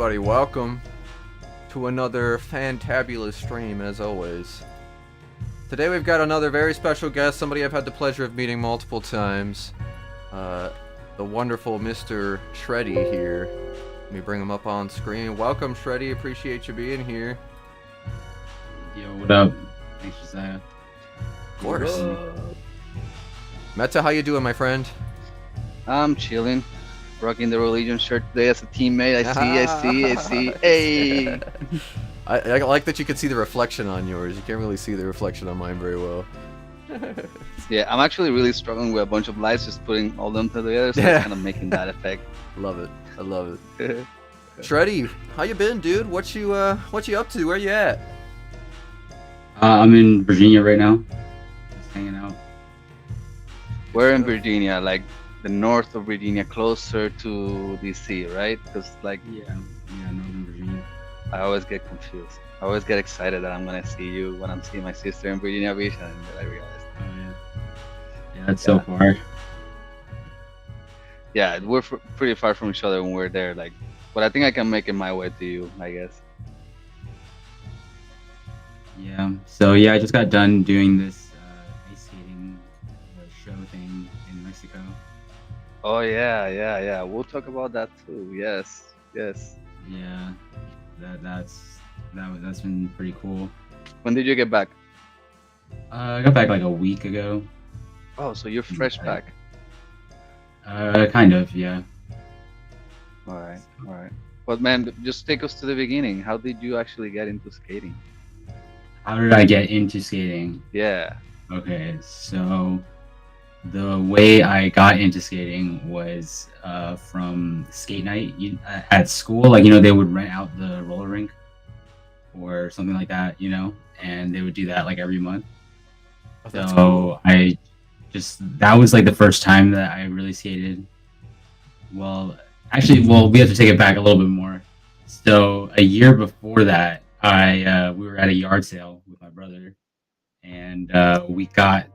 everybody? Welcome to another fantabulous stream, as always. Today we've got another very special guest, somebody I've had the pleasure of meeting multiple times. The wonderful Mr. Shreddie here. Let me bring him up on screen. Welcome, Shreddie. Appreciate you being here. Yo, what up? Thanks, Josiah. Of course. Meta, how you doing, my friend? I'm chilling. Rocking the Rolligion shirt today as a teammate. I see. Hey! I like that you can see the reflection on yours. You can't really see the reflection on mine very well. Yeah, I'm actually really struggling with a bunch of lights, just putting all them together, so it's kind of making that effect. Love it. I love it. Shreddie, how you been, dude? What you up to? Where you at? I'm in Virginia right now. Just hanging out. We're in Virginia, like the north of Virginia, closer to DC, right? Because like, Yeah, Northern Virginia. I always get confused. I always get excited that I'm gonna see you when I'm seeing my sister in Virginia Beach, and then I realize. Oh yeah. Yeah, that's so far. Yeah, we're pretty far from each other when we're there. Like, but I think I can make it my way to you, I guess. Yeah. So yeah, I just got done doing this ice skating show thing in Mexico. Oh yeah. We'll talk about that too. Yes. Yeah. That's been pretty cool. When did you get back? I got back like a week ago. Oh, so you're fresh back. Kind of, yeah. All right. But man, just take us to the beginning. How did you actually get into skating? How did I get into skating? Yeah. Okay, so the way I got into skating was from skate night at school. Like, they would rent out the roller rink or something like that, and they would do that like every month. Oh, that's So cool. that was like the first time that I really skated. Well, we have to take it back a little bit more. So a year before that, we were at a yard sale with my brother, and we got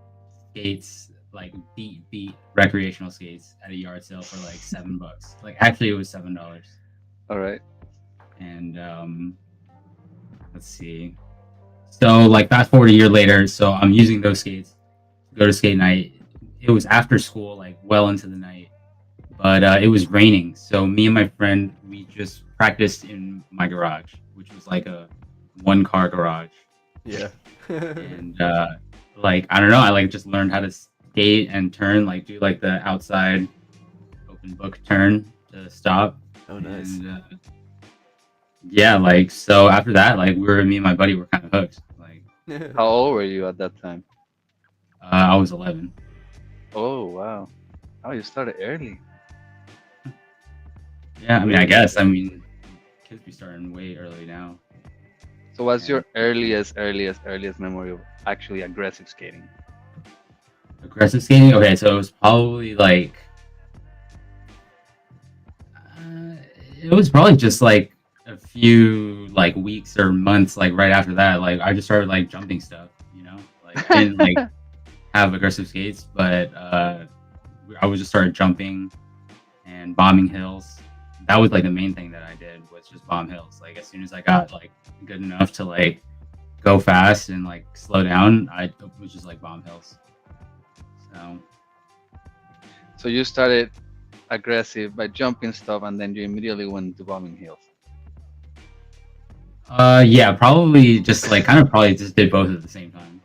skates, like beat recreational skates at a yard sale for like $7. Like, actually it was $7. All right. And let's see. So like fast forward a year later, so I'm using those skates to go to skate night. It was after school, like well into the night, but it was raining. So me and my friend, we just practiced in my garage, which was like a 1-car garage. Yeah. And like, I don't know, I like just learned how to skate and turn, like do like the outside open book turn to stop. Oh, nice. And yeah, like, so after that, like, me and my buddy were kind of hooked. Like, How old were you at that time? I was 11. Oh wow. Oh, you started early. Yeah, I mean, I guess. I mean, kids be starting way early now. So what's your earliest memory of actually aggressive skating? Aggressive skating? Okay, so it was probably like, it was probably just like a few like weeks or months, like right after that. Like, I just started like jumping stuff, like didn't like have aggressive skates, but I was just started jumping and bombing hills. That was like the main thing that I did, was just bomb hills. Like, as soon as I got like good enough to like go fast and like slow down, I was just like bomb hills. So you started aggressive by jumping stuff, and then you immediately went to bombing hills. Yeah, probably just like probably just did both at the same time.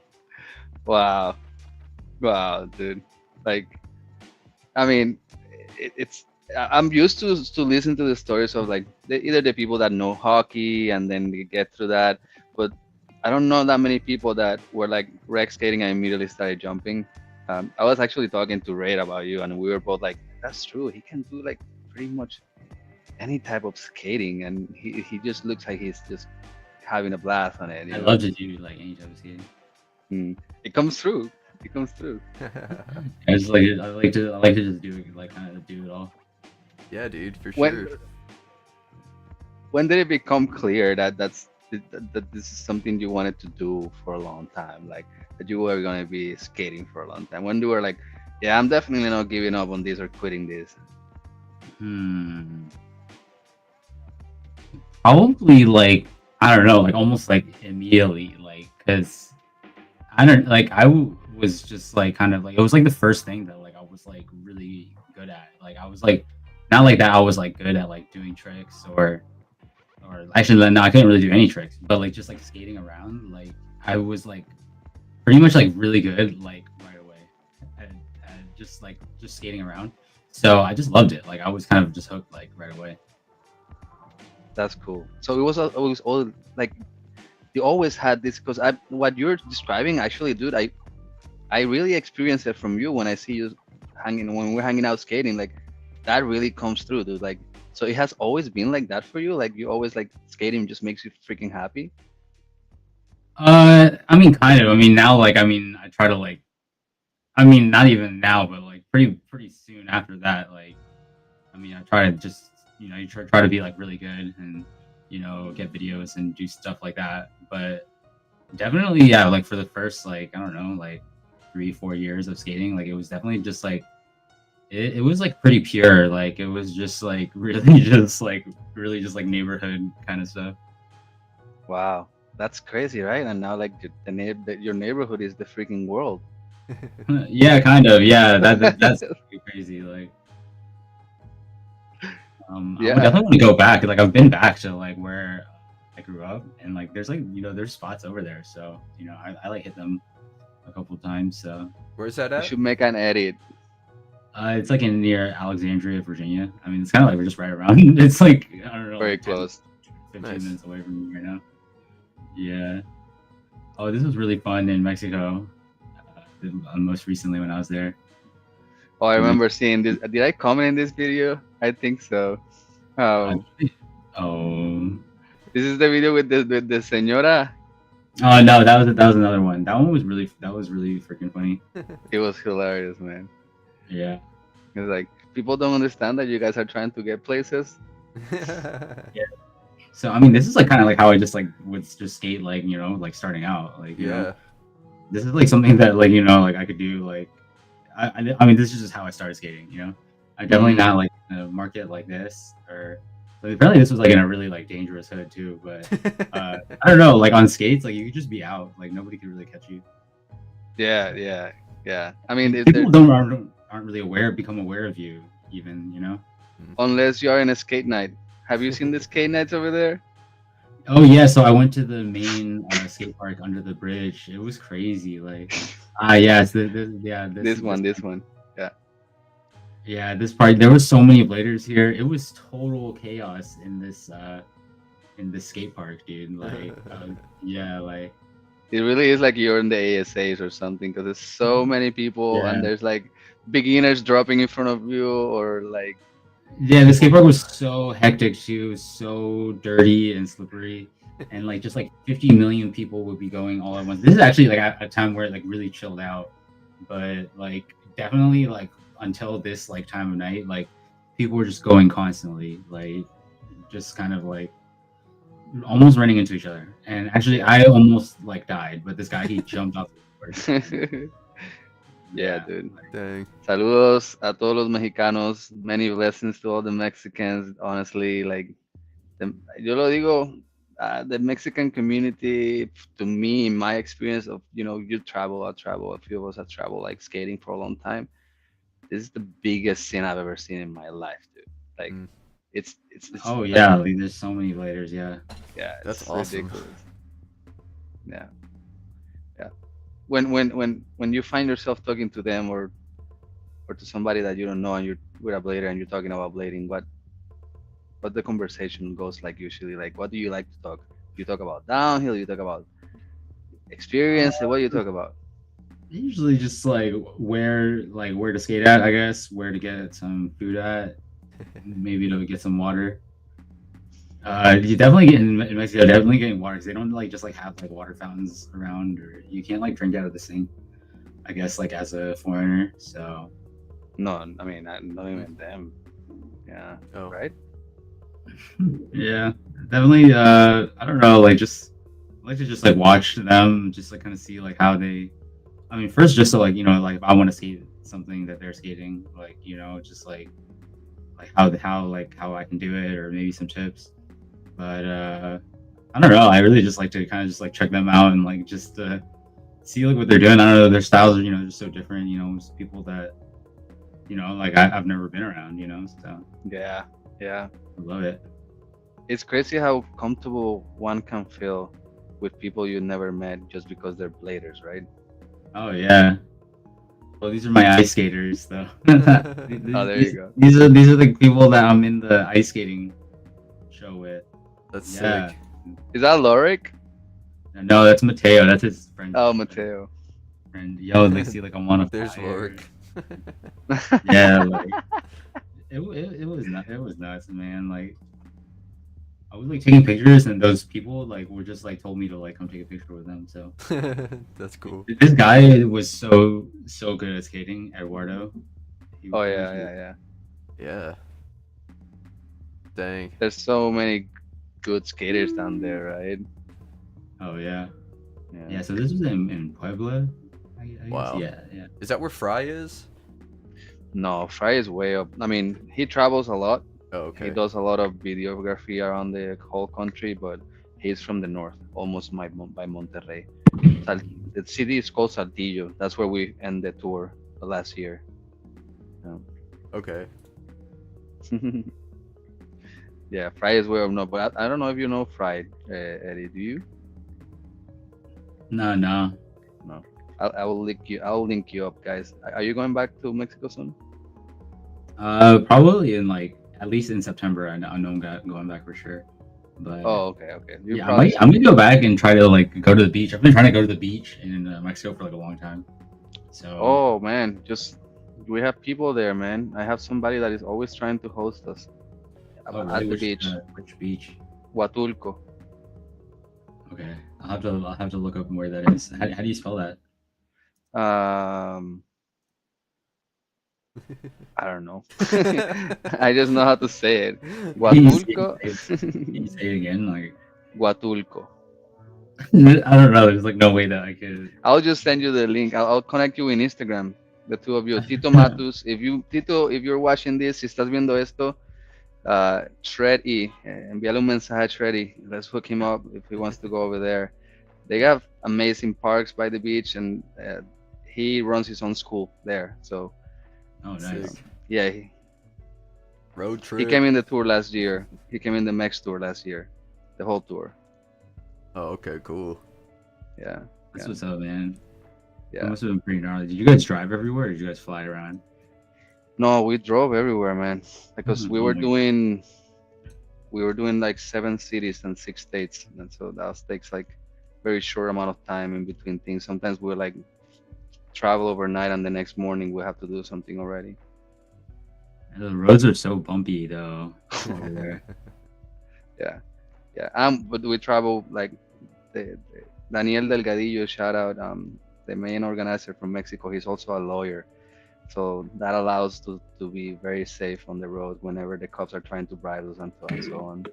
Wow, dude. Like, I mean, I'm used to listen to the stories of like either the people that know hockey and then they get through that, but I don't know that many people that were like rec skating and immediately started jumping. I was actually talking to Ray about you, and we were both like, "That's true. He can do like pretty much any type of skating, and he just looks like he's just having a blast on it." I love to do like any type of skating. It comes through. I like to just do it, like kind of do it all. Yeah, dude, for sure. When did it become clear that this is something you wanted to do for a long time? Like, that you were going to be skating for a long time? When you were like, yeah, I'm definitely not giving up on this or quitting this? Probably like I don't know, like almost like immediately, like because I don't like was just like kind of like it was like the first thing that like I was like really good at. Like I was like not like that I was like good at like doing tricks or actually no, I couldn't really do any tricks, but like just like skating around, like I was like pretty much like really good like right away at just skating around. So I just loved it. Like I was kind of just hooked like right away. That's cool. So it was all like you always had this because I what you're describing actually, dude. I really experienced it from you when I see you hanging when we're hanging out skating. Like that really comes through, dude. Like so it has always been like that for you. Like you always like skating just makes you freaking happy. I mean, kind of. I mean, now, like, I mean, I try to like, I mean, not even now, but like pretty soon after that, like, I mean, I try to just, you try to be like really good and, get videos and do stuff like that. But definitely, yeah, like for the first, like, I don't know, like 3, 4 years of skating, like, it was definitely just like, it was like pretty pure. Like, it was just like really just like neighborhood kind of stuff. Wow, that's crazy, right? And now like your neighborhood is the freaking world. Yeah, kind of. Yeah, that's pretty crazy. Like, I would Yeah, definitely want to go back. Like, I've been back to like where I grew up, and like, there's like there's spots over there. So I like hit them a couple times. So Where's that you at? should make an edit. it's like in near Alexandria, Virginia. I mean, it's kind of like we're just right around. It's like I don't know, Very like 10, close. 15 Nice. minutes away from me right now. Yeah. Oh, this was really fun in Mexico. Most recently when I was there. Oh, I In remember seeing this. Did I comment in this video? I think so. Uh, Oh, oh, this is the video with the señora. oh no, that was another one. That was really freaking funny. It was hilarious, man. Yeah, It's like people don't understand that you guys are trying to get places. yeah. So I mean, this is like kind of like how I just like would just skate like like starting out like Yeah. this is like something that like like I could do like I mean this is just how I started skating. I definitely not like in a market like this or. But apparently this was like in a really like dangerous hood too, but I don't know, like on skates, like you could just be out, like nobody could really catch you. Yeah, yeah, yeah. I mean, if People they're, aren't really become aware of you even. unless you are in a skate night. Have you seen the skate nights over there? Oh yeah, so I went to the main skate park under the bridge. It was crazy, like yeah, it's This one. Yeah. yeah, this part there was so many bladers here. It was total chaos in this skate park, dude. Like yeah, like It really is like you're in the ASAs or something because there's so many people and yeah. there's like beginners dropping in front of you or like Yeah, the skate park was so hectic too. It was so dirty and slippery, and like just like 50 million people would be going all at once. This is actually like a time where it like really chilled out, but like definitely like until this like time of night, like people were just going constantly, like just kind of like almost running into each other. And actually, I almost like died, but this guy he jumped off the board. yeah, dude. Dang. Saludos a todos los mexicanos. Many blessings to all the Mexicans. Honestly, like, yo lo digo, the Mexican community, to me, in my experience of, you travel, I travel, a few of us have traveled like skating for a long time. This is the biggest scene I've ever seen in my life, dude. Like, Mm. it's Oh like, yeah, like, there's so many layers. Yeah. yeah, That's it's awesome. ridiculous. Yeah, yeah. When you find yourself talking to them or to somebody that you don't know and you're with a blader and you're talking about blading, what the conversation goes like usually? Like, what do you like to talk? You talk about downhill. You talk about experience. What do you talk about? Usually just like where to skate at, I guess, where to get some food at, maybe to get some water. You definitely get in Mexico, definitely getting water because they don't like just like have like water fountains around, or you can't like drink out of the sink. I guess like as a foreigner, so No, I mean, not even them. Yeah, Oh. right. yeah, definitely. I don't know, like just I like to just like watch them, just like kind of see like how they. I mean, first just so like like if I want to skate something that they're skating, like just like how I can do it, or maybe some tips. But I don't know. I really just like to kind of just like check them out and like just see like what they're doing. I don't know. Their styles are just so different. It's people that like I've never been around. So Yeah, yeah. I love it. It's crazy how comfortable one can feel with people you never met just because they're bladers, right? Oh yeah. Well, these are my ice skaters, though. Oh, there you go. These are the people that I'm in the ice skating show with. That's Yeah. sick. Is that Lorik? No, that's Mateo. That's his friend. Oh, Mateo. And yo, they see like I'm on a There's fire. work. Yeah, like it was nuts, man. Like I was like taking pictures, and those people like were just like told me to like come take a picture with them. So That's cool. this guy was so good at skating, Eduardo. Oh yeah, yeah, yeah. Yeah. Dang. There's so many good skaters down there, right? Oh yeah. Yeah. So this was in Puebla. I guess. Wow. Yeah. Is that where Fry is? No, Fry is way up. I mean, he travels a lot. Oh, okay. He does a lot of videography around the whole country, but he's from the north, almost by Monterrey. The city is called Saltillo. That's where we end the tour last year. Okay. Yeah, Fry is way up north, but I don't know if you know Fry, Eddie. Do you? No. No. I will link you. I'll link you up, guys. Are you going back to Mexico soon? Probably in like at least in September. I know I'm going back for sure. But Oh, okay. You yeah, probably I'm gonna go back and try to like go to the beach. I've been trying to go to the beach in Mexico for like a long time. So Oh man, we have people there, man. I have somebody that is always trying to host us oh, at really? the beach, Which beach? Huatulco. Okay, I'll have to look up where that is. How do you spell that? I don't know. I just know how to say it. Huatulco. Can you say it again? Like Huatulco. I don't know. There's like no way that I could. I'll just send you the link. I'll connect you in Instagram. The two of you, Tito Matus. If you're watching this, si estás viendo esto, Shreddie, envíale un mensaje a Shreddie. Let's hook him up if he wants to go over there. They have amazing parks by the beach, and he runs his own school there. So Oh, nice. Sick. yeah, Road trip. he came in the tour last year. He came in the Mex tour last year, the whole tour. Oh, okay, cool. Yeah, That's yeah. what's up, man. Yeah. That must have been pretty gnarly. Did you guys drive everywhere, or did you guys fly around? No, we drove everywhere, man, because we Oh were my doing like 7 cities and 6 states, and so that takes like very short amount of time in between things. Sometimes we're like travel overnight, and the next morning we have to do something already. And the roads are so bumpy, though. Over there. Yeah. But we travel like the Daniel Delgadillo, shout out, the main organizer from Mexico. He's also a lawyer, so that allows to be very safe on the road whenever the cops are trying to bribe us and so on.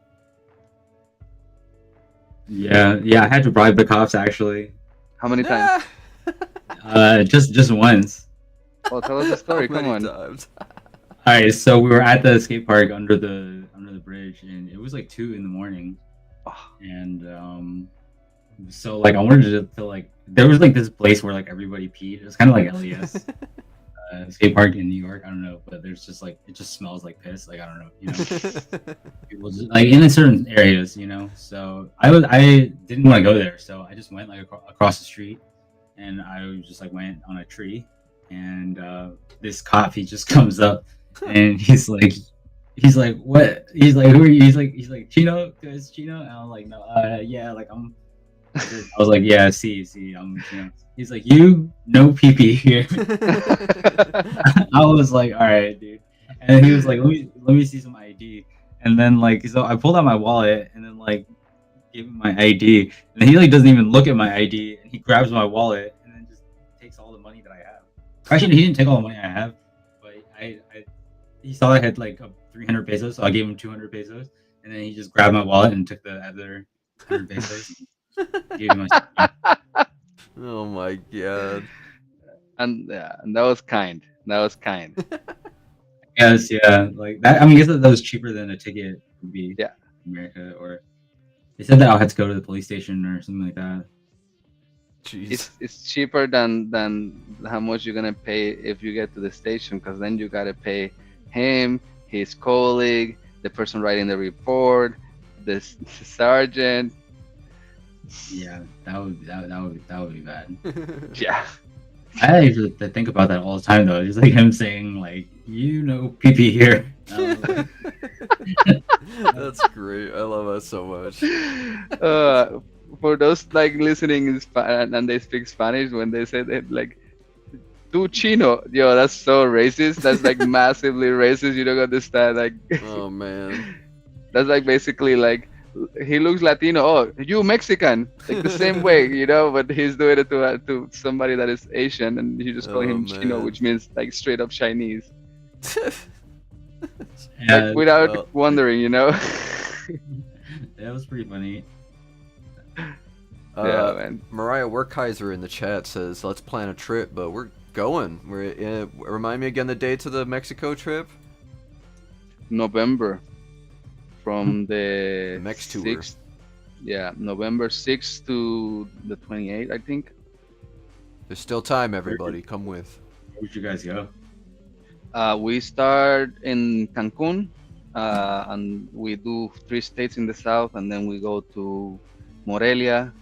Yeah. I had to bribe the cops actually. How many times? Just once. Well, tell us the story. How Come many on. times? All right, so we were at the skate park under the bridge, and it was like 2 a.m. Oh, And so like I wanted to like there was like this place where like everybody peed. It was kind of like LES skate park in New York. I don't know, but there's just like it just smells like piss. Like I don't know, people just like in certain areas, So I didn't want to go there, so I just went like across the street, and I just like went on a tree, and this cop he just comes up, and he's like what? He's like who are you? He's like Chino, guys, Chino, and I'm like no, yeah, like I was like yeah, see, I'm Chino. He's like you no pee pee here. I was like all right, dude, and he was like let me see some ID, and then like so I pulled out my wallet and then like gave him my ID, and he like doesn't even look at my ID, and he grabs my wallet and then just takes all the money that I have. Actually, he didn't take all the money I have, but he saw I had like 300 pesos, so I gave him 200 pesos, and then he just grabbed my wallet and took the other 100 pesos. Gave him my Oh my god. and that was kind. That was kind. yes, yeah, like that. I mean, I guess that was cheaper than a ticket would be. Yeah. America or They said that I had to go to the police station or something like that. Jeez. It's cheaper than how much you're gonna pay if you get to the station, because then you gotta pay him, his colleague, the person writing the report, the sergeant. Yeah, that would be bad. Yeah. I usually think about that all the time though. Just like him saying like, PP here. That's great. I love that so much. For those like listening in and they speak Spanish, when they say that like "tu chino," yo, that's so racist. That's like massively racist. You don't understand. Like Oh man. that's like basically like he looks Latino. Oh, you Mexican, like the same way, But he's doing it to somebody that is Asian, and you just call Oh, him Chino, man. which means like straight up Chinese, Yeah, like without well. wondering. that was pretty funny. Yeah, man. Mariah Werkheiser in the chat says, "Let's plan a trip," but we're going. Remind me again the dates of the Mexico trip. November, from the Mex tour. 6th. Yeah, November 6th to the 28th, I think. There's still time, everybody. Come with. Where would you guys go? We start in Cancun, and we do 3 states in the south, and then we go to Morelia,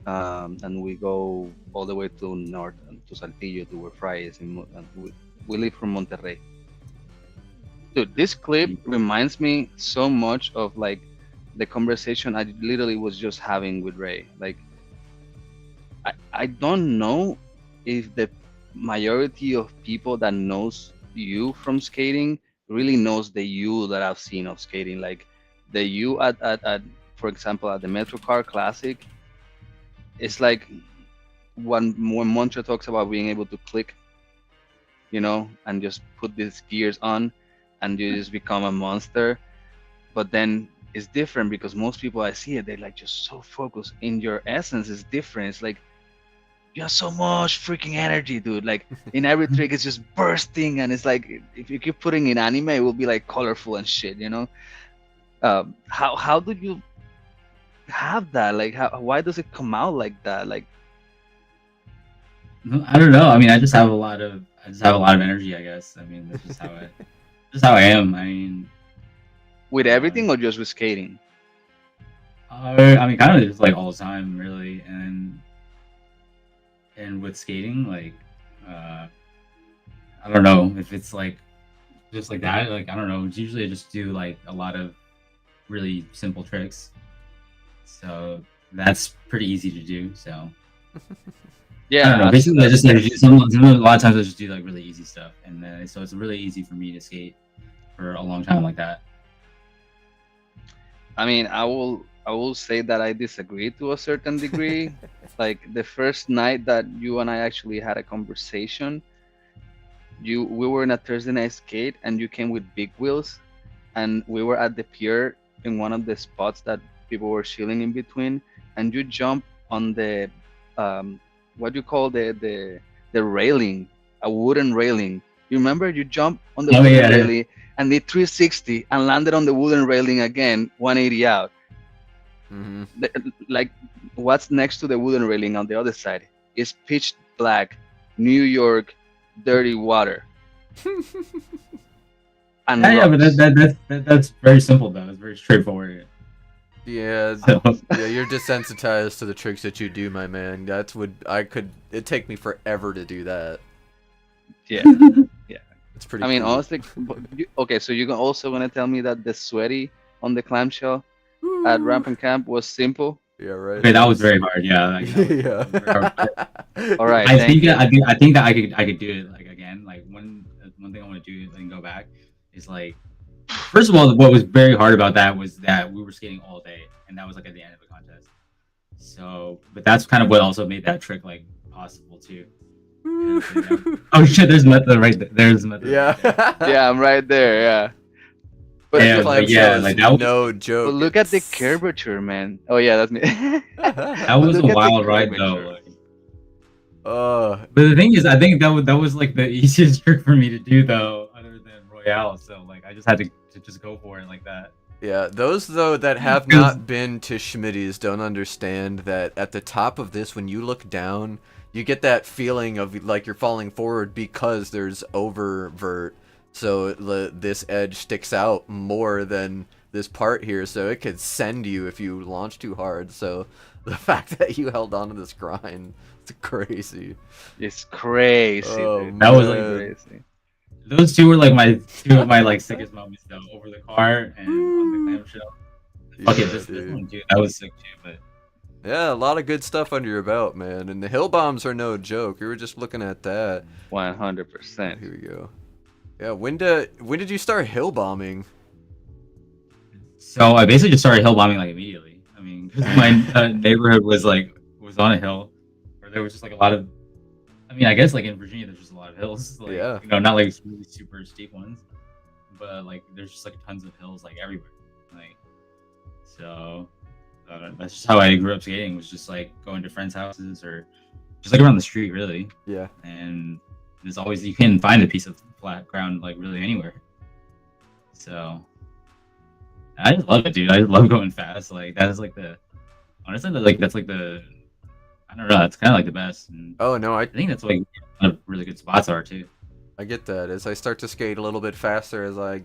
and we go all the way to north to Saltillo, to where Fry is. And we live from Monterrey. Dude, this clip reminds me so much of like the conversation I literally was just having with Ray. Like, I don't know if the majority of people that knows you from skating really knows the you that I've seen of skating. Like the you at for example, at the Metro Car Classic, it's like when Montre talks about being able to click, and just put these gears on, and you just become a monster. But then it's different because most people I see it, they're like just so focused. In your essence, it's different. It's like you have so much freaking energy, dude. Like in every trick, it's just bursting, and it's like if you keep putting in anime, it will be like colorful and shit. How do you have that? Like, why does it come out like that? Like, I don't know. I mean, I just have a lot of energy, I guess. I mean, that's just how I am. I mean, with everything or just with skating? I mean, kind of just like all the time, really, and with skating, like, I don't know if it's like just like that. Like, I don't know. Usually, I just do like a lot of really simple tricks, so that's pretty easy to do. So. Yeah, I don't know. Basically, I just like a lot of times I just do like really easy stuff, and then so it's really easy for me to skate for a long time like that. I mean, I will say that I disagree to a certain degree. Like the first night that you and I actually had a conversation, we were in a Thursday night skate, and you came with big wheels, and we were at the pier in one of the spots that people were chilling in between, and you jumped on the what do you call the railing, a wooden railing. You remember you jumped on the wooden railing and did 360 and landed on the wooden railing again, 180 out. Mm-hmm. Like what's next to the wooden railing on the other side is pitch black, New York, dirty water. And yeah, but that's very simple though. It's very straightforward. Yeah, yeah, you're desensitized to the tricks that you do, my man. It'd take me forever to do that. Yeah, yeah. It's pretty. I mean, cool. honestly, okay. So you're also gonna tell me that the sweaty on the clamshell at Ramp and Camp was simple? Yeah, right. Okay, that was very hard. Yeah. Like, Yeah. All right. I think that I could do it like again. Like one thing I want to do and go back is like. First of all, what was very hard about that was that we were skating all day, and that was like at the end of the contest. So, but that's kind of what also made that trick like possible too. Oh shit! There's method right there. There's method. Yeah. Right there. Yeah, I'm right there. Yeah. But Yeah, the but clamshell like is that was, no joke. But look at the curvature, man. Oh yeah, that's me. that was Look a at the wild ride curvature. though. Like, but the thing is, I think that was like the easiest trick for me to do though, other than Royale. So like, I just had to just go for it like that. Yeah, those though that have not been to Schmitty's don't understand that at the top of this, when you look down, you get that feeling of like you're falling forward because there's oververt. So this edge sticks out more than this part here, so it could send you if you launch too hard. So the fact that you held on to this grind, it's crazy. It's crazy, Oh, dude. That was like man. Crazy. Those two were like my two of my like sickest moments though, over the car and on the clamshell. Okay, Yeah, this dude. one, dude, that was sick too. But Yeah, a lot of good stuff under your belt, man. And the hill bombs are no joke. We were just looking at that. 100%. Here we go. Yeah, when did you start hill bombing? so I basically just started hill bombing like immediately. I mean, 'cause my neighborhood was on a hill, or there was just like a lot of. I mean, I guess like in Virginia, there's just a lot of hills. Like, Yeah. You know, not like really super steep ones, but like there's just like tons of hills like everywhere. Like, so that's just how I grew up skating. Was just like going to friends' houses or just like around the street, really. Yeah. And there's always you can find a piece of flat ground like really anywhere. So I just love it, dude. I just love going fast. Like that is like the honestly that's like the I don't know. That's kind of like the best. And Oh no, I think that's like a lot of really good spots are too. I get that. As I start to skate a little bit faster, as I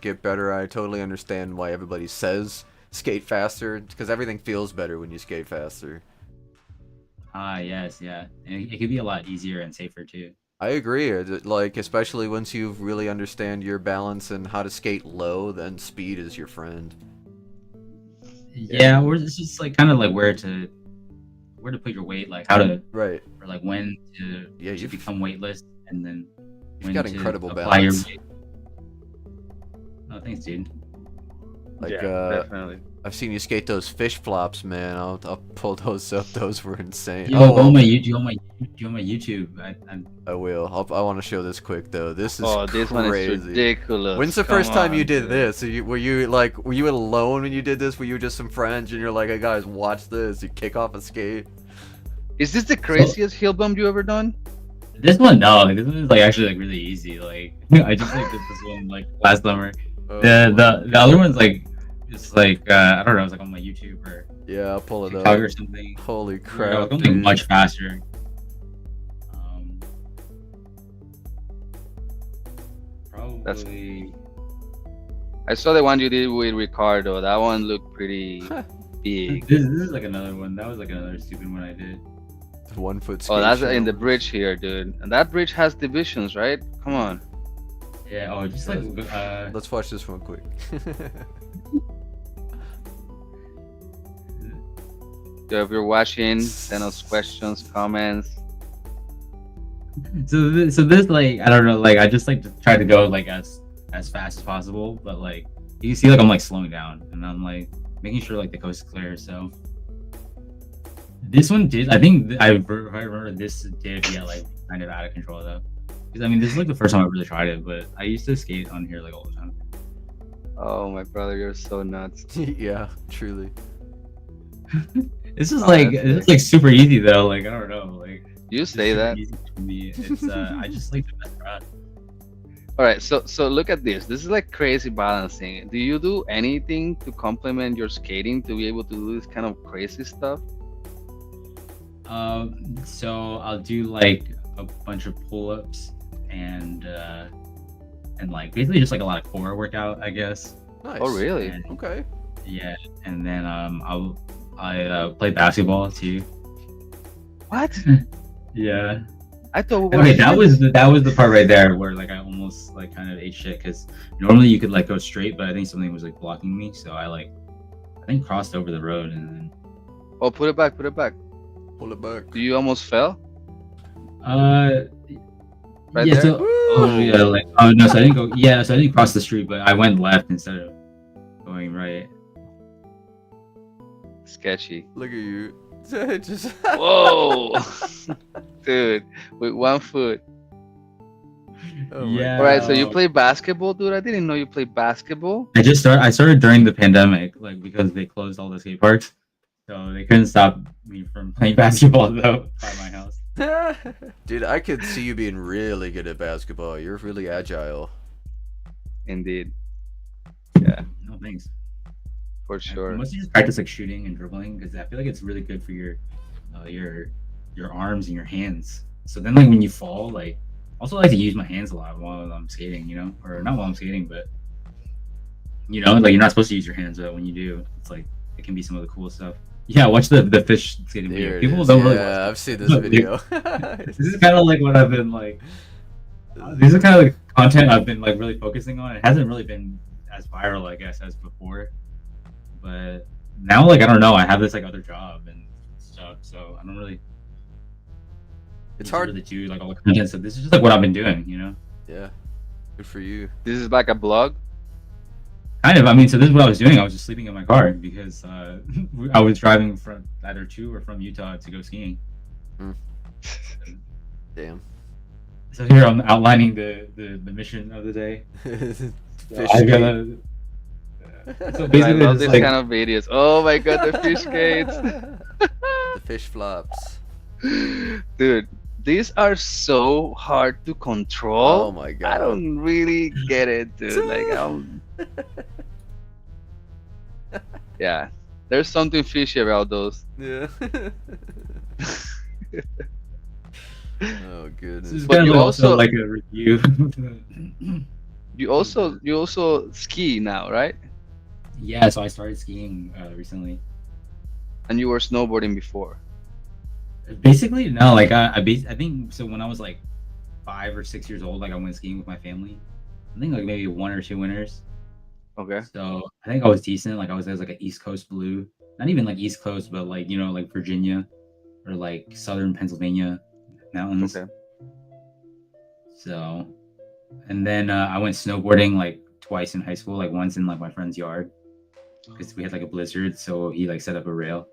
get better, I totally understand why everybody says skate faster, because everything feels better when you skate faster. Ah, yes, yeah, and it could be a lot easier and safer too. I agree. Like, especially once you really understand your balance and how to skate low, then speed is your friend. Yeah, or it's just like kind of like where to put your weight, like how to Right. or like when to Yeah, you've become weightless, and then when got to incredible apply your balance. weight. Oh, thanks, dude. Like, Definitely. I've seen you skate those fish flops, man. I'll pull those up. Those were insane. Yo, go on my YouTube. On my YouTube. I will. I want to show this quick though. This is Oh, this one is crazy. ridiculous. When's the Come first time you on, did dude. this? Were you alone when you did this? Were you just some friends and you're like, hey guys, watch this? You kick off a skate. Is this the craziest hill bump you ever done? This one, no. Like, this one is like actually like really easy. Like I just like did this one like last summer. Oh, The other one's like just like I don't know. It's like on my YouTube or yeah, I'll pull it TikTok up. or something. Holy Yeah, crap, it's going dude. much faster. Probably. I saw the one you did with Ricardo. That one looked pretty big. This is like another one. That was like another stupid one I did. 1 foot skate. Oh, that's in channel. the bridge here, dude. And that bridge has divisions, right? Come on. Yeah. Oh, just like Let's watch this one quick. So if you're watching, send us questions, comments. so this like I don't know, like I just like to try to go like as fast as possible, but like you can see like I'm like slowing down and I'm like making sure like the coast is clear. So this one did, I think I remember this did get like kind of out of control though, because I mean this is like the first time I really tried it, but I used to skate on here like all the time. Oh, my brother, you're so nuts. Yeah, truly. This is Oh, like that's it's like super easy though, like I don't know, like You it's say super that. easy for me. It's I just like to mess around. All right, so look at this. This is like crazy balancing. Do you do anything to complement your skating to be able to do this kind of crazy stuff? So I'll do like a bunch of pull-ups and like basically just like a lot of core workout, I guess. Nice. Oh, really? And, Okay. yeah, and then I play basketball too. What? Yeah. I thought we were Okay, that was the part right there where like I almost like kind of ate shit because normally you could like go straight, but I think something was like blocking me, so I think crossed over the road and then. Oh, put it back, put it back. Pull it back. Do you almost fell? Right yeah, there? so oh yeah, like oh no, so I didn't go. Yeah, so I didn't cross the street, but I went left instead of going right. Sketchy. Look at you. Just Whoa, dude, with 1 foot. Oh my Yeah. All right, so you play basketball, dude? I didn't know you played basketball. I started during the pandemic, like because they closed all the skate parks, so they couldn't stop me from playing basketball though by my house. Dude, I could see you being really good at basketball. You're really agile. Indeed. Yeah, No thanks. for sure. Mostly just practice like shooting and dribbling because I feel like it's really good for uh, your your arms and your hands. So then like when you fall, like also like to use my hands a lot while I'm skating, you know, or not while I'm skating, but like you're not supposed to use your hands, but when you do, it's like it can be some of the cool stuff. Yeah, watch the fish skating There video. it People is. don't really watch Yeah, it. I've seen this Look, video. This is kind of like what I've been like. These are kind of the content I've been like really focusing on. It hasn't really been as viral, I guess, as before. But now, like I don't know, I have this like other job and stuff, so I don't really. It's need to hard. really do like all the content. So this is just like what I've been doing, you know. Yeah, good for you. This is like a blog. Kind of. I mean, so this is what I was doing. I was just sleeping in my car because I was driving from either to or from Utah to go skiing. Damn. So here I'm outlining the mission of the day. Fish I skate. gotta. So I basically, love it's this like, kind of videos. Oh my god, the fish skates. The fish flops. Dude, these are so hard to control. Oh my I god. don't really get it, dude. Like, yeah, there's something fishy about those. Yeah. Oh this goodness. is But kind you of also also- like a review. You also ski now, right? Yeah, so I started skiing recently. And you were snowboarding before. Basically, no, like I think so. When I was like 5 or 6 years old, like I went skiing with my family. I think like maybe 1 or 2 winters. Okay. So I think I was decent. Like I was like an East Coast blue, not even like East Coast, but like like Virginia or like Southern Pennsylvania mountains. Okay. So, and then I went snowboarding like twice in high school. Like once in like my friend's yard because we had like a blizzard, so he like set up a rail,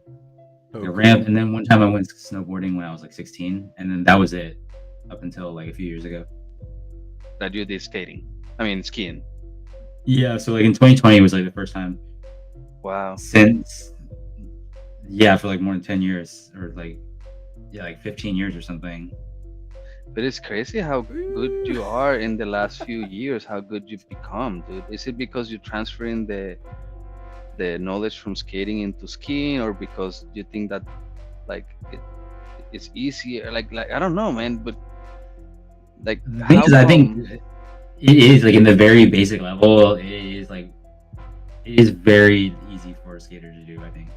like a ramp. And then one time I went snowboarding when I was like 16, and then that was it up until like a few years ago. That you did skating. I mean, skiing. Yeah, so like in 2020 was like the first time Wow. since for like more than 10 years or like 15 years or something. But it's crazy how good you are in the last few years, how good you've become, dude. Is it because you're transferring the knowledge from skating into skiing, or because you think that like it's easier? Like I don't know, man. But like, The thing is, I think it is like in the very basic level, it is very easy for a skater to do, I think.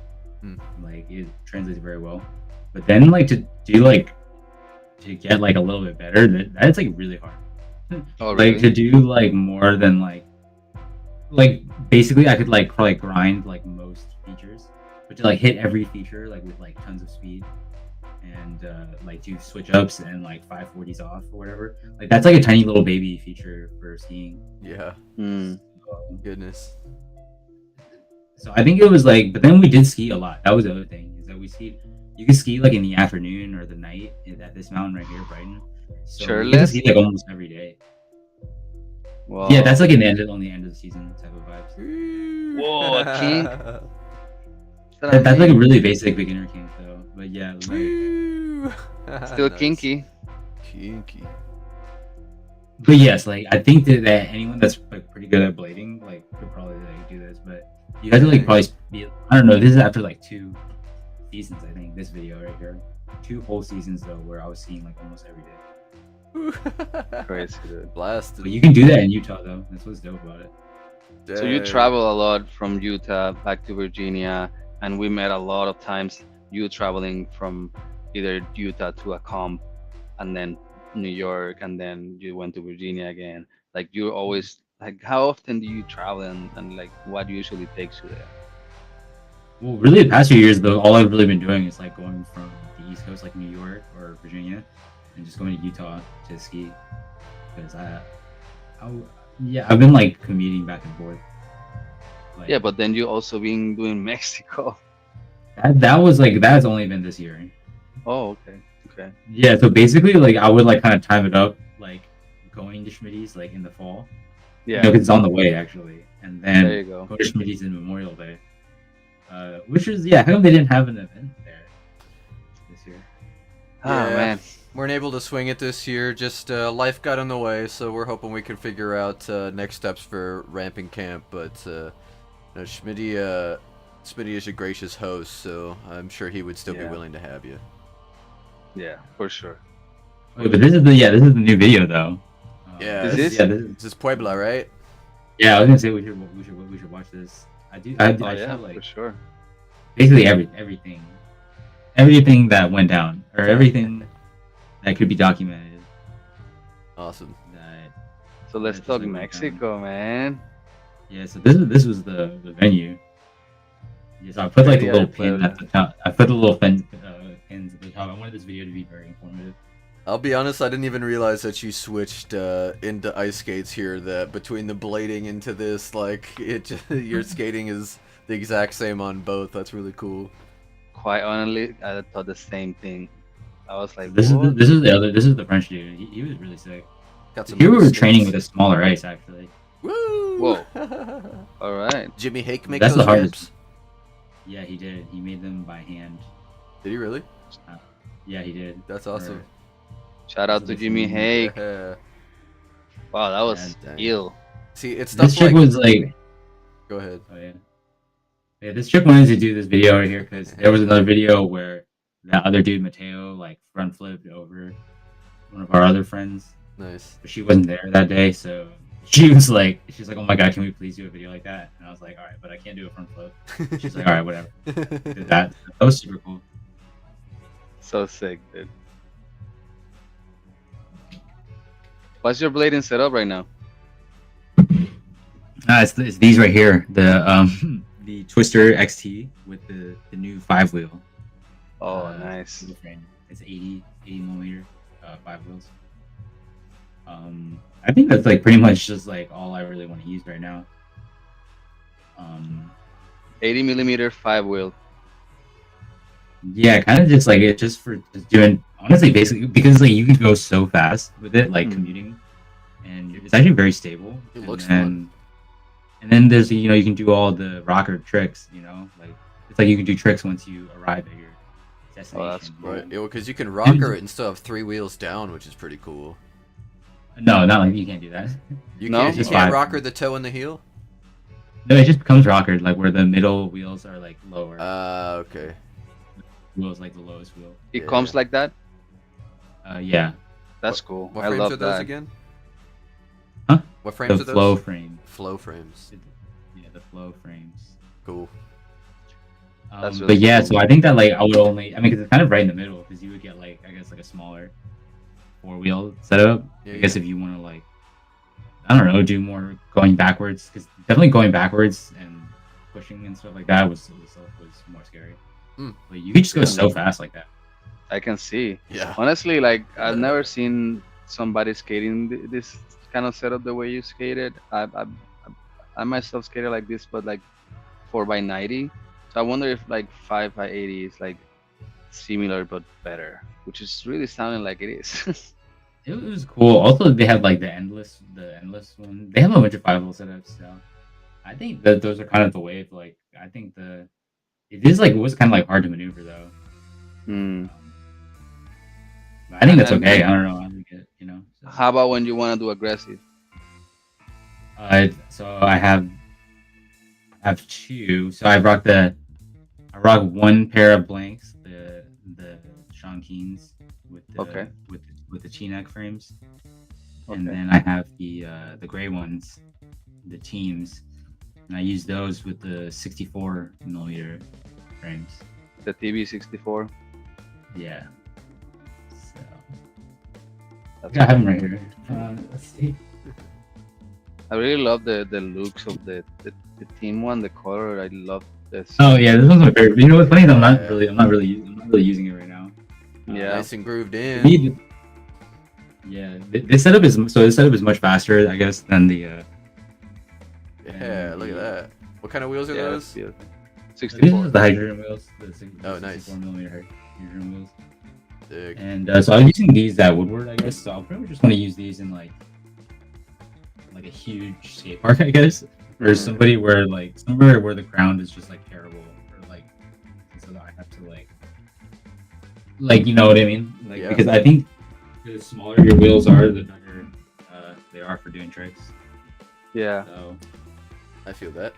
Like it translates very well. But then like to do like to get like a little bit better, that's like really hard. Oh, Like really? to do like more than like basically I could like probably grind like most features, but to like hit every feature like with like tons of speed and like do switch ups and like 540s off or whatever, like that's like a tiny little baby feature for skiing. Yeah. Mm. Goodness. So I think it was like, but then we did ski a lot. That was the other thing, is that we skied. You could ski like in the afternoon or the night at this mountain right here, Brighton. So you can Shirtless? ski like almost every day. Wow. Yeah, that's like on the end of the season type of vibes. Whoa, a kink? That's like a really basic beginner kink though. But yeah, like, Woo. Still Nice. kinky. Kinky. but yes, like I think that anyone that's like pretty good at blading like could probably like do this. But you have to like probably be, I don't know. This is after like 2 seasons, I think. This video right here, 2 whole seasons though, where I was skiing like almost every day. Crazy, dude. Blasted. But you can do that in Utah though. That's what's dope about it. So you Dang. travel a lot from Utah back to Virginia, and we met a lot of times you traveling from either Utah to a comp, and then New York, and then you went to Virginia again. Like you're always like, how often do you travel, and like what usually takes you there? Well, really, the past few years though, all I've really been doing is like going from the East Coast, like New York or Virginia, and just going to Utah to ski. Because I've been like commuting back and forth. Like, Yeah, but then you also been doing Mexico. that's only been this year. Oh, okay, okay. Yeah, so basically, like I would like kind of time it up, like going to Schmitty's like in the fall. Yeah, 'cause it's on the way actually, and then there you go. go to Schmitty's in Memorial Day. Which is how come they didn't have an event there this year? Ah Yeah. man, weren't able to swing it this year. Just life got in the way, so we're hoping we can figure out next steps for ramping camp. But no, Schmitty is a gracious host, so I'm sure he would still be Yeah. willing to have you. Yeah, for sure. Wait, but this is the new video though. Yeah, Is this- This is Puebla, right? Yeah, I was gonna say we should watch this. I Oh I yeah, shot like for sure. basically everything that went down, or everything that could be documented. Awesome. That So let's just talk like Mexico, man. yeah. So this was the venue. Yeah, so I put like a Yeah, little pin Puebla. at the top. I put the little pins at the top. I wanted this video to be very informative. I'll be honest, I didn't even realize that you switched into ice skates here. That between the blading into this, like your skating is the exact same on both. That's really cool. Quite honestly, I thought the same thing. I was like, This what? is the French dude. He was really sick. Got some Here we other were training with skates. a smaller ice actually. Woo! Whoa. All right. Jimmy Hake make That's those the hardest. ramps? Yeah, he did. He made them by hand. Did he really? Yeah, he did. That's awesome. Shout out to Jimmy Hake. Yeah. Wow, that was Dang. ill. See, it's stuff This chick like. was like, Go ahead. oh yeah, yeah. This chick wanted to do this video right here because there was another video where that other dude Mateo like front flipped over one of our other friends, Nice. but she wasn't there that day, so she's like, oh my god, can we please do a video like that? And I was like, all right, but I can't do a front flip. She's like, all right, whatever. Did that. That was super cool. So sick, dude. What's your blading setup right now? It's these right here. The the Twister XT with the new 5-wheel. Oh, nice. wheel frame. It's 80 millimeter 5 wheels. I think that's like pretty much just like all I really want to use right now. 80 millimeter 5-wheel. Yeah, kind of just like it just for just doing honestly basically because like you can go so fast with it like commuting, and it's actually very stable. It looks fun. And then there's you can do all the rocker tricks. Like it's like you can do tricks once you arrive at your destination. Oh, that's cool. Right. Because you can rocker it and still have 3 wheels down, which is pretty cool. No, not like you can't do that. You No? can't. You Just can't 5. rocker the toe and the heel. No, it just becomes rockered like where the middle wheels are like lower. Okay. Wheels like the lowest wheel. It Yeah. comes like that? Yeah. That's cool. What I frames love are those that. again? Huh? What frames The are those? flow frame. Flow frames. Yeah, the flow frames. Cool. That's But really yeah, cool. so I think that like I would only, because it's kind of right in the middle, because you would get like I guess like a smaller 4-wheel setup. Yeah, I guess yeah. if you want to like, I don't know, do more going backwards, because definitely going backwards and pushing and stuff like that was more scary. Mm. But you could just go Yeah. so fast like that. I can see. Yeah. Honestly, like I've never seen somebody skating this kind of setup the way you skated. I myself skated like this, but like 4x90. So I wonder if like 5x80 is like similar but better, which is really sounding like it is. It was cool. Also, they had like the endless one. They have a bunch of 5-wheel setups. So I think that those are kind of the wave. Like I think it was kind of like hard to maneuver though. Hmm. I think that's And- okay. I don't know. I think it, So, How about when you want to do aggressive? so I have two. So I rock one pair of blanks, the Sean Keens with the Okay. with the Chinak frames, Okay. and then I have the gray ones, the teams, and I use those with the 64 millimeter frames. The TV64. Yeah. So That's I have them right here. Let's see. I really love the looks of the team one, the color. I love this. Oh yeah, this one's my favorite. You know what's funny? Is I'm not really using it right now. Yeah. Nice and grooved in. Yeah, this setup is much faster, I guess, than the. Yeah, look at that. What kind of wheels are Yeah, those? it's beautiful. These 64. are the hydrogen wheels. Oh, nice. 64 millimeter hydrogen wheels. Sick. And so I was using these at Woodward, I guess. So I'll probably just want to use these in like a huge skate park, I guess, or somebody where like somewhere where the ground is just like terrible, or so that I have to like you know what I mean? Like Yeah. because I think The smaller your wheels are, the better they are for doing tricks. Yeah. So, I feel that.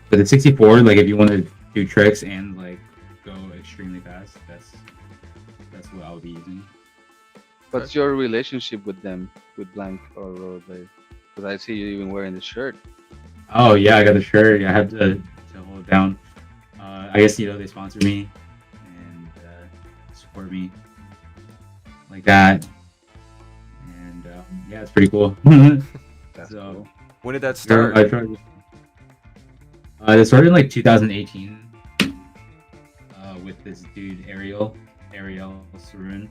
but the 64, like if you want to do tricks and like go extremely fast, that's what I would be using. What's your relationship with them, with Blank or Rollerblade? Because I see you even wearing the shirt. Oh yeah, I got the shirt. I had to hold it down. I guess they sponsor me and support me like that, and yeah, it's pretty cool. That's So cool. When did that start? I tried. It started in like 2018 with this dude Ariel Saroon.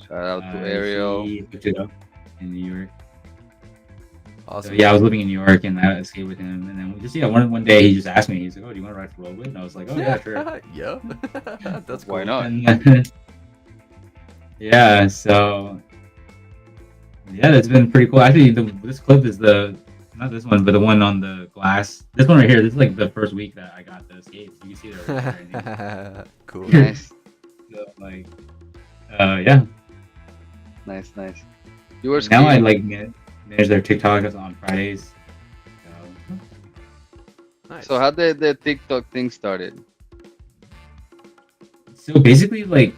Shout out to Ariel. He picked it up in New York. Awesome. So yeah, I was living in New York and I skated with him, and then we just one day he just asked me, he's like, "Oh, do you want to ride for Rollerblade?" And I was like, "Oh yeah, sure." Yeah. That's cool. Why not? And, yeah, so yeah, that's been pretty cool. Actually, this clip is not this one, but the one on the glass. This one right here. This is like the first week that I got the skates. You can see they're right Cool. Nice, so, like, yeah. nice. You were Now I skating. like manage their TikToks on Fridays. So Nice. So how did the TikTok thing started? So basically, like,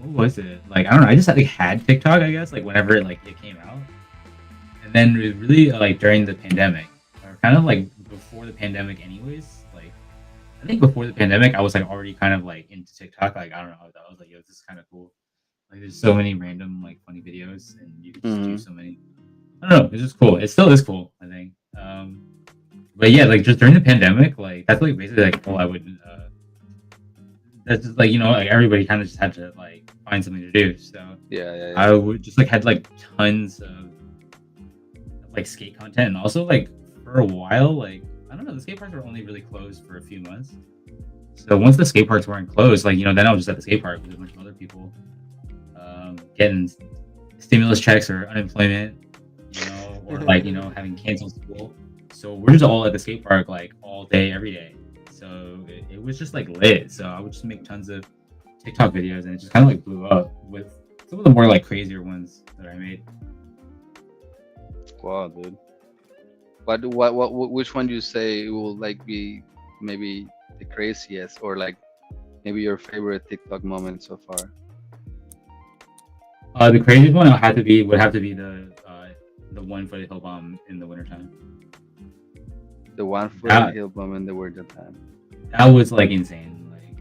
what was it? Like, I don't know. I just had TikTok, I guess, like whenever it came out, and then it really like during the pandemic, or kind of like before the pandemic, anyways. Like, I think before the pandemic, I was like already kind of like into TikTok. Like, I don't know. I was like, yo, this is kind of cool. Like, there's so many random like funny videos, and you can just do so many. I don't know. It's just cool. It still is cool, I think. But yeah, like just during the pandemic, like that's like basically like all I would. That's just like like everybody kind of just had to like find something to do. So Yeah. I would just like had like tons of like skate content, and also like for a while, like I don't know, the skate parks were only really closed for a few months. So once the skate parks weren't closed, like then I was just at the skate park with a bunch of other people, getting stimulus checks or unemployment, or like having canceled school. So we're just all at the skate park like all day, every day. So it was just like lit. So I would just make tons of TikTok videos, and it just kind of like blew up with some of the more like crazier ones that I made. Wow, dude. Which one do you say will like be maybe the craziest, or like maybe your favorite TikTok moment so far? The craziest one would have to be the one for the hill bomb in the wintertime. The one for Yeah. the hill bomb in the winter time. That was like insane. Like,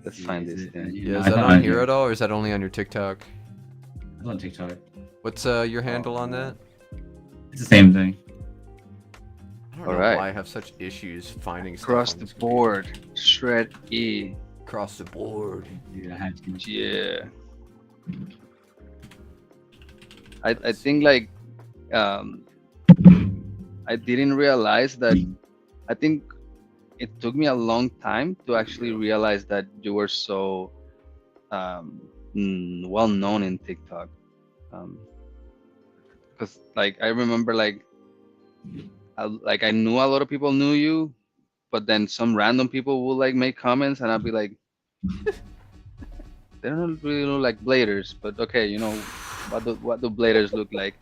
Let's find this thing. Yeah, is that on here at all, or is that only on your TikTok? It's on TikTok. What's your handle on that? It's the same thing. I don't know Alright. why I have such issues finding stuff Across on the this computer. board, shred E. Across the board. Dude, I had to. Yeah. I think like I didn't realize that. I think it took me a long time to actually realize that you were so well known in TikTok. Because like I remember like I knew a lot of people knew you, but then some random people will like make comments, and I'll be like, they don't really look like bladers, but okay, what do bladers look like?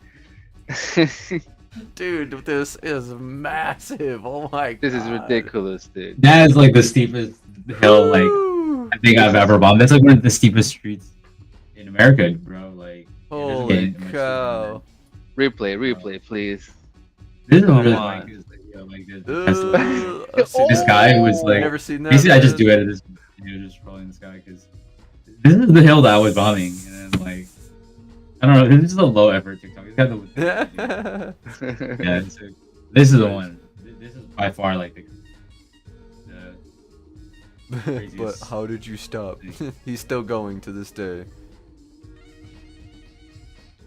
Dude, this is massive. Oh my god. This is ridiculous, dude. That is like the steepest hill like Woo! I think I've ever bombed. That's like one of the steepest streets in America, bro. Like, it doesn't Holy get much cow. Replay, please. This is Come really on. like the Tesla. I've seen This guy was like, never seen that. basically I just man. do edit this video just trolling this guy because this is the hill that I was bombing, and then like I don't know, this is a low effort TikTok. It's got the yeah. So this is the one. This is by far like the But craziest. how did you stop? He's still going to this day.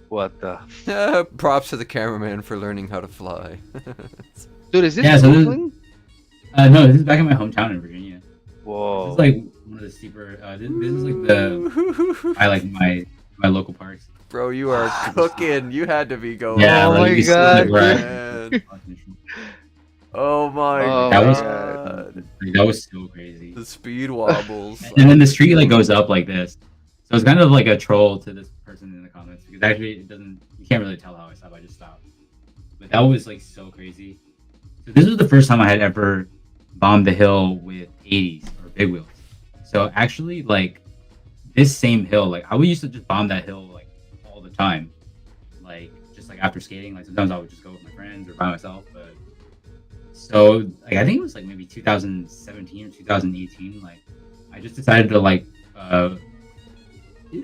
What the? Props to the cameraman for learning how to fly. Dude, is this Yeah, so this- Brooklyn? No, this is back in my hometown in Virginia. This Whoa. is like one of the steeper. This is like the I like my local parks. Bro, you are cooking. You had to be going. Yeah, Oh like, my you see, God, like, where man. Oh my Oh That my was god. that was so crazy. The speed wobbles. And then the street like goes up like this. So it's kind of like a troll to this person in the comments because actually it doesn't. You can't really tell how I stopped. I just stopped. But that was like so crazy. So this was the first time I had ever bombed the hill with 80s or big wheels. So actually, like this same hill, like I would used to just bomb that hill like all the time, like just like after skating. Like sometimes I would just go with my friends or by myself. But so like I think it was like maybe 2017 or 2018. Like I just decided to like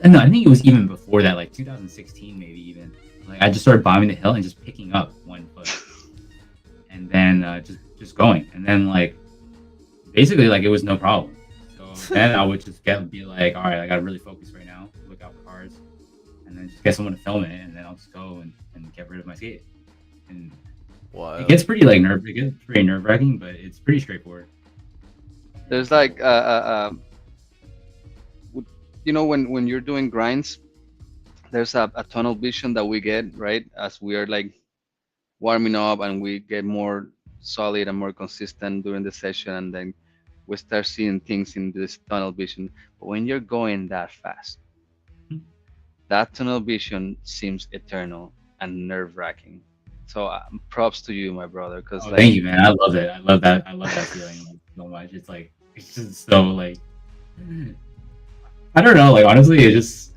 no, I think it was even before that, like 2016 maybe even. Like I just started bombing the hill and just picking up one foot, and then just going, and then like basically like it was no problem. So then I would just be like, all right, I gotta really focus right now, look out for cars, and then just get someone to film it, and then I'll just go and get rid of my skate. And Wow. it gets pretty like it gets pretty nerve wracking, but it's pretty straightforward. There's like you know, when you're doing grinds, there's a tunnel vision that we get, right, as we are like warming up and we get more solid and more consistent during the session, and then we start seeing things in this tunnel vision. But when you're going that fast, that tunnel vision seems eternal and nerve-wracking. So props to you, my brother, because Oh, like thank you, man. I love it. I love that. I love that feeling like, so much. It's like it's just so like I don't know. Like honestly, it just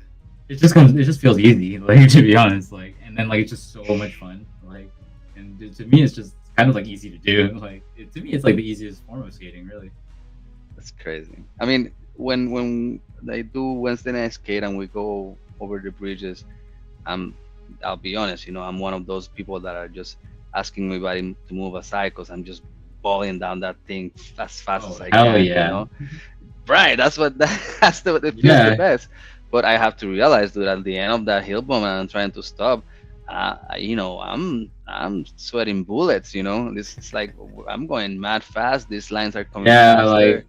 comes. It just feels easy. Like to be honest, like and then like it's just so much fun. Like and to me, it's just kind of like easy to do. Like to me, it's like the easiest form of skating, really. that's crazy. I mean, when they do Wednesday night skate and we go over the bridges, I'll be honest, you know, I'm one of those people that are just asking everybody to move aside because I'm just balling down that thing as fast Oh as I hell can, yeah! you know. Right, that's what that's the it feels Yeah. the best. But I have to realize that at the end of that hill bomb and I'm trying to stop, you know, I'm sweating bullets. You know, this is like I'm going mad fast. These lines are coming Yeah, faster. like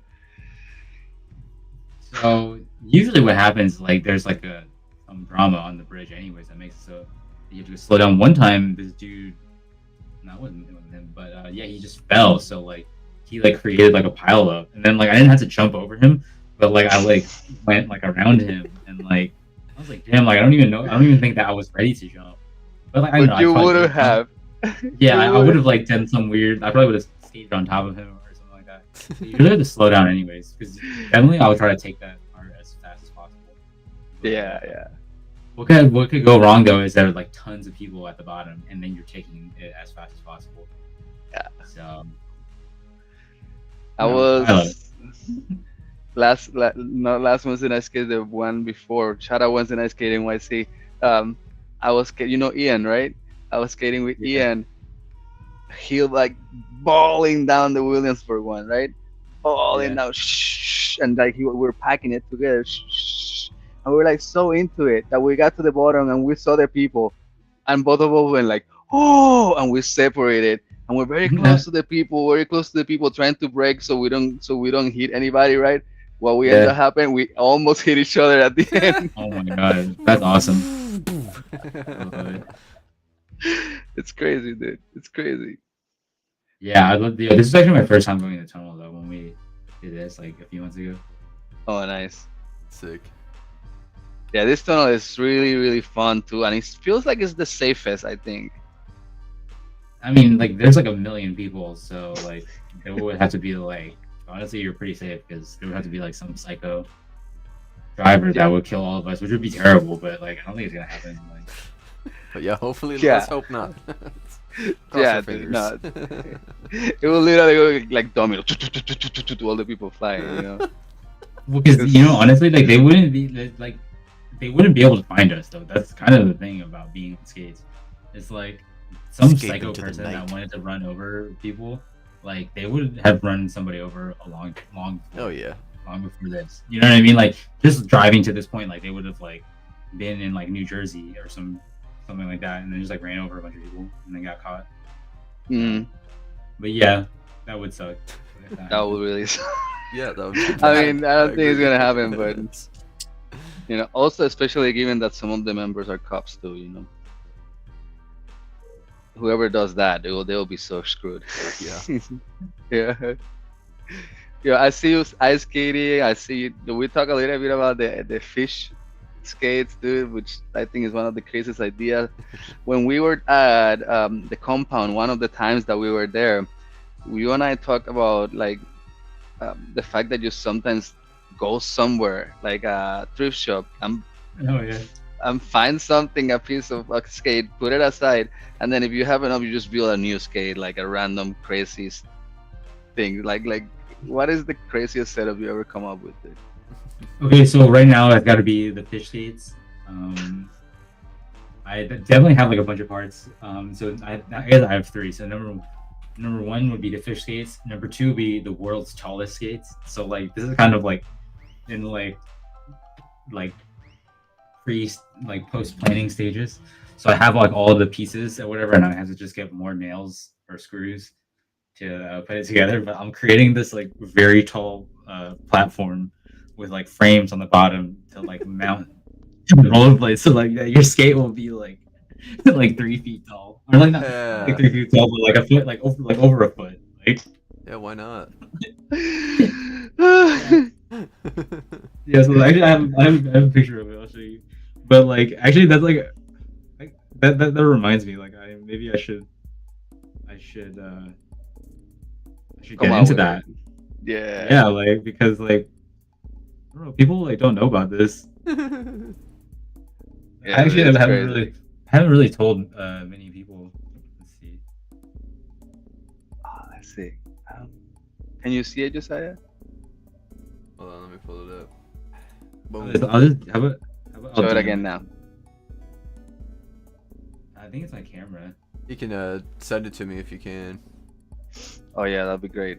so. Usually, what happens like there's like some drama on the bridge, anyways. That makes it so you have to slow down. One time, this dude, no, it wasn't him, but yeah, he just fell. So like he like created like a pile up, and then like I didn't have to jump over him, but like I like went like around him, and like I was like, damn, like I don't even think that I was ready to jump. But like I don't know, But I you probably wouldn't could have. have. Yeah, You I would would. have like done some weird. I probably would have skated on top of him or something like that. So you really have to slow down, anyways, because definitely I would try to take that part as fast as possible. But, Yeah, yeah. what could go wrong though is there are like tons of people at the bottom, and then you're taking it as fast as possible. Yeah. So I no, I love it. was not last Wednesday night skate, the one before. Shout out Wednesday night skating YC. I was you know Ian, right? I was skating with Yeah. Ian. He like balling down the Williamsburg one, right? Balling Yeah. down, shh, and like we were packing it together, shh, and we were like so into it that we got to the bottom and we saw the people, and both of us went like, oh, and we separated, and we're very close to the people, trying to break so we don't hit anybody, right? What we end Yeah. up happening, we almost hit each other at the end. Oh my god, that's awesome. I love it. It's crazy, dude. It's crazy. Yeah, I love the. This is actually my first time going to the tunnel though. When we did this like a few months ago. Oh, nice. Sick. Yeah, this tunnel is really, really fun too, and it feels like it's the safest, I think. I mean, like, there's like a million people, so like, it would have to be like, honestly, you're pretty safe because there would have to be like some psycho driver that would kill all of us, which would be terrible. But like, I don't think it's gonna happen. Like, But yeah, hopefully, Yeah. let's hope not. Cross Yeah, your dude, fingers. no. It will literally go like domino to all the people flying, you know. because you know, honestly, like they wouldn't be like, they wouldn't be able to find us though. That's kind of the thing about being on skates. It's like some Escape psycho into the person night. that wanted to run over people, like they would have run somebody over a long Oh yeah. long before this. You know what I mean? Like just driving to this point, like they would have like been in like New Jersey or something like that, and then just like ran over a bunch of people and then got caught. Mm, But yeah, that would suck. that would really. Yeah, that would be I bad. mean, I don't think it's agree. gonna happen, but you know, also especially given that some of the members are cops too, you know. whoever does that, they will be so screwed. Yeah. Yeah. Yeah, I see you ice skating. I see. We talk a little bit about the fish skates, dude, which I think is one of the craziest ideas. When we were at the compound, one of the times that we were there, you and I talked about like the fact that you sometimes go somewhere like a thrift shop Oh yeah. and find something, a piece of a skate, put it aside, and then if you have enough, you just build a new skate, like a random crazy thing. Like, what is the craziest setup you ever come up with, dude? Okay, so right now I've got to be the fish skates. I definitely have like a bunch of parts. So I guess I have three. So number one would be the fish skates. Number two would be the world's tallest skates. So like this is kind of like in like pre like post planning stages. So I have like all the pieces or whatever, and I have to just get more nails or screws to put it together. But I'm creating this like very tall platform with like frames on the bottom to like mount rollerblades. So like your skate will be like like 3 feet tall, or like not Yeah. like 3 feet tall, but like a foot, like over a foot. Like Yeah, why not? yeah. So actually, I have a picture of it. I'll show you. But like actually, that's like that reminds me. Like I should Come get out into with that. it. Yeah. Yeah, like because like I don't know, people like don't know about this. Yeah, I actually it's haven't really told many people. Let's see. Oh, let's see. Can you see it, Josiah? Hold on, let me pull it up. I'll just how about Show I'll it do again now. I think it's my camera. You can send it to me if you can. Oh yeah, that'd be great,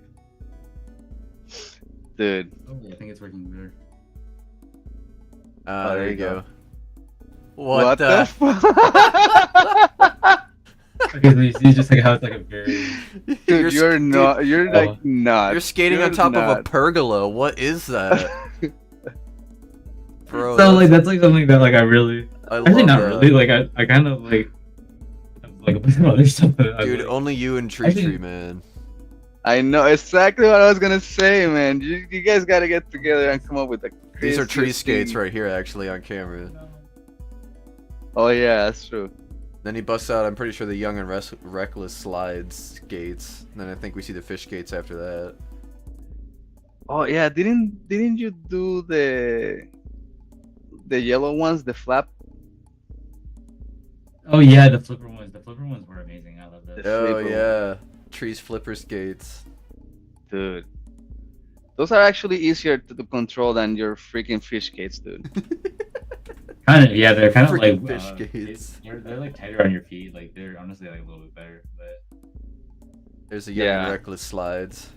dude. Oh, yeah, I think it's working better. Oh, there you go. What, What the? Okay, so you see just like how it's like a very Dude, you're not. You're Oh. like not. You're skating on top of a pergola. What is that? Bro, so like that's like something that like I really I love actually not that. really like I kind of like have, like a bunch of other stuff that I Dude, like. only you and Tree Actually- Tree, man. I know exactly what I was gonna say, man. You guys gotta get together and come up with a. These are tree craziest skates thing. right here, actually, on camera. Oh yeah, that's true. Then he busts out, I'm pretty sure, the Young and Reckless Slides skates. And then I think we see the fish skates after that. Oh yeah, didn't you do the yellow ones, the flap? Oh yeah, the flipper ones. The flipper ones were amazing. I love those. The Oh, flipper yeah. Tree's flipper skates. Dude. Those are actually easier to control than your freaking fish skates, dude. Kind of, yeah. They're kind of Freaking like fish skates. they're like tighter on your feet. Like they're honestly like a little bit better. But There's the Young and Yeah. Reckless Slides.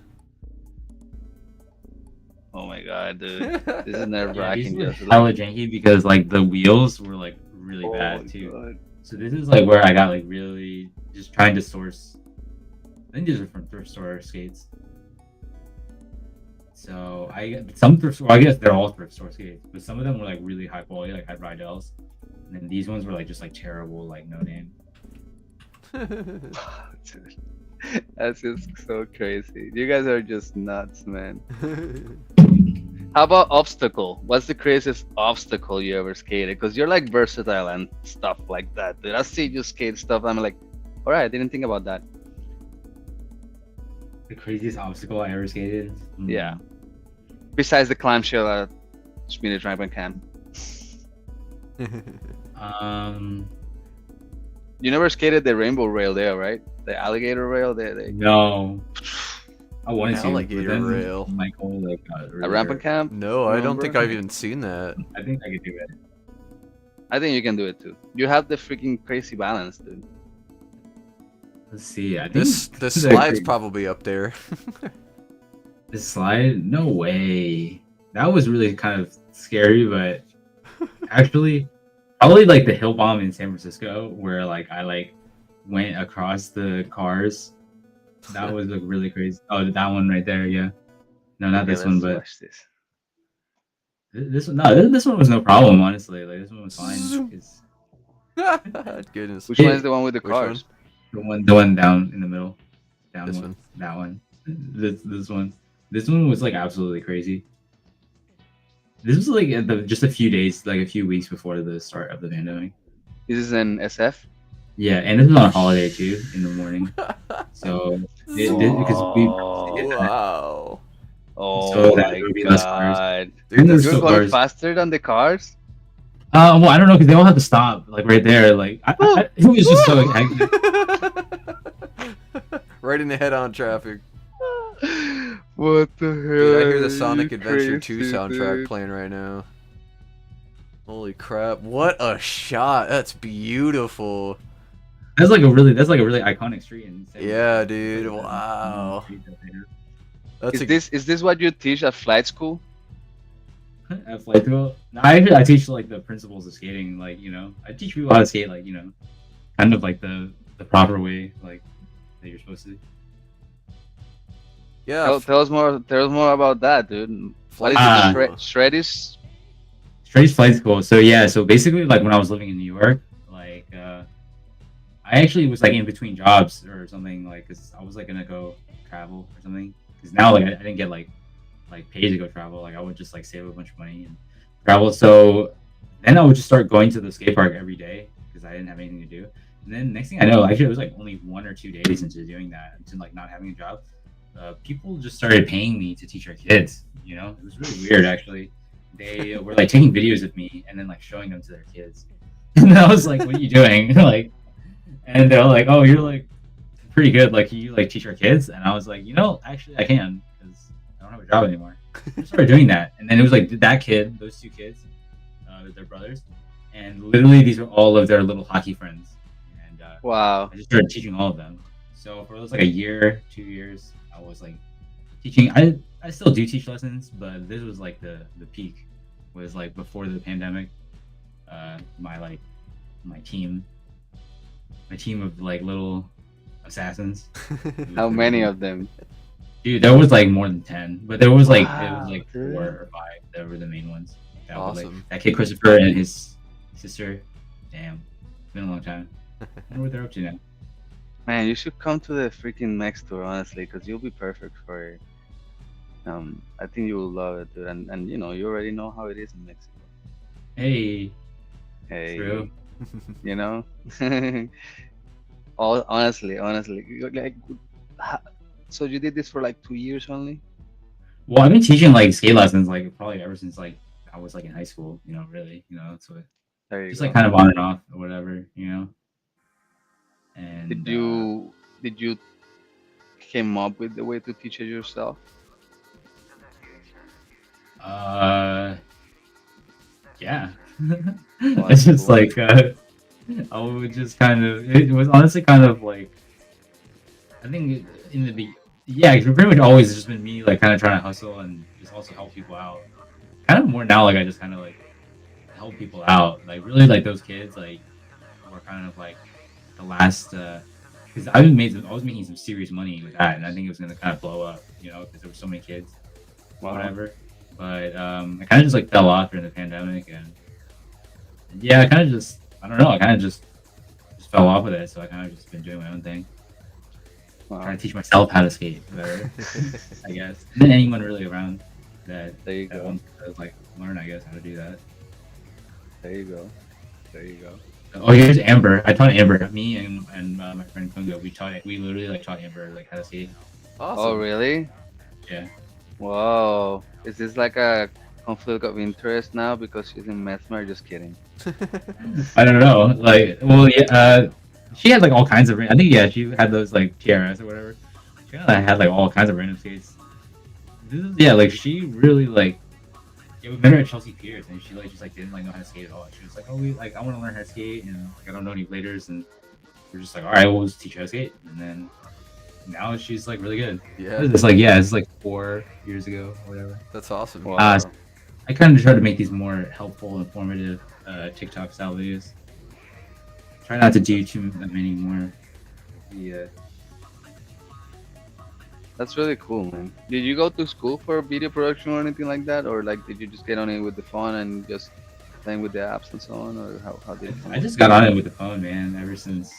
Oh my god, dude. This is yeah, nerve these wracking. were Just hella janky because like the wheels were like really bad too. God. So this is like where I got like really just trying to source. I think these are from thrift store skates. So I get some thrift store. I guess they're all thrift store skates, but some of them were like really high quality, like had Rydell's, and then these ones were like just like terrible, like no name. Dude. That's just so crazy. You guys are just nuts, man. How about obstacle? What's the craziest obstacle you ever skated? Because you're like versatile and stuff like that, dude. I see you skate stuff. I'm like, all right, I didn't think about that. The craziest obstacle I ever skated. Yeah. Besides the clamshell at Schmiede Tramp Camp. You never skated the rainbow rail there, right? The alligator rail. No. I wanted to. Alligator but then rail. Michael like got A rampant camp. No, I don't Remember? think I've even seen that. I think I could do it. I think you can do it too. You have the freaking crazy balance, dude. Let's see. I think The slide's probably up there. this slide. No way. That was really kind of scary, but actually, probably like the hill bomb in San Francisco, where like I like went across the cars. That was like really crazy. Oh, that one right there. Yeah. No, not Okay, this one, let's but watch this. this one. No, this one was no problem. Honestly, like this one was fine. 'cause Goodness. Which one is the one with the Which cars? the one down in the middle, down This one, one. that one, this one was like absolutely crazy. This was like just a few days, like a few weeks before the start of the pandemic. This is an SF. Yeah, and this was on a holiday too in the morning. So because we purposely did that, Wow. Oh so that my there would be less cars. god. Dude, And there's You're still going cars. faster than the cars? Well, I don't know because they all have to stop like right there. Like it was just so hectic. Right in the head-on traffic. What the hell? Dude, I hear the are Sonic you Adventure 2 crazy, soundtrack dude? playing right now. Holy crap. What a shot. That's beautiful. That's like a really iconic street in San Yeah, Diego. dude. Like, Wow. street that they have. That's Is this what you teach at flight school? At flight school, no, I teach like the principles of skating. Like I teach people how to skate. Like kind of like the proper way, like that you're supposed to. yeah. Tell us more about that, dude. What is Ah. it? Shreddies? Straight flight school. So yeah, so basically like when I was living in New York, like I actually was like in between jobs or something, like because I was like gonna go travel or something. Because now like I didn't get like paid to go travel. Like I would just like save a bunch of money and travel. So then I would just start going to the skate park every day because I didn't have anything to do. And then next thing I know, actually it was like only 1 or 2 days into doing that, into like not having a job. People just started paying me to teach our kids. It was really weird actually. They were like taking videos of me and then like showing them to their kids. And I was like, "What are you doing?" Like, and they're like, "Oh, you're like pretty good. Like, you like teach our kids?" And I was like, actually, I can because I don't have a job anymore. I started doing that, and then it was like that kid, those 2 kids, their brothers, and literally these are all of their little hockey friends. And Wow. I just started teaching all of them. So for like a year, 2 years, I was like teaching. I still do teach lessons, but this was like the peak. Was like before the pandemic. My team of like little assassins. How many of them? Dude, there was like more than 10, but there was like it Wow, was like dude. 4 or 5 that were the main ones. That was, like, Awesome. that kid Christopher and his sister. Damn, it's been a long time. I wonder what they're up to now. Man, you should come to the freaking Mex tour, honestly, because you'll be perfect for it. I think you will love it, dude. And you already know how it is in Mexico. Hey, Hey, true. you know. All honestly, like, so you did this for like 2 years only? Well, I've been teaching like skate lessons like probably ever since like I was like in high school. Really. So There you just go. like kind of on and off or whatever. And Did you came up with the way to teach it yourself? Yeah. Well, It's just cool. like I would just kind of. It was honestly kind of like I think in the yeah, it's pretty much always just been me like kind of trying to hustle and just also help people out. Kind of more now, like I just kind of like help people out. Like really, like those kids like were kind of like the last because I was making some serious money with that, and I think it was gonna kind of blow up, because there were so many kids, Wow. whatever. But I kind of just like fell off during the pandemic, and yeah, I kind of just I don't know, I kind of just fell off with it. So I kind of just been doing my own thing, Wow. trying to teach myself how to skate better, I guess. And then anyone really around that There you go. wants to like learn, I guess, how to do that. There you go. There you go. Oh, here's Amber. I taught Amber. Me and my friend Kungo. We literally like taught Amber like how to skate. Awesome. Oh, really? Yeah. Whoa. Is this like a conflict of interest now because she's in Mesmer? Just kidding. I don't know. Like, well, yeah. She had like all kinds of. I think she had those like TRS or whatever. She kind of had like all kinds of random skates. Like she really like. Yeah, we met her at Chelsea Piers, and she like just like didn't like know how to skate at all. She was like, "Oh, I want to learn how to skate, and like, I don't know any bladers." And we're just like, "All right, we'll just teach you how to skate." And then now she's like really good. Yeah, It's like 4 years ago or whatever. that's awesome. Wow. I kind of try to make these more helpful, informative TikTok style videos. Try not to do too many more. Yeah. That's really cool, man. Did you go to school for video production or anything like that, or like did you just get on it with the phone and just playing with the apps and so on, or how did it come I up? just got on it with the phone, man. Ever since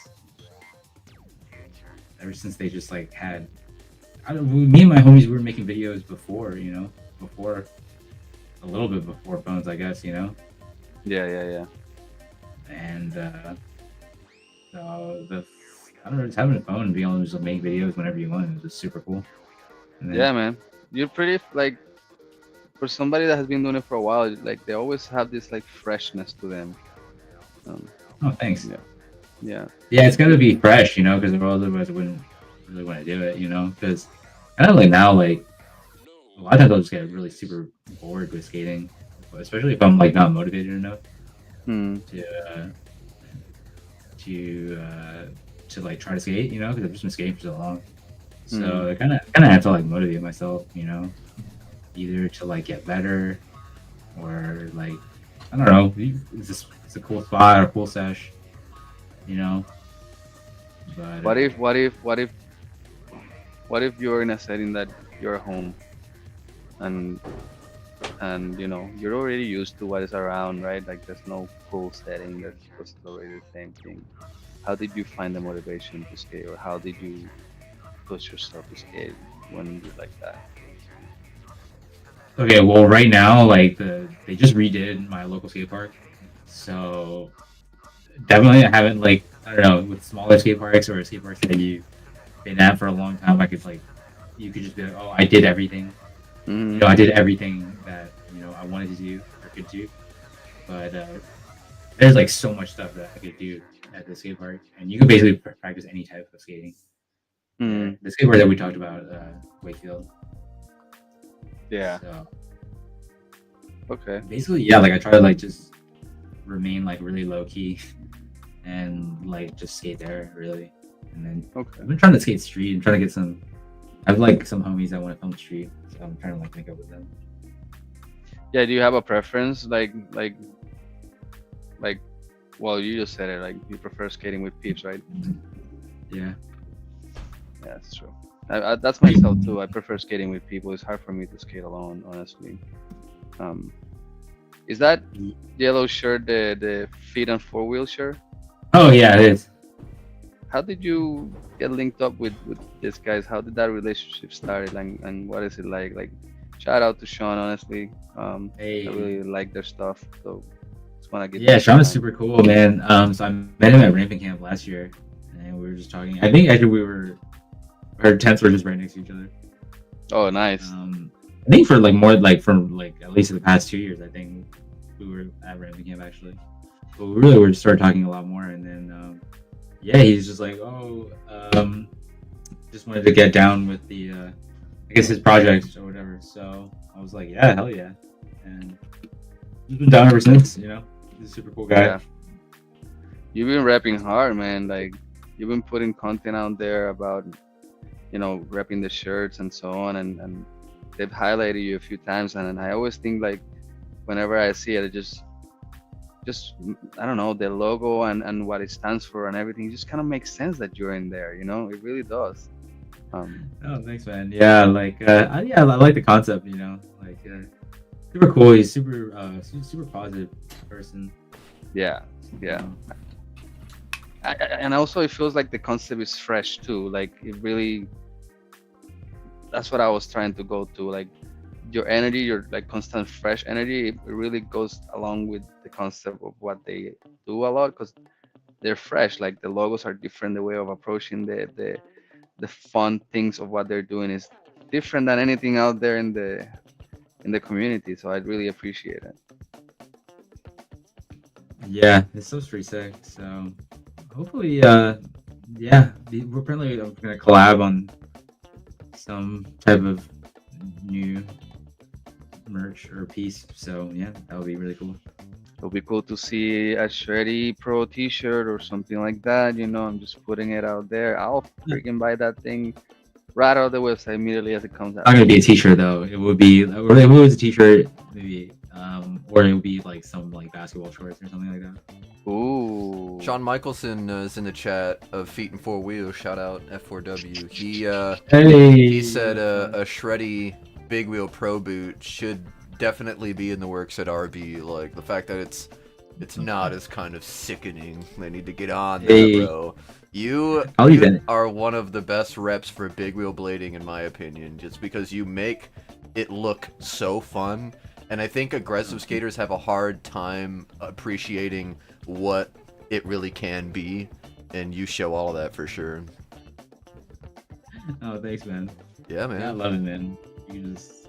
ever since they just like had. Me and my homies were making videos before, before a little bit before phones, I guess, Yeah. and so I don't know, just having a phone and being able to just make videos whenever you want, it was just super cool. And then, Yeah, man. You're pretty like for somebody that has been doing it for a while. Like they always have this like freshness to them. Um, oh, thanks. yeah, yeah. Yeah, it's got to be fresh, because otherwise I wouldn't really want to do it, because kind of like now, like a lot of times I'll just get really super bored with skating, especially if I'm like not motivated enough Hmm. to uh, to uh, to like try to skate, because I've just been skating for so long. So I kind of have to like motivate myself, either to like get better or like I don't know, it's a cool spot or cool sesh, you know. But What if you're in a setting that you're home and you're already used to what is around, right? Like there's no cool setting that's just already the same thing. How did you find the motivation to skate, or how did you push yourself to skate when you like that? okay, well, right now, like they just redid my local skate park, so definitely I haven't like I don't know with smaller skate parks or skate parks that you've been at for a long time. I could like you could just be like, oh, I did everything. Mm-hmm. I did everything that I wanted to do or could do. But there's like so much stuff that I could do at the skate park, and you can basically practice any type of skating. Mm, The skateboard that we talked about, Wakefield. yeah. So Okay. basically, yeah, like I try to like just remain like really low key and like just skate there really, and then Okay. I've been trying to skate street and trying to get some. I have like some homies that want to film street, so I'm trying to like link up with them. Yeah. Do you have a preference? Like, well, you just said it. Like, you prefer skating with peeps, right? Yeah. Yeah, that's true. That's myself too. I prefer skating with people. It's hard for me to skate alone, honestly. Um, is that yellow shirt the feet and four wheel shirt? Oh yeah, it is. How did you get linked up with these guys? How did that relationship start, and what is it like? Like, shout out to Sean, honestly. I Hey. really like their stuff, so just want to get. Yeah, Sean is super cool, man. So I met him at ramping camp last year, and we were just talking. I think actually our tents were just right next to each other. Oh, nice. I think for like more like from like at least in the past 2 years, I think we were at ramping camp actually. But we really were just started talking a lot more, and then yeah, he's just like, oh, just wanted to get down with the I guess his project or whatever. So I was like, yeah, hell yeah, and he's been down ever since. He's a super cool guy. Yeah. You've been rapping hard, man. Like, you've been putting content out there about, repping the shirts and so on, and they've highlighted you a few times, and I always think like, whenever I see it, it just I don't know, the logo and what it stands for and everything, it just kind of makes sense that you're in there. It really does. Oh, thanks, man. Yeah, like I like the concept. Like super cool. He's super positive person. Yeah. And also it feels like the concept is fresh too. Like, it really, that's what I was trying to go to. Like, your energy, your like constant fresh energy, it really goes along with the concept of what they do a lot, because they're fresh. Like, the logos are different, the way of approaching the fun things of what they're doing is different than anything out there in the community. So I really appreciate it. Yeah, it's so street sick. So hopefully, yeah, we're apparently gonna collab on some type of new merch or piece. So yeah, that would be really cool. It'll be cool to see a Shreddie Pro T-shirt or something like that. I'm just putting it out there. I'll freaking buy that thing right out of the website immediately as it comes out. Not gonna be a t-shirt though. It would be, or if it was a t-shirt, maybe, or it would be like some like basketball shorts or something like that. Ooh. Sean Michelson is in the chat of Feet and Four Wheels. Shout out F4W. Hey. He said a Shreddie Big Wheel Pro boot should definitely be in the works at RB. Like, the fact that it's It's not as kind of sickening. They need to get on that, Hey. bro. You I'll even- are one of the best reps for big wheel blading, in my opinion, just because you make it look so fun. And I think aggressive skaters have a hard time appreciating what it really can be, and you show all of that for sure. Oh, thanks, man. Yeah, man. Yeah, I love it, man. You just,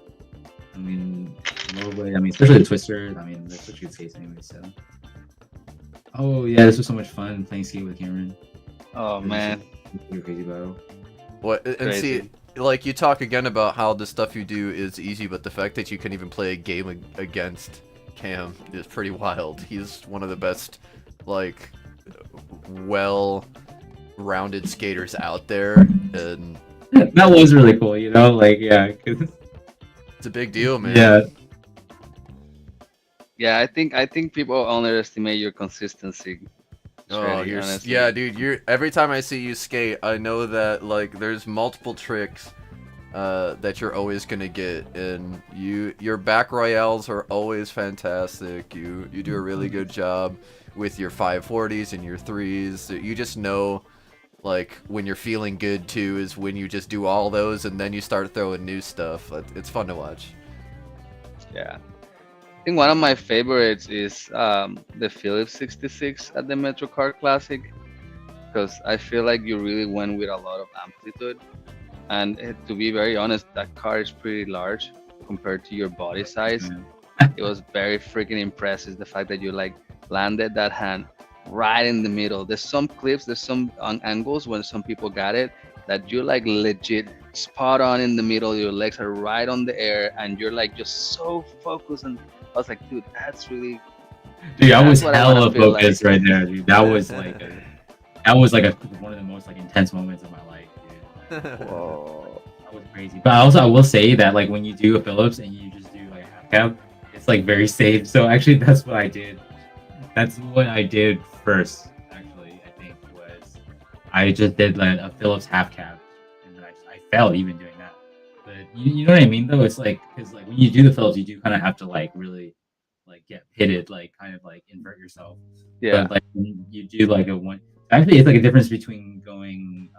I mean, rollerblade. I mean, especially the twister. I mean, that's such good skates anyway. So. Oh yeah, this was so much fun playing skate with Cameron. Oh man. You're crazy battle. What and Crazy. see, like you talk again about how the stuff you do is easy, but the fact that you can even play a game against Cam is pretty wild. He's one of the best, like, well-rounded skaters out there, and That was really cool, you know. Like, yeah, 'cause- it's a big deal, man. yeah. Yeah, I think people underestimate your consistency. Oh, Shreddie, you're honestly. yeah, dude. You're every time I see you skate, I know that like there's multiple tricks that you're always gonna get, and your back royales are always fantastic. You do a really good job with your 540s and your threes. You just know, like, when you're feeling good too is when you just do all those, and then you start throwing new stuff. It's fun to watch. Yeah. I think one of my favorites is the Philips 66 at the Metro Car Classic, because I feel like you really went with a lot of amplitude. And to be very honest, that car is pretty large compared to your body size. Man. It was very freaking impressive, the fact that you like landed that hand right in the middle. There's some clips, there's some angles when some people got it that you're like legit spot on in the middle. Your legs are right on the air, and you're like just so focused. And I was like, dude, that's really Dude, I was That's what I wanna hella feel like. focused right there, dude. That was like one of the most like intense moments of my life, dude. whoa. That was crazy. But I will say that like when you do a Phillips and you just do like a half cab, it's like very safe. So actually, that's what I did. That's what I did first. Actually, I think was I just did like a Phillips half cab, and then I fell even doing that. But you know what I mean though? It's like because like when you do the Phillips, you do kind of have to like really like get pitted, like kind of like invert yourself. Yeah. But like when you do like a one, actually it's like a difference between going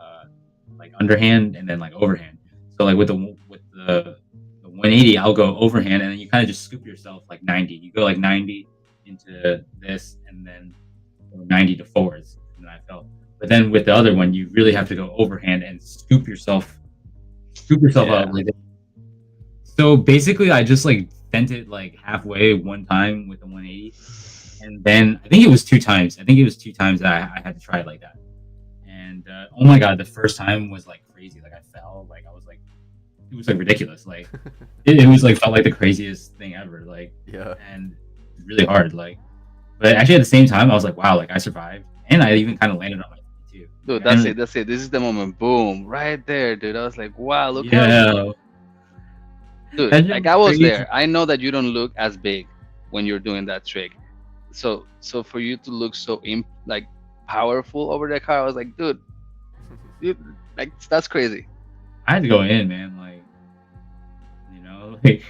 like underhand and then like overhand. So like with the 180, I'll go overhand and then you kind of just scoop yourself like 90. You go like 90 into this and then go 90 to forwards, and then I fell. But then with the other one, you really have to go overhand and scoop yourself Yeah. up like this. So basically, I just like bent it like halfway one time with the 180, and then I think it was two times. I think it was two times that I had to try it like that. And oh my god, the first time was like crazy. Like I fell. Like I was like, it was like ridiculous. Like it was like felt like the craziest thing ever. Like Yeah. and really hard. Like, but actually at the same time, I was like, wow, like I survived, and I even kind of landed on my feet too. Dude, And, that's it. This is the moment. Boom. Right there, dude. I was like, wow, look how yeah. dude, That's like I was crazy. there. I know that you don't look as big when you're doing that trick. So for you to look so like powerful over the car, I was like, dude, like that's crazy. I had to go in, man. Like, you know, like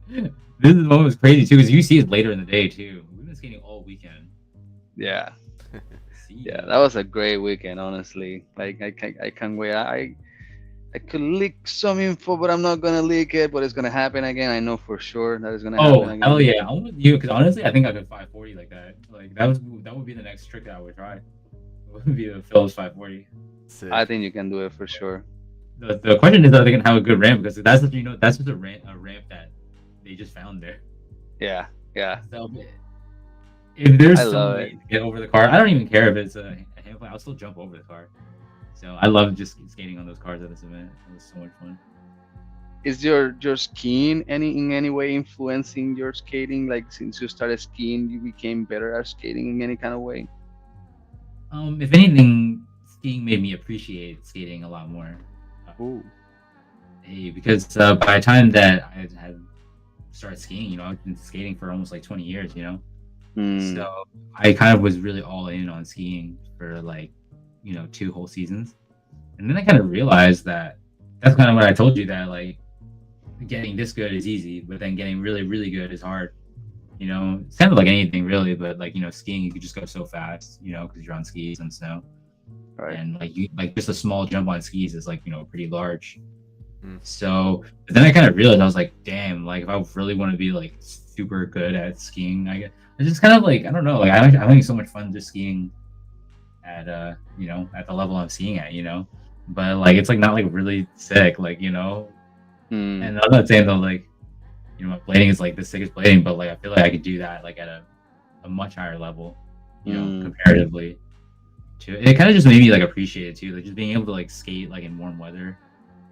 this is what was crazy too, because you see it later in the day too. We've been skating all weekend. Yeah. See, Yeah, that was a great weekend, honestly. Like I can't wait. I could leak some info, but I'm not gonna leak it. But it's gonna happen again. I know for sure that it's gonna Oh happen again. hell yeah! I'm with you because honestly, I think I could 540 like that. Like that would be the next trick that I would try. It would be the Phillips 540. Sick. I think you can do it for sure. The question is, are they gonna have a good ramp? Because that's just that's just a ramp that they just found there. Yeah, yeah. So if there's I some love way it. to get over the car, I don't even care if it's a handplane. I'll still jump over the car. So I love just skating on those cars at this event. It was so much fun. Is your skiing in any way influencing your skating? Like since you started skiing, you became better at skating in any kind of way? If anything, skiing made me appreciate skating a lot more. Ooh. Because by the time that I had started skiing, you know, I've been skating for almost like 20 years, you know. Hmm. So I kind of was really all in on skiing for like, you know, 2 whole seasons. And then I kind of realized that that's kind of what I told you, that like getting this good is easy, but then getting really, really good is hard. You know, it's kind of like anything really, but like, you know, skiing, you could just go so fast, you know, because you're on skis and snow. Right. And like you like just a small jump on skis is like, you know, pretty large. Mm. So but then I kind of realized, I was like, damn, like if I really want to be like super good at skiing, I get it's just kind of like, I don't know, like I'm having so much fun just skiing at you know, at the level I'm skiing at, you know. But like it's like not like really sick, like, you know. Hmm. And I'm not saying though, like, you know, blading is like the sickest blading, but like I feel like I could do that like at a much higher level, you know, Mm. comparatively to it. Kind of just made me like appreciate it too, like just being able to like skate like in warm weather,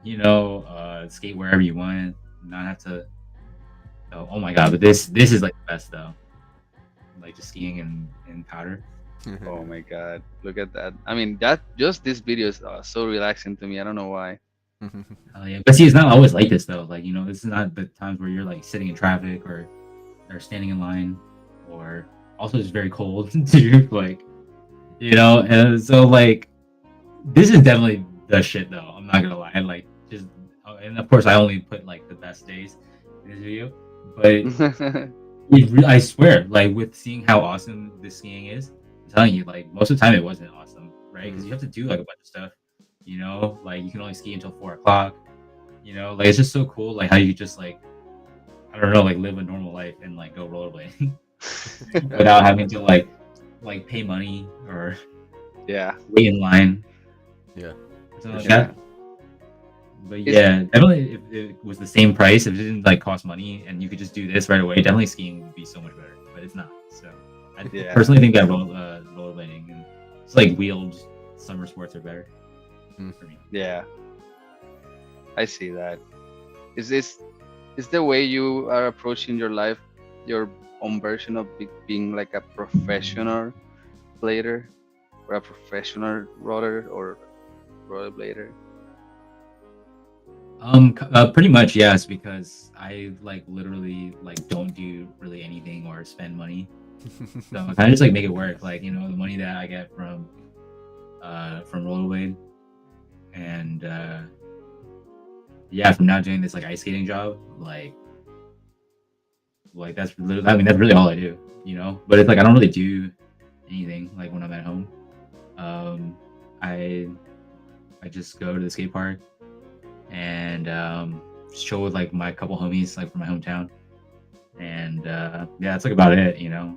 you know, skate wherever you want, not have to. Oh my god! But this is like the best though, like just skiing in powder. Oh my God! Look at that. I mean, that just this video is so relaxing to me. I don't know why. Oh yeah, but see, it's not always like this though. Like, you know, this is not the times where you're like sitting in traffic or standing in line, or also it's very cold too. Like, you know, and so like this is definitely the shit though. I'm not gonna lie. Like just and of course I only put like the best days in this video, but I swear, like with seeing how awesome this skiing is, I'm telling you, like most of the time it wasn't awesome, right? Because you have to do like a bunch of stuff, you know, like you can only ski until 4 o'clock, you know, like it's just so cool, like how you just like I don't know, like live a normal life and like go rollerblading without having to like pay money or Yeah. wait in line, Yeah. or something like Yeah. that. But yeah, definitely if it was the same price, if it didn't like cost money and you could just do this right away, definitely skiing would be so much better. But it's not. So I Yeah. personally think that rollerblading and it's like wheeled summer sports are better for me. Yeah. I see that. Is the way you are approaching your life your own version of being like a professional blader or a professional roller or rollerblader? Pretty much yes, because I like literally like don't do really anything or spend money, so I kind of just like make it work. Like, you know, the money that I get from rollerblade and yeah, from now doing this like ice skating job, like that's literally, I mean, that's really all I do, you know. But it's like I don't really do anything like when I'm at home. Um, I I just go to the skate park and just chill with like my couple homies like from my hometown, and yeah, that's like about it, you know.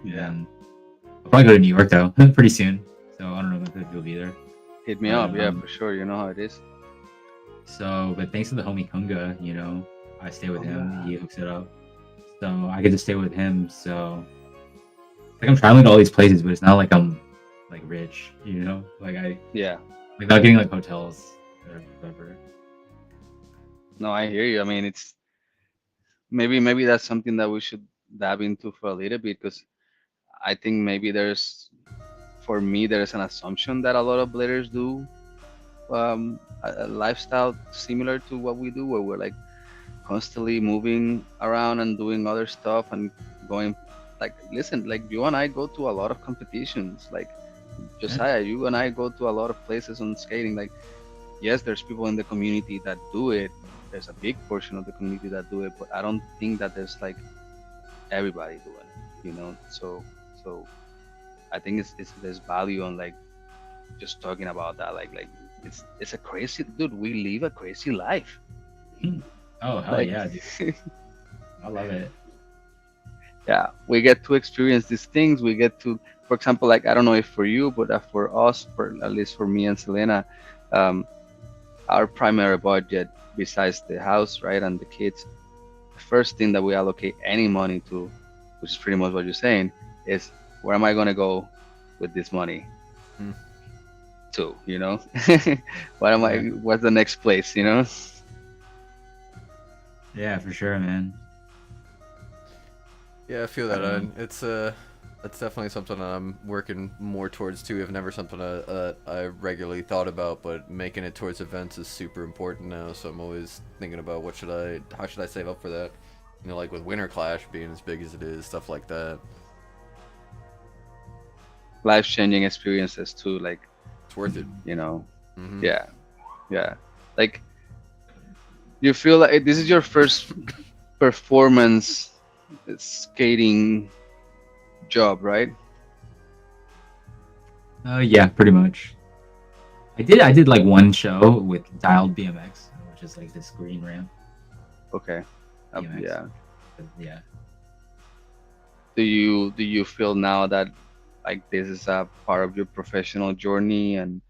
Yeah. And I'll probably go to New York though pretty soon, so I don't know if you'll be there. Hit me up, yeah, Um, for sure. You know how it is. So, but thanks to the homie Kunga, you know, I stay with him. Kunga. He hooks it up, so I get to stay with him. So, like I'm traveling to all these places, but it's not like I'm like rich, you know. Like I Yeah. like not getting like hotels or whatever. No, I hear you. I mean, it's maybe that's something that we should dab into for a little bit because I think maybe for me there's an assumption that a lot of bladers do a lifestyle similar to what we do, where we're like constantly moving around and doing other stuff and going. Like, listen, like you and I go to a lot of competitions. Like Josiah, you and I go to a lot of places on skating. Like, yes, there's people in the community that do it. There's a big portion of the community that do it, but I don't think that there's like everybody doing it, you know. So I think it's there's value on like just talking about that. Like it's a crazy dude. We live a crazy life. Oh hell Like, yeah, dude. I love it. yeah, we get to experience these things. We get to, for example, like I don't know if for you, but for us, for at least for me and Selena, um, our primary budget besides the house, right, and the kids, the first thing that we allocate any money to, which is pretty much what you're saying, is where am I gonna go with this money Hmm. to, you know? What am I? Yeah. What's the next place, you know? Yeah, for sure, man. Yeah, I feel that. It's that's definitely something I'm working more towards too. If never something I regularly thought about, but making it towards events is super important now. So I'm always thinking about how should I save up for that? You know, like with Winter Clash being as big as it is, stuff like that. Life-changing experiences too, like, It's worth it. you know. Hmm. Yeah, yeah. Like, you feel like this is your first performance skating job, right? Yeah, pretty much. I did like one show with dialed BMX, which is like this green ramp Okay. BMX. Yeah. But yeah. Do you feel now that like this is a part of your professional journey, and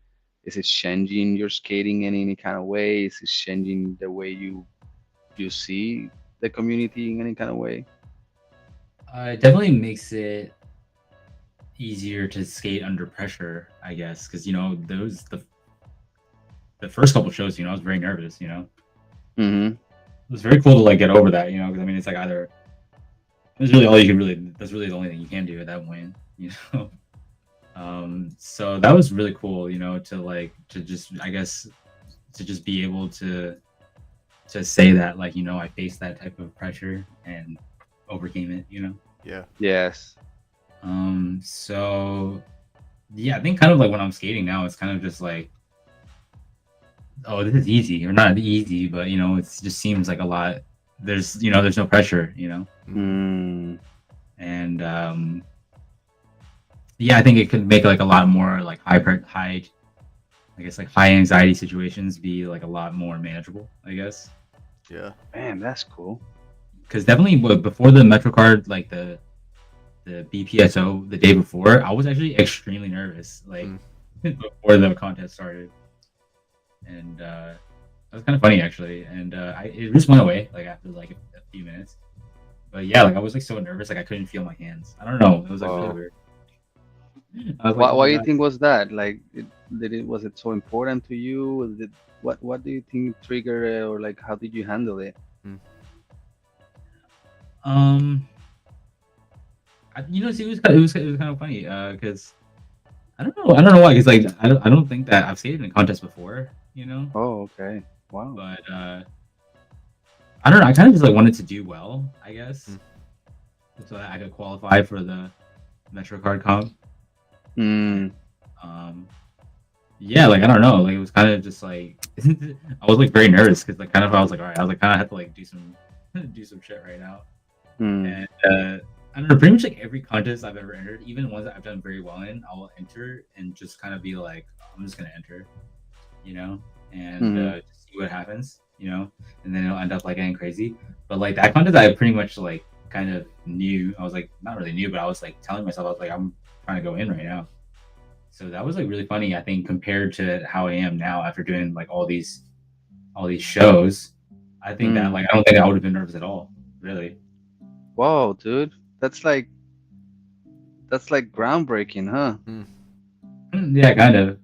is it changing your skating in any kind of way? Is it changing the way you see the community in any kind of way? It definitely makes it easier to skate under pressure, I guess, because those the first couple shows, I was very nervous. Mm-hmm. It was very cool to like get over that. Because I mean, it's like either that's really all you can really. That's really the only thing you can do at that point. So that was really cool. To just I guess to just be able to say that like I faced that type of pressure and overcame it. Yeah. Yes. So yeah, I think kind of like when I'm skating now, it's kind of just like, oh, this is easy, or not easy, but it just seems like a lot. There's no pressure. Mm. And yeah, I think it could make like a lot more like high, I guess like high anxiety situations be like a lot more manageable, I guess. Yeah. Man, that's cool. Because definitely before the MetroCard, like the BPSO the day before, I was actually extremely nervous, like before the contest started, and that was kind of funny actually. And it just went away like after like a few minutes. But yeah, like I was like so nervous, like I couldn't feel my hands. I don't know, it was like really Wow. weird. I was like, Why oh my do you god. think was that? Like, was it so important to you? Was it what do you think triggered it, or like how did you handle it? Mm. Um, see, it was kind of funny, because I don't know why, because like I don't think that I've skated in a contest before, Oh, okay. Wow. but I don't know. I kind of just like wanted to do well, I guess, so that I could qualify for the MetroCard comp. Mm. Yeah, like I don't know, like it was kind of just like I was like very nervous because like kind of I was like, all right, I was like kind of have to like do some do some shit right now. Mm. And I don't know, pretty much like every contest I've ever entered, even ones that I've done very well in, I will enter and just kind of be like, I'm just gonna enter, and Mm. just see what happens, and then it'll end up like getting crazy. But like that contest, I pretty much like kind of knew. I was like not really new, but I was like telling myself I was like I'm trying to go in right now. So that was like really funny, I think, compared to how I am now after doing like all these shows. I think that Mm. like I don't think I would have been nervous at all, really. Wow, dude. That's like groundbreaking, huh? Yeah, kind of.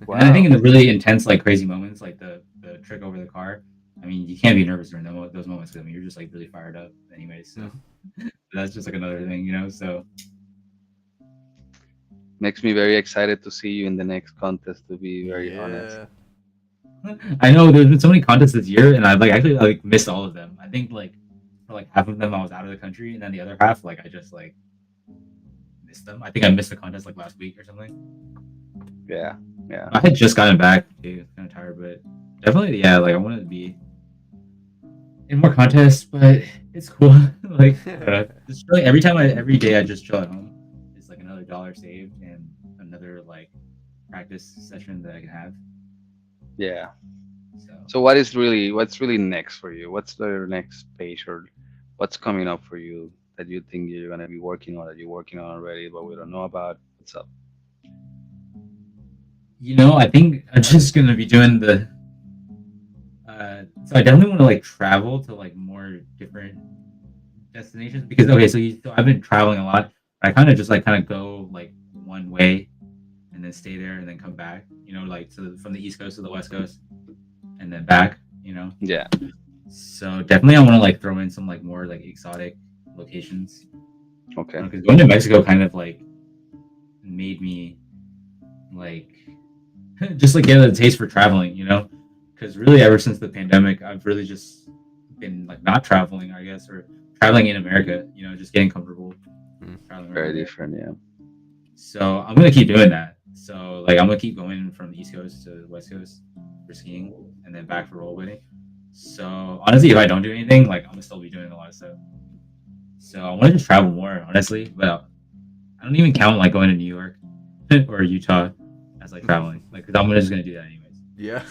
And I think Wow. in the really intense, like crazy moments, like the trick over the car, I mean, you can't be nervous during those moments because I mean, you're just like really fired up, anyways. So that's just like another thing. So Makes me very excited to see you in the next contest, to be very honest. Yeah. I know there's been so many contests this year, and I've like actually like missed all of them. I think like for like half of them I was out of the country, and then the other half like I just like missed them. I think I missed the contest like last week or something. Yeah. Yeah. I had just gotten back too, kind of tired, but definitely yeah. Like I wanted to be in more contests, but it's cool. Like just really every day I just chill at home. It's like another dollar saved and another like practice session that I can have. Yeah. So So what's really next for you? What's the next page, or what's coming up for you that you think you're gonna be working on, that you're working on already, but we don't know about? What's up? I think I'm just gonna be doing the. So I definitely want to like travel to like more different destinations because okay, so I've been traveling a lot. I kind of go like one way and then stay there and then come back. Like from the East Coast to the West Coast and then back. Yeah. So definitely I want to like throw in some like more like exotic locations Okay. because going to Mexico kind of like made me like just like get a taste for traveling. Because really ever since the pandemic, I've really just been like not traveling, I guess, or traveling in America. Just getting comfortable traveling Very around there. different. Yeah. So I'm gonna keep doing that. So like I'm gonna keep going from the East Coast to the West Coast for skiing, and then back for rollerblading. So honestly, if I don't do anything, like I'm gonna still be doing a lot of stuff. So I want to just travel more, honestly. But I don't even count like going to New York or Utah as like traveling. Like, because I'm just gonna do that anyways. Yeah.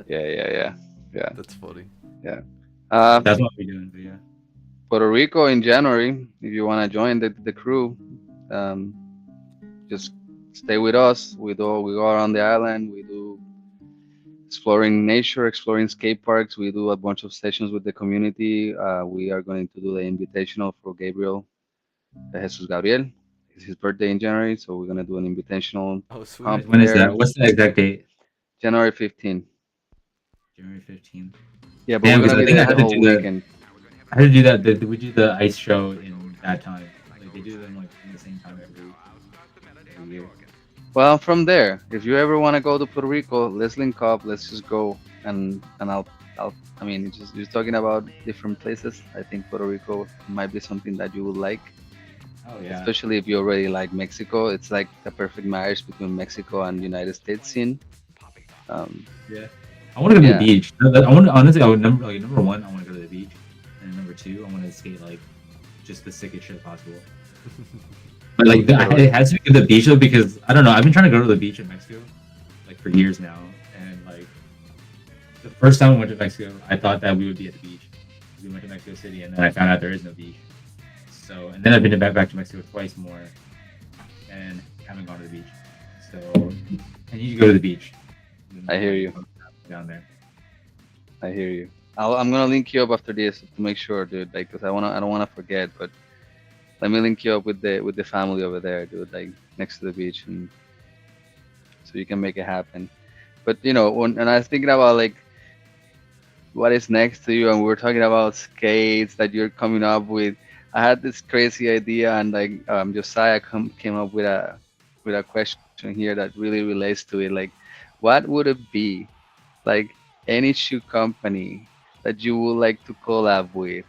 Yeah. That's funny. That's what we're doing. But yeah. Puerto Rico in January. If you want to join the crew, um, just stay with us. We go around the island. We do exploring nature, exploring skate parks. We do a bunch of sessions with the community. We are going to do the invitational for Gabriel Jesus Gabriel. It's his birthday in January, so we're gonna do an invitational Oh, sweet. comp When is there, that? What's the exact date? January 15th. January 15th. Yeah, but we're Damn, because gonna I be think there I the had to whole do that. weekend. I had to do that. We do the ice show in that time. Like they do them like in the same time every year. Well, from there, if you ever want to go to Puerto Rico, let's link up. Let's just go, and I'll. I mean, it's just you're talking about different places. I think Puerto Rico might be something that you would like, Oh yeah. especially if you already like Mexico. It's like the perfect marriage between Mexico and United States scene. Um, Yeah. I want to go to the yeah, beach. I want honestly. I would number one. I want to go to the beach, and number two, I want to skate like just the sickest shit possible. But like it has to be the beach though because I don't know. I've been trying to go to the beach in Mexico like for years now, and like the first time we went to Mexico, I thought that we would be at the beach. We went to Mexico City, and then I found out there is no beach. So and then I've been back to Mexico twice more, and haven't gone to the beach. So I need to go to the beach. I hear you. Down there. I hear you. I'm gonna link you up after this to make sure, dude. Like, cause I don't wanna forget. But let me link you up with the family over there, dude. Like next to the beach, and so you can make it happen. But and I was thinking about like what is next to you, and we were talking about skates that you're coming up with. I had this crazy idea, and like Josiah came up with a question here that really relates to it. Like, what would it be? Like any shoe company that you would like to collab with,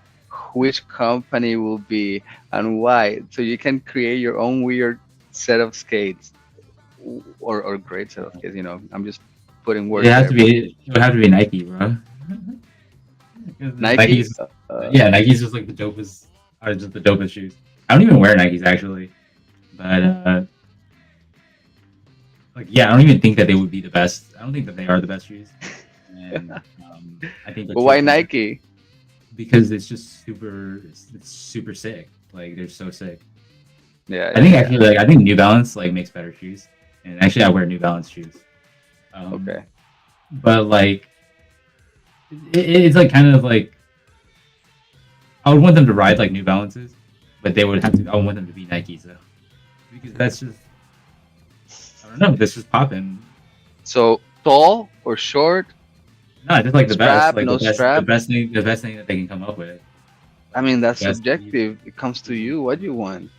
which company will be and why? So you can create your own weird set of skates or great set of skates. I'm just putting It words has there, to but be. It would have to be Nike, bro. 'Cause Nike. Nike's yeah, Nike's just like the dopest. Are just the dopest shoes. I don't even wear Nikes actually, but like yeah, I don't even think that they would be the best. I don't think that they are the best shoes. And I think But why Nike? because it's just it's super sick. Like they're so sick. Yeah, I think actually like I think New Balance like makes better shoes. And actually I wear New Balance shoes. Okay. But like it's like kind of like I would want them to ride like New Balances, but they would have to. I would want them to be Nikes though, because that's just I don't know. That's just popping. So tall or short? No, just like the Strap, best, like no the strap? the best thing that they can come up with. I mean, that's Best- subjective. It comes to you. What do you want?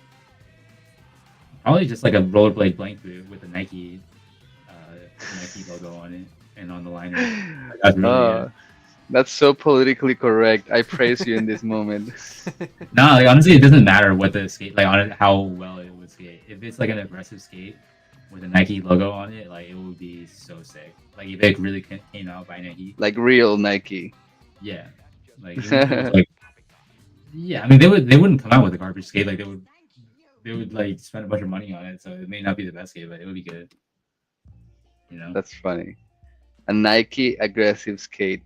Probably just like a rollerblade blank boot with a Nike logo on it and on the liner. Like, that's really it. That's so politically correct. I praise you in this moment. No, like honestly, it doesn't matter what the skate like on it, how well it would skate. If it's like an aggressive skate with a Nike logo on it, like it would be so sick. Like if it really came out by Nike, Like real Nike. yeah, like, it was, like yeah. I mean, they wouldn't come out with a garbage skate. Like they would like spend a bunch of money on it, so it may not be the best skate, but it would be good. You know, That's funny. A Nike aggressive skate.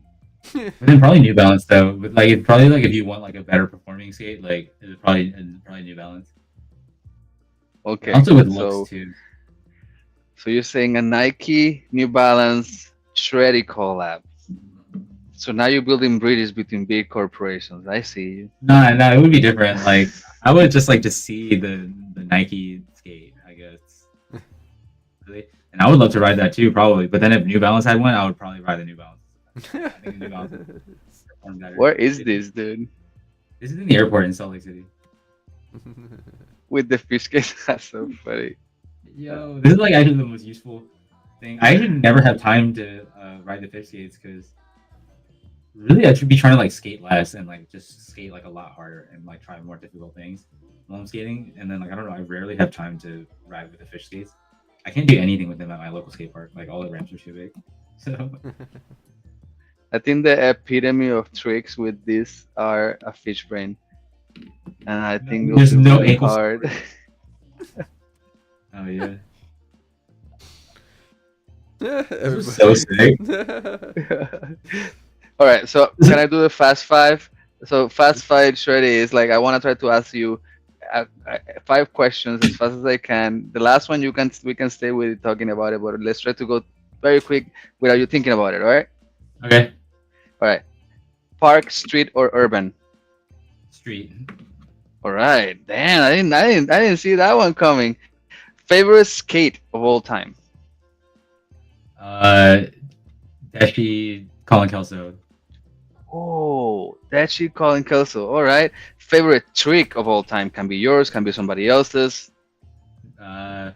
but then probably New Balance though. But like it's probably like if you want like a better performing skate, like it's probably New Balance. Okay. Also with so, looks too. so you're saying a Nike, New Balance, Shreddie collab. So now you're building bridges between big corporations. I see you. No, it would be different. Like I would just like to see the Nike skate, I guess. Really, and I would love to ride that too, probably. But then if New Balance had one, I would probably ride the New Balance. I think the New Balance perform better. Where is this, dude? This is in the airport in Salt Lake City. With the fish case. That's so funny. Yo, this is like actually the most useful thing. I actually never have time to ride the fish skates because really I should be trying to like skate less and like just skate like a lot harder and like try more difficult things while I'm skating. And then like I don't know, I rarely have time to ride with the fish skates. I can't do anything with them at my local skate park. Like all the ramps are too big. So I think the epitome of tricks with this are a fish brain. and I think it'll There's be no really ankle hard. Oh yeah. Everybody- was so sick. All right, so can I do the fast five? So fast five, Shreddie, is like I want to try to ask you 5 questions as fast as I can. The last one we can stay with talking about it, but let's try to go very quick without you thinking about it. All right? Okay. All right. Park, street, or urban? Street. All right. Damn, I didn't see that one coming. Favorite skate of all time? Deshi, Colin Kelso. Oh, that's you calling Kelso. All right. Favorite trick of all time can be yours, can be somebody else's. I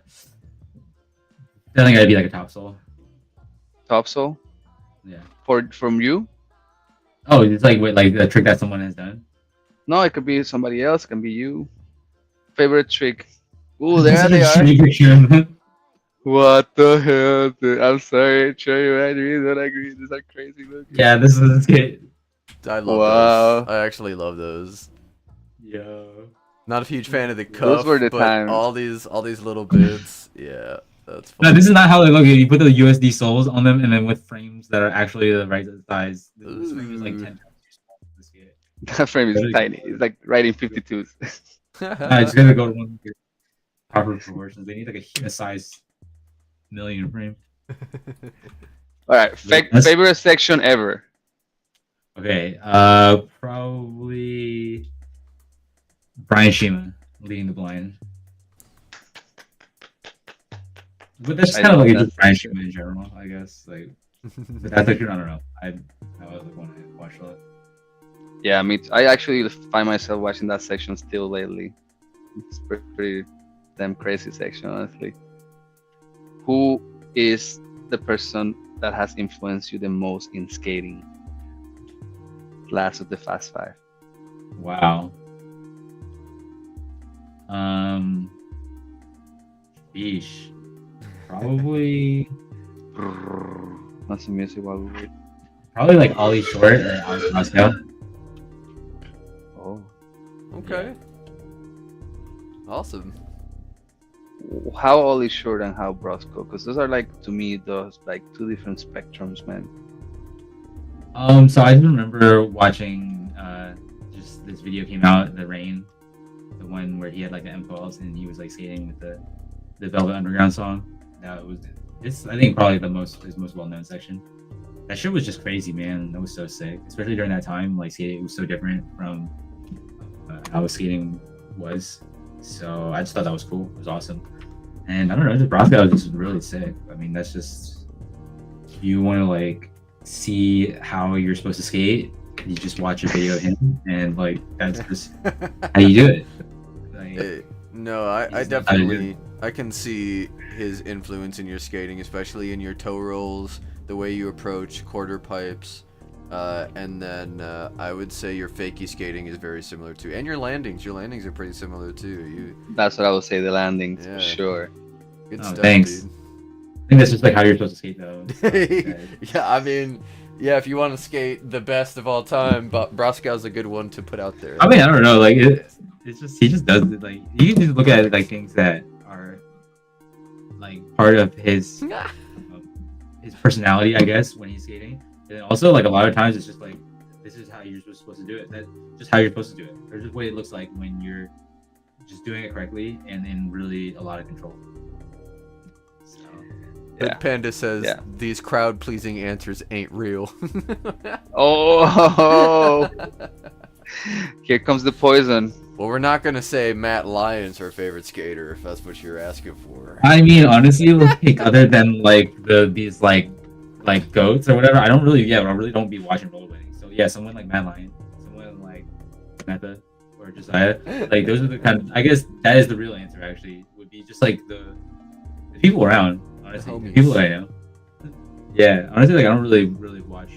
think I'd be like a topsoul. Topsoul Yeah. from you? Oh, it's like the trick that someone has done. No, it could be somebody else. It can be you. Favorite trick. Ooh, there they are. are. What the hell, dude? I'm sorry. Sure, you agree. Don't agree. These are crazy looking. Yeah, this is it. I love Wow. those. I actually love those. Yo. Not a huge fan of the cuff, Those were the but times. all these little bits. Yeah, that's No, fun. this is not how they look. You put the USD soles on them, and then with frames that are actually the right size. This frame is like 10 times too small for this kit. That frame is tiny. It's like writing 52s. I just gotta go to one with your proper proportions. They need like a size million frame. All right. That's- Favorite section ever? Okay, probably Brian Shima leading the blind. But that's I kind of love like that just Brian section. Shima in general, I guess. Like, but that's actually I don't know. I was like one I watched a lot. Yeah, I actually find myself watching that section still lately. It's pretty damn crazy section, honestly. Who is the person that has influenced you the most in skating? Last of the Fast Five. Wow. Sheesh. Probably Not some music while we wait. probably like Ollie Short or Alex Moscow. Oh. Okay. Awesome. How Ollie Short and how Brosco? Because those are like to me those like two different spectrums, man. So I just remember watching just this video came out in the rain, the one where he had like the M12s and he was like skating with the Velvet Underground song. That was it's I think probably his most well known section. That shit was just crazy, man. That was so sick, especially during that time. Like skating was so different from how skating was. So I just thought that was cool. It was awesome. And I don't know, just Brosco was just really sick. I mean, that's just you want to like see how you're supposed to skate. You just watch a video of him, and like that's just how you do it. Like, No, I He's- definitely I can see his influence in your skating, especially in your toe rolls, the way you approach quarter pipes, and then I would say your fakie skating is very similar too, and your landings. Your landings are pretty similar too. That's what I would say. The landings Yeah. for sure. Good Oh, stuff, thanks. dude. I think that's just like how you're supposed to skate, though. Yeah, I mean, yeah, if you want to skate the best of all time, but Broscow's a good one to put out there. I mean, I don't know. Like, it's just he just does it. Like, you can just look at it like things that are like part of his personality, I guess, when he's skating. And also, like a lot of times, it's just like this is how you're supposed to do it. That's just how you're supposed to do it. Or just what it looks like when you're just doing it correctly and in really a lot of control. So, But Yeah. Panda says Yeah. these crowd-pleasing answers ain't real. Oh, here comes the poison. Well, we're not gonna say Matt Lyon's our favorite skater if that's what you're asking for. I mean, honestly, like other than like these like goats or whatever, I really don't be watching rollerblading. So yeah, someone like Matt Lyon, someone like Meta or Josiah, like those are the kind of, I guess that is the real answer actually, would be just like the people around, honestly, the homies. people that I know. Yeah, honestly, like I don't really watch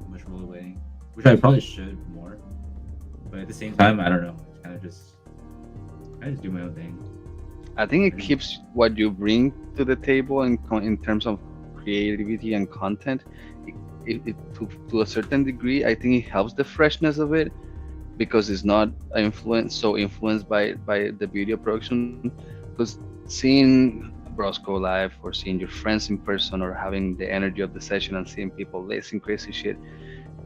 much rollerblading, which I probably should more, but at the same time, I don't know, I just do my own thing. I think it keeps what you bring to the table in terms of creativity and content. To a certain degree, I think it helps the freshness of it, because it's not influenced by the video production. Because seeing Brosco live or seeing your friends in person or having the energy of the session and seeing people lacing crazy shit,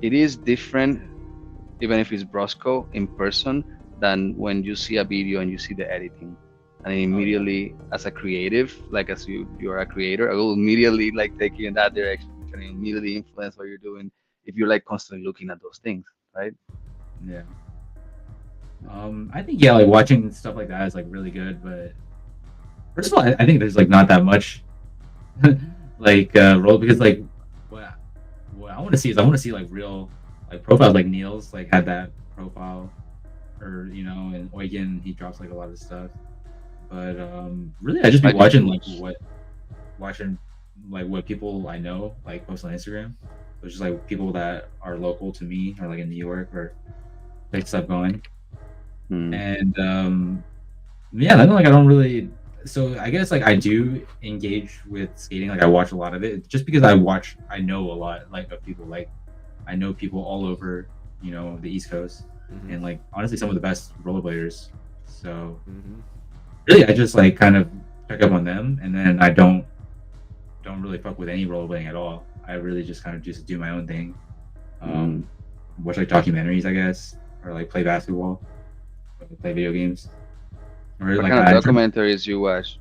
it is different even if it's Brosco in person than when you see a video and you see the editing. And Oh yeah. immediately, as a creative, like as you're a creator, I will immediately like take you in that direction and immediately influence what you're doing if you're like constantly looking at those things, right? Yeah. I think yeah, like watching stuff like that is like really good, but first of all, I think there's like not that much like role because like what what I want to see is I want to see like real like profiles like Neil's like had that profile or and Eugen he drops like a lot of stuff, but really I just be Like your watching like boots. watching like what people I know like post on Instagram, which is like people that are local to me or like in New York or like stuff going. Hmm. And yeah, I don't like I don't really. So I guess like I do engage with skating. Like I watch a lot of it just because I know a lot like of people. Like I know people all over the East Coast Mm-hmm. and like honestly some of the best rollerbladers. So Mm-hmm. really I just like kind of check up on them and then I don't really fuck with any rollerblading at all. I really just kind of just do my own thing. Hmm. Watch like documentaries I guess or like play basketball or play video games or What like kind of that. documentaries you watch?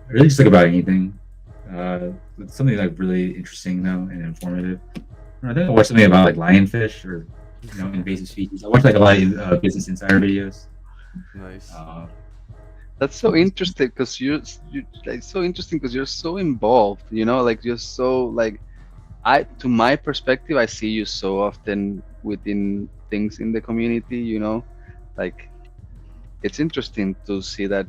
Really just like about anything. It's something like really interesting though and informative. I think I watched something about like lionfish or invasive species. I watched like a lot of Business Insider videos. Nice. Uh, That's so interesting because you like so interesting because you're so involved. You know, like you're so like I to my perspective, I see you so often within things in the community. You know, like it's interesting to see that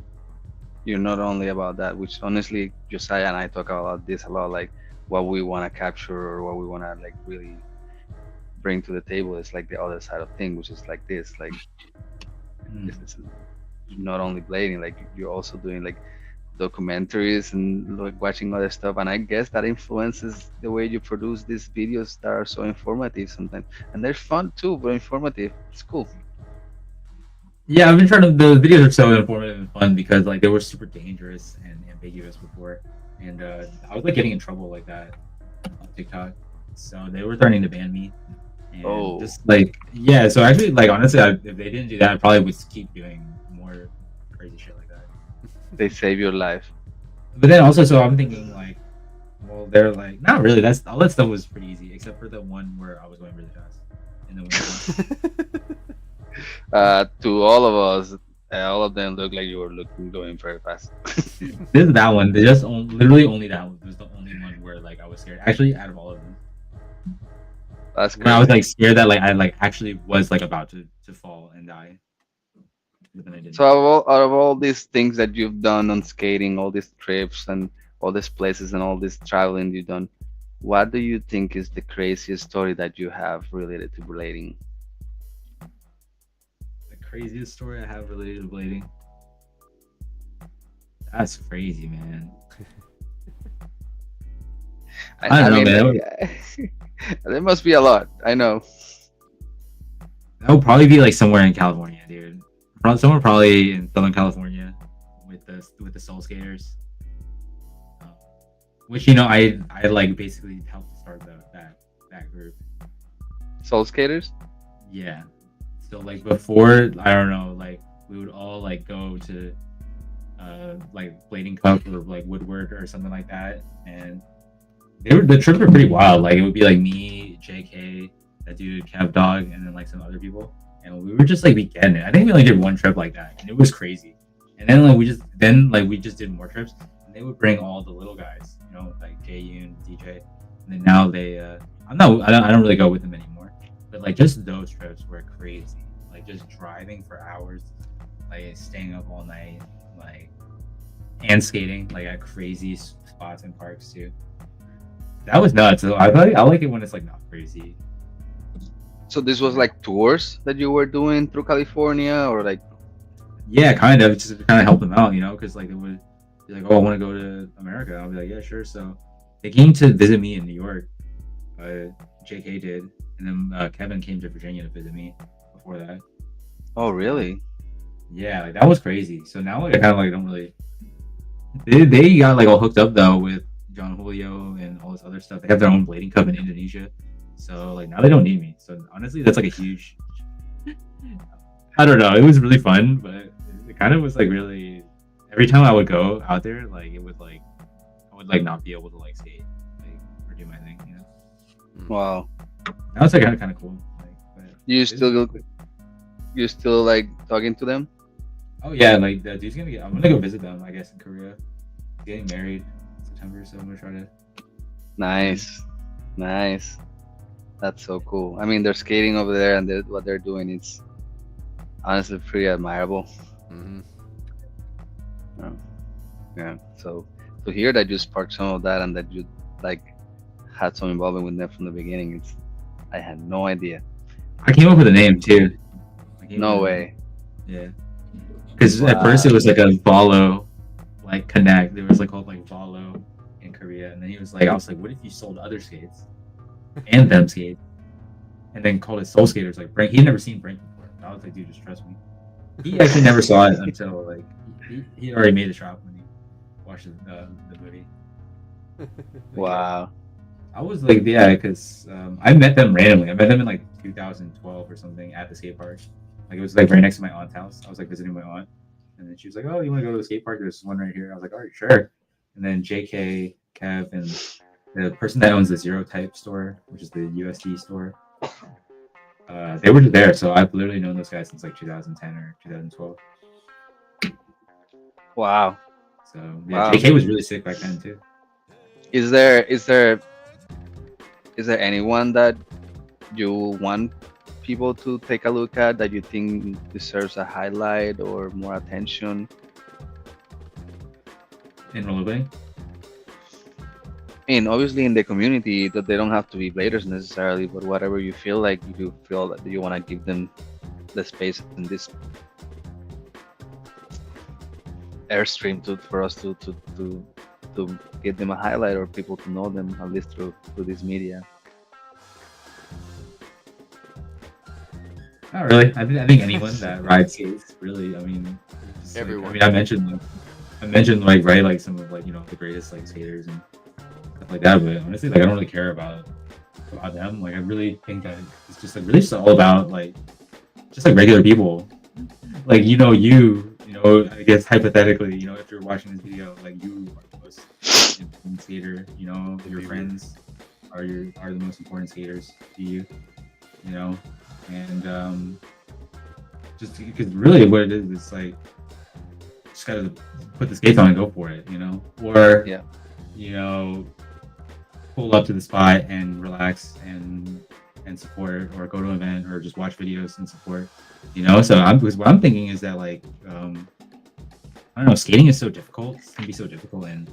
you're not only about that, which honestly, Josiah and I talk about this a lot, like what we want to capture or what we want to like really bring to the table is like the other side of things, which is like this, like mm. this is not only blading, like you're also doing like documentaries and like watching other stuff, and I guess that influences the way you produce these videos that are so informative sometimes, and they're fun too, but informative. It's cool. Yeah, I've been trying to. The videos are so informative and fun because like they were super dangerous and ambiguous before, and I was like getting in trouble like that on TikTok, so they were threatening to ban me. And Oh, just like yeah, so actually like honestly, if they didn't do that, I probably would keep doing more crazy shit like that. they save your life. But then also, so I'm thinking like, well, they're like, not really. That's all that stuff was pretty easy, except for the one where I was going really fast in the wind. To all of us, all of them look like you were looking going very fast. This is that one. They just literally only that one was the only one where like I was scared. Actually, out of all of them, That's when I was crazy. like scared that like I like actually was like about to fall and die, but then I So didn't. out of all these things that you've done on skating, all these trips and all these places and all this traveling you've done, what do you think is the craziest story that you have related to blading? The craziest story I have related to blading. That's crazy, man. I I don't know, mean, man. like, there must be a lot. I know. That would probably be like somewhere in California, dude. Somewhere probably in Southern California with the Soul Skaters, uh, which I like basically helped start that group. Soul skaters. Yeah. So like before, I don't know, like we would all like go to like Blading Cup or like Woodward or something like that, and the trips were pretty wild. Like it would be like me, JK, that dude, Kev Dog, and then like some other people, and we were just like be getting it. I think we only did one trip like that, and it was crazy. And then we just did more trips, and they would bring all the little guys, like Jay Yoon, DJ, and then now they I don't really go with them anymore, but like just those trips were crazy. Like just driving for hours, like staying up all night, like and skating like at crazy spots and parks too. That was nuts. So I like it when it's like not crazy. So this was like tours that you were doing through California, or like Yeah, kind of just to kind of help them out, because like it would be like, oh, I want to go to America. I'll be like, yeah, sure. So they came to visit me in New York. JK did, and then Kevin came to Virginia to visit me before that. Oh, really? Yeah, like that was crazy. So now like I kind of like don't really. They got like all hooked up though with John Julio and all this other stuff. They have their own blading cup in Indonesia, so like now they don't need me. So honestly, that's like a huge. I don't know. It was really fun, but it kind of was like really. Every time I would go out there, like it would like I would like not be able to like skate, like or do my thing, you know. Wow. Now it's like kind of cool. Like, but You still like talking to them? oh yeah, like the dude's gonna get. I'm gonna go visit them. I guess in Korea. He's getting married in September, so I'm gonna try to. Nice, nice. That's so cool. I mean, they're skating over there, and what they're doing is honestly pretty admirable. Hmm. Yeah. So to hear that you sparked some of that and that you like had some involvement with them from the beginning, I had no idea. I came up with a name too. No way. Yeah. Because at first it was like a Volo, like Connect. There was like called like Volo in Korea, and then he was like, I was like, what if you sold other skates and them skates, and then called it Soul Skaters? Like Brink, he had never seen Brink before. I was like, dude, just trust me. He actually never saw it until like he already made a shot when he watched the movie. Wow. I was like, yeah, because I met them randomly. I met them in like 2012 or something at the skate park. Like it was like right next to my aunt's house. I was like visiting my aunt, and then she was like, "Oh, you want to go to the skate park? There's one right here." I was like, "All right, sure." And then JK, Kev, and the person that owns the Zero Type store, which is the USD store, they were there. So I've literally known those guys since like 2010 or 2012. Wow. So yeah, Wow. JK was really sick back then too. Is there anyone that you want people to take a look at that you think deserves a highlight or more attention? In rollerblading? I mean, obviously in the community that they don't have to be bladers necessarily, but whatever you feel like you do feel that you want to give them the space in this airstream for us to give them a highlight or people to know them at least through this media. Not really. I think anyone that rides skates, really. I mean, just, Everyone. Like, I mentioned like right like some of like the greatest like skaters and stuff like that. But honestly, like I don't really care about them. Like I really think that it's just like really just all about like just like regular people. Like I guess hypothetically, if you're watching this video, like you are the most important skater. Your friends are the most important skaters to you. And just because really what it is like just gotta put the skates on and go for it, or pull up to the spot and relax and support, or go to an event, or just watch videos and support, so what I'm thinking is that like I don't know, skating is so difficult. It can be so difficult and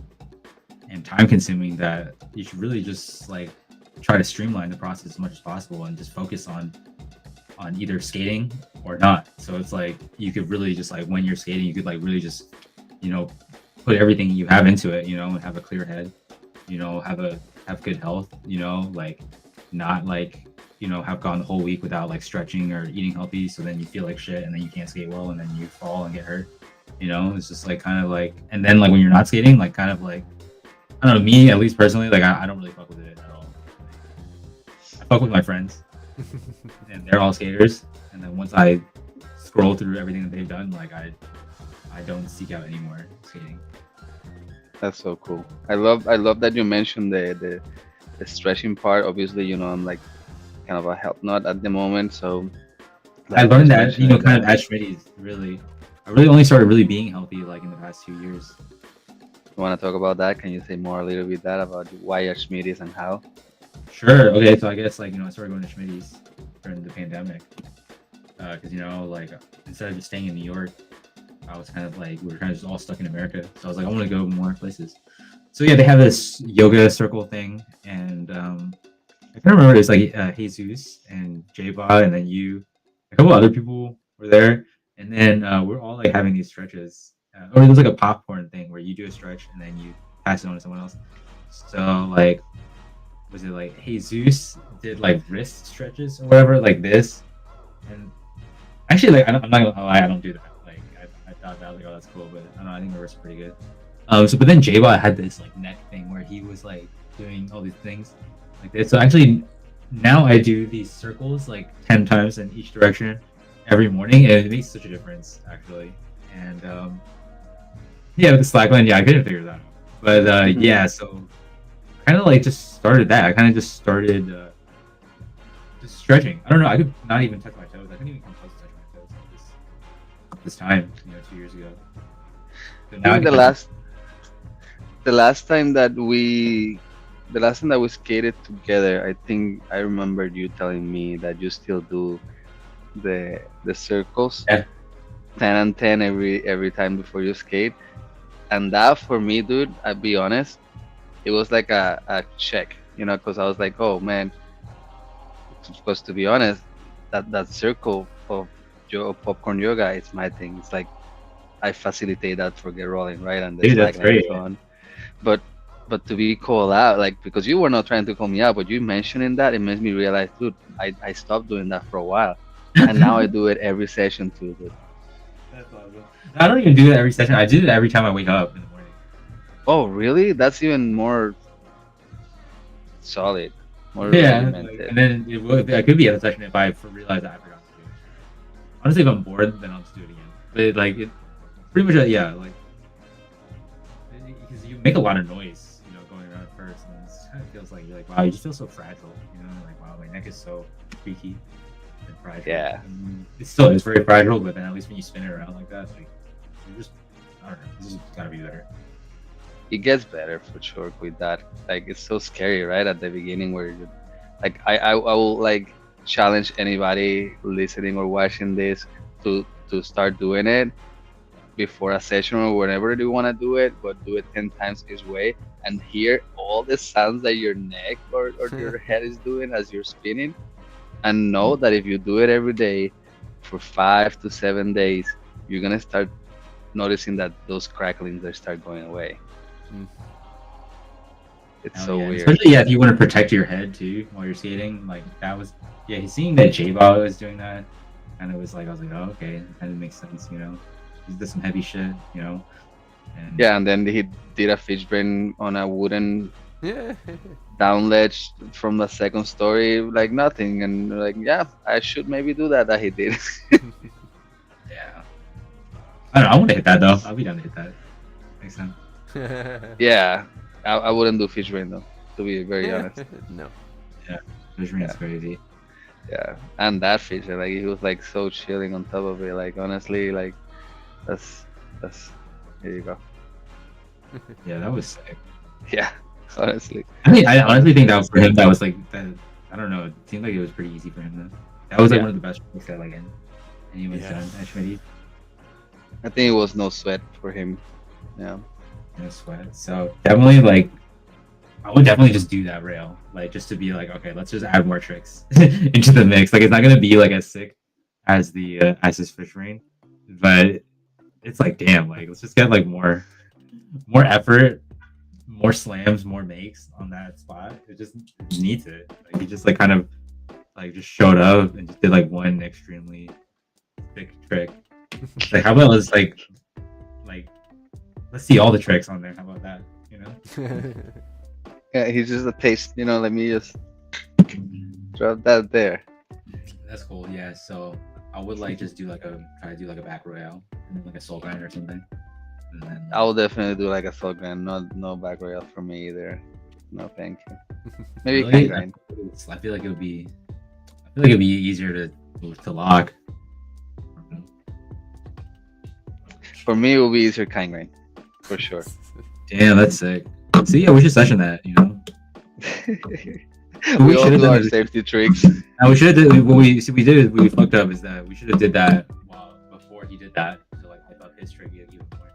time consuming that you should really just like try to streamline the process as much as possible and just focus on either skating or not. So it's like you could really just like when you're skating, you could like really just put everything you have into it, and have a clear head, have good health, like not like have gone the whole week without like stretching or eating healthy, so then you feel like shit and then you can't skate well and then you fall and get hurt. It's just like kind of like, and then like when you're not skating, like kind of like I don't know, me at least personally, like I don't really fuck with it at all. I fuck with my friends and they're all skaters, and then once I scroll through everything that they've done, like I don't seek out any more skating. That's so cool. I love that you mentioned the stretching part. Obviously, I'm like kind of a health nut at the moment, so I learned that kind of at Shreddie's. I really only started really being healthy like in the past 2 years. You want to talk about that? Can you say more a little bit about why you're Schmitty's and how? Sure. Okay. So I guess like I started going to Schmitty's during the pandemic because like instead of just staying in New York, I was kind of like we were kind of just all stuck in America. So I was like I want to go more places. So yeah, they have this yoga circle thing, and I can't remember. It's like Jesus and J-Ba, and then a couple other people were there, and then we're all like having these stretches. Or there's like a popcorn thing where you do a stretch and then you pass it on to someone else. So like, was it like Jesus did like wrist stretches or whatever, like this, and Actually, like I'm not gonna lie, I don't do that. Like I thought that like, oh, that's cool, but I don't know. I think it was pretty good. So but then J-Bot had this like neck thing where he was like doing all these things like this. So actually, now I do these circles like 10 times in each direction every morning, and it makes such a difference actually. And yeah, with the slackline, yeah, I couldn't figure that out. But yeah, so kind of like just started that. I kind of just started just stretching. I don't know. I could not even touch my toes. I couldn't even come close to touch my toes this time. 2 years ago. So I now I think can the last time that we skated together, I think I remember you telling me that you still do the circles, Yeah. 10 and 10 every time before you skate. And that for me, dude, I'll be honest, it was like a check, because I was like, oh man, because to be honest, that circle of popcorn yoga is my thing. It's like I facilitate that for get rolling, right? And the Dude, that's slackline great. and so on. But to be called out, like, because you were not trying to call me out, but you mentioning that, it makes me realize, dude, I stopped doing that for a while, and now I do it every session too, dude. That's awesome. I don't even do it every session. I do it every time I wake up in the morning. Oh, really? That's even more solid, more Yeah, like, regimented. and then I could be at a session if I realize that I forgot to do it. Honestly, if I'm bored, then I'll just do it again. But like, it pretty much, yeah, like because you make a lot of noise, going around first, and it kind of feels like you're like, wow, you just feel so fragile, like wow, my neck is so creaky and fragile. Yeah. And it's very fragile, but then at least when you spin it around like that, like you're just, I don't know, this has gotta be better. It gets better for sure with that. Like, it's so scary, right, at the beginning, where you, like, I will like challenge anybody listening or watching this to start doing it before a session or whenever you want to do it, but do it 10 times each way and hear all the sounds that your neck or your head is doing as you're spinning, and know that if you do it every day for 5 to 7 days, you're gonna start noticing that those cracklings they start going away. It's Hell so yeah. weird. Especially if you want to protect your head too while you're skating. Like that was seeing that J-Ball was doing that kind of was like, I was like, oh, okay, it kind of makes sense, He did some heavy shit, And Yeah, and then he did a fish brain on a wooden Yeah. down ledge from the second story, like nothing, and like, yeah, I should maybe do that he did. yeah. I don't know, I want to hit that though. I'll be down to hit that. Makes sense. Yeah, I wouldn't do fish brain though, to be very honest. No. Measuring is Yeah. crazy. Yeah, and that fish, like, he was like so chilling on top of it. Like, honestly, like, that's here you go. Yeah, that was sick. Yeah, honestly. I mean, I honestly think that was for him. That was like that. I don't know. It seemed like it was pretty easy for him though. That was like Yeah. one of the best tricks that like anyone's done at Shreddie. I think it was no sweat for him. Yeah. No sweat. So definitely like I would definitely just do that rail. Like just to be like, okay, let's just add more tricks into the mix. Like it's not gonna be like as sick as the as his fish rain. But it's like damn, like let's just get like more effort, more slams, more makes on that spot. It just needs it. Like he just like kind of like just showed up and just did like one extremely thick trick. Like how about let's like let's see all the tricks on there. How about that? Yeah, he's just a taste, let me just drop that there. That's cool. Yeah. So I would like just do like try to do like a back royale and then like a soul grind or something. And then I will definitely do like a soul grind. No back rail for me either. No, thank you. Maybe really, grind. I feel like it'd be easier to lock. For me, it will be easier kind grind, for sure. Damn, that's sick. So yeah, we should session that. We We all should've do done our it. safety tricks. Now we should have did what we did. We fucked up is that we should have did that before he did that to like hype up his trick even more.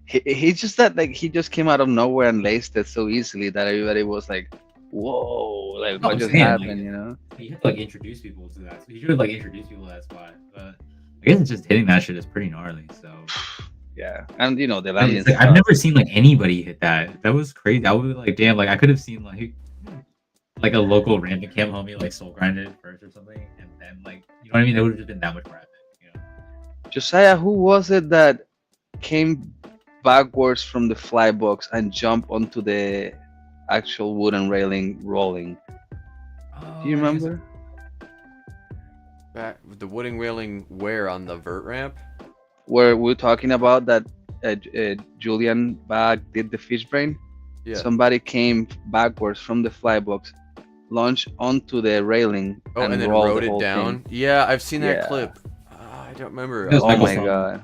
He's just that, like, he just came out of nowhere and laced it so easily that everybody was like, "Whoa!" Like, No, what I'm just saying, happened? He had to like introduce people to that. So he should have like introduced people to that spot. But I guess it's just hitting that shit is pretty gnarly. So Yeah, and the But landing. it's like, I've never seen like anybody hit that. That was crazy. I would be like, damn, like I could have seen like a local random cam homie like soul grinded first or something, and then like you know what I mean. It would have just been that much more epic. Josiah, who was it that came backwards from the fly box and jumped onto the actual wooden railing rolling? Do you I think it's remember? Back with the wooden railing where on the vert ramp? Where we're talking about that Julian Bag did the fish brain? Yeah. Somebody came backwards from the fly box, launched onto the railing, Oh, and and then rolled rode the it whole down. thing. Yeah, I've seen that Yeah. clip. I don't remember. It was Oh Michael my Fromley. god.